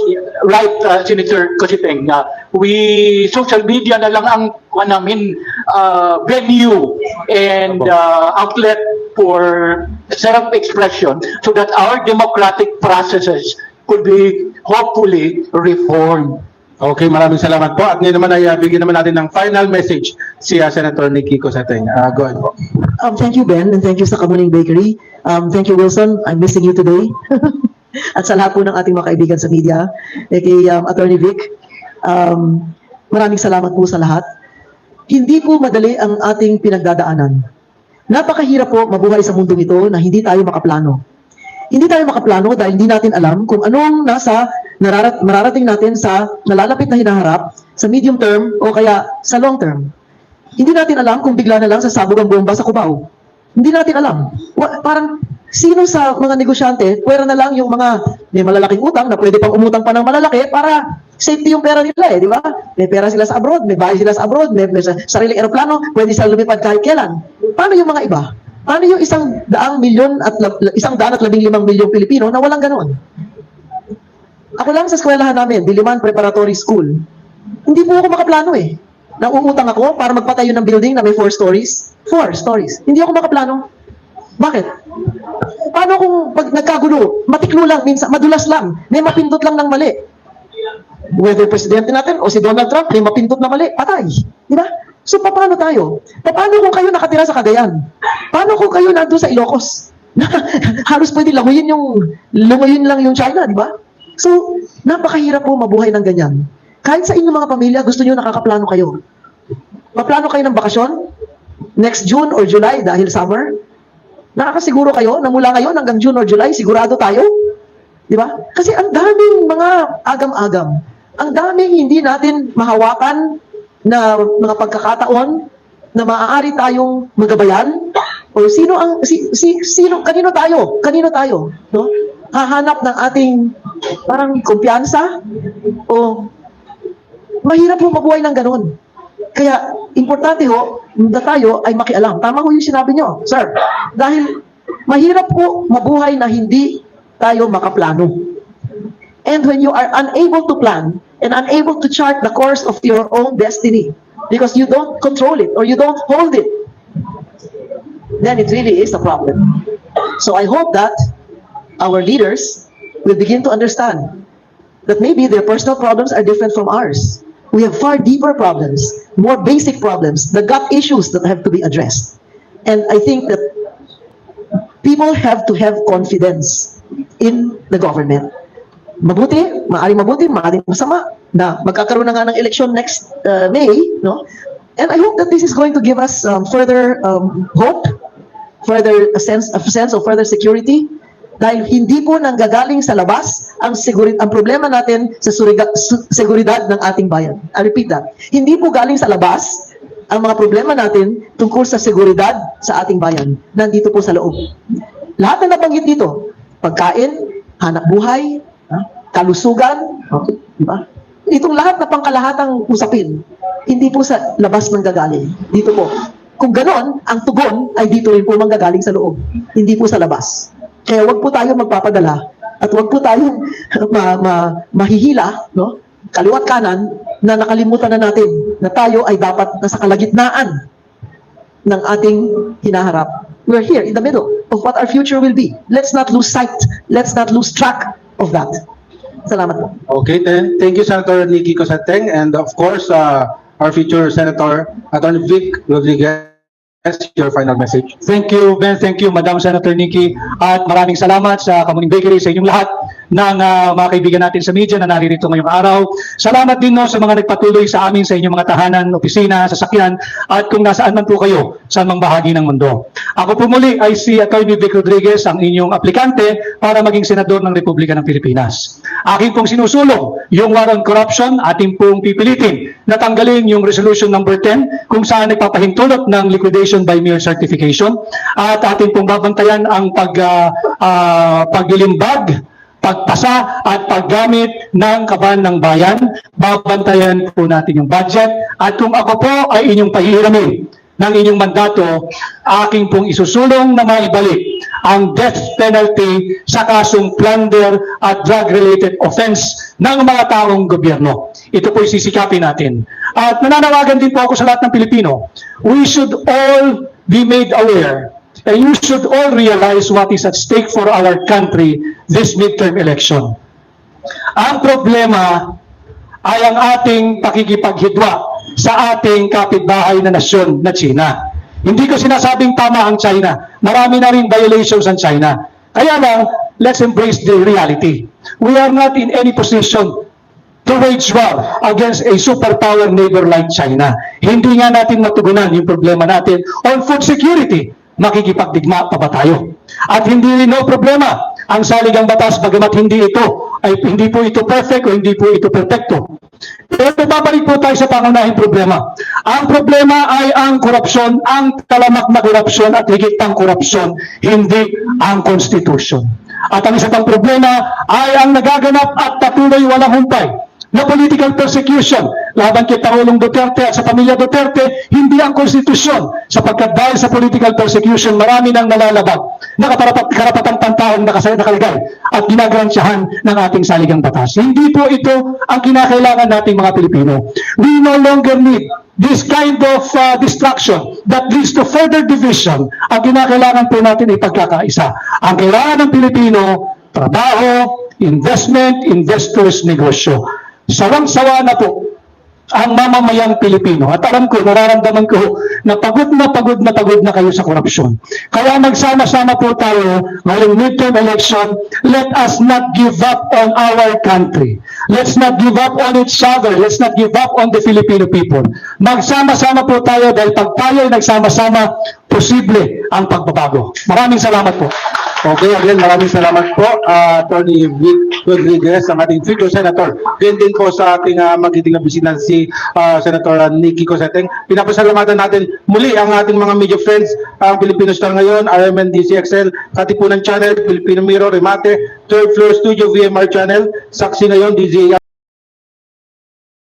right, Senator Cositing, we social media na lang ang namin venue and outlet for self-expression so that our democratic processes could be hopefully reformed.
Okay, maraming salamat po. At ngayon naman ay bigyan naman natin ng final message si Senator Nikki Cositing. Go ahead po.
Thank you, Ben, and thank you sa Kamuning Bakery. Thank you, Wilson. I'm missing you today. At sa lahat po ng ating mga kaibigan sa media, kay Attorney Vic, maraming salamat po sa lahat. Hindi po madali ang ating pinagdadaanan. Napakahirap po mabuhay sa mundong ito na hindi tayo makaplano. Hindi tayo makaplano dahil hindi natin alam kung anong mararating natin sa nalalapit na hinaharap sa medium term o kaya sa long term. Hindi natin alam kung bigla na lang sasabog ang bomba sa Cubao. Hindi natin alam. Parang Sino sa mga negosyante, pwera na lang yung mga may malalaking utang na pwede pang umutang pa ng malalaki para safety yung pera nila di ba? May pera sila sa abroad, may bahay sila sa abroad, may sariling eroplano, pwede sila lumipad kahit kailan. Paano yung mga iba? Paano yung 100 milyon at 115 milyong Pilipino na walang ganoon? Ako lang sa eskwelahan namin, Diliman Preparatory School. Hindi po ako makaplano eh. Nauutang ako para magpatayo ng building na may 4 stories. 4 stories. Hindi ako makaplano. Bakit? Paano kung pag nagkagulo, matiklo lang, minsan, madulas lang, may mapindot lang ng mali. Whether presidente natin o si Donald Trump, may mapindot na mali, patay. Di ba? So, paano tayo? Paano kung kayo nakatira sa Cagayan? Paano kung kayo nandun sa Ilocos? Halos pwede lunguyin lang yung China, di ba? So, napakahirap po mabuhay ng ganyan. Kahit sa inyong mga pamilya, gusto nyo nakakaplano kayo. Paplano kayo ng bakasyon? Next June or July dahil summer? Nakakasiguro kayo na mula ngayon hanggang June or July, sigurado tayo? Di ba? Kasi ang daming mga agam-agam. Ang daming hindi natin mahawakan na mga pagkakataon na maaari tayong magabayan. O kanino tayo? No? Hahanap ng ating parang kumpiyansa? O mahirap po mabuhay ng ganun. Kaya, importante na tayo ay makialam. Tama ho yung sinabi nyo, sir. Dahil mahirap po mabuhay na hindi tayo makaplano. And when you are unable to plan and unable to chart the course of your own destiny because you don't control it or you don't hold it, then it really is a problem. So I hope that our leaders will begin to understand that maybe their personal problems are different from ours. We have far deeper problems, more basic problems, the gut issues that have to be addressed. And I think that people have to have confidence in the government. Maaaring masama na magkakaroon na nga ng election next May, no? And I hope that this is going to give us further hope, further a sense of further security. Dahil hindi po nanggagaling sa labas ang problema natin sa seguridad ng ating bayan. I repeat that. Hindi po galing sa labas ang mga problema natin tungkol sa seguridad sa ating bayan. Nandito po sa loob. Lahat na nabanggit dito, pagkain, hanap buhay, kalusugan, diba? Itong lahat na pangkalahatang usapin, hindi po sa labas nanggagaling. Dito po. Kung ganon, ang tugon ay dito rin po manggagaling sa loob. Hindi po sa labas. Kaya wag po tayo magpapadala at wag po tayong mahihila, no? Kaliwat kanan na nakalimutan na natin na tayo ay dapat nasa kalagitnaan ng ating hinaharap. We're here in the middle of what our future will be. Let's not lose sight. Let's not lose track of that. Salamat po.
Okay, thank you, Senator Nikki Cosateng, and of course, our future Senator, Attorney Vic Rodriguez. Your final message.
Thank you, Ben. Thank you, Madam Senator Nikki. At maraming salamat sa Kamuning Bakery, sa inyong lahat ng mga kaibigan natin sa media na naririto ngayong araw. Salamat din no, sa mga nagpatuloy sa amin sa inyong mga tahanan, opisina, sasakyan, at kung nasaan man po kayo sa mang bahagi ng mundo. Ako po muli ay si Attorney Vic Rodriguez, ang inyong aplikante para maging Senador ng Republika ng Pilipinas. Akin pong sinusulong yung war on corruption, ating pong pipilitin na tanggalin yung Resolution number 10 kung saan nagpapahintulot ng liquidation by mere certification, at atin pong babantayan ang paglilimbag, pagpasa at paggamit ng kaban ng bayan. Babantayan po natin yung budget, at kung ako po ay inyong pahihiramin ng inyong mandato, aking pong isusulong na maibalik ang death penalty sa kasong plunder at drug-related offense ng mga taong gobyerno. Ito po'y sisikapin natin. At nananawagan din po ako sa lahat ng Pilipino. We should all be made aware, and you should all realize what is at stake for our country this midterm election. Ang problema ay ang ating pakikipaghidwa sa ating kapitbahay na nasyon na China. Hindi ko sinasabing tama ang China. Marami na rin violations ang China. Kaya lang, let's embrace the reality. We are not in any position to wage war against a superpower neighbor like China. Hindi nga natin matugunan yung problema natin on food security. Makikipagdigma pa ba tayo? At hindi rin no problema ang saligang batas bagamat hindi ito ay hindi po ito perfect o hindi po ito perfecto. Pero babalik po tayo sa pangunahing problema. Ang problema ay ang korupsyon, ang talamak na korupsyon at higit pang korupsyon, hindi ang konstitusyon. At ang isa pang problema ay ang nagaganap at patuloy walang humpay na political persecution laban kay Pangulong Duterte at sa pamilya Duterte, hindi ang konstitusyon, sapagkat dahil sa political persecution, marami nang nalalabag na karapatang pantaong nakalagay at ginagarantiyahan ng ating saligang batas. Hindi po ito ang kinakailangan nating mga Pilipino. We no longer need this kind of distraction that leads to further division. Ang kinakailangan po natin ay pagkakaisa. Ang kailangan ng Pilipino, trabaho, investment, investors, negosyo. Sawang-sawa na po ang mamamayang Pilipino. At alam ko, nararamdaman ko na pagod na kayo sa korupsyon. Kaya magsama-sama po tayo ngayong midterm election. Let us not give up on our country. Let's not give up on each other. Let's not give up on the Filipino people. Magsama-sama po tayo dahil pag tayo ay nagsama-sama, posible ang pagbabago. Maraming salamat po.
Okay, again, maraming salamat po, Attorney Vic Rodriguez, ang ating future senator. Ganyan din po sa ating magiting na bisita si Senator Nikki Coseteng. Pinapasalamatan natin muli ang ating mga media friends, ang Filipino Star ngayon, RMN DCXL, Katipunan Channel, Filipino Mirror, Remate, Third Floor Studio, VMR Channel, Saksi ngayon, DZA.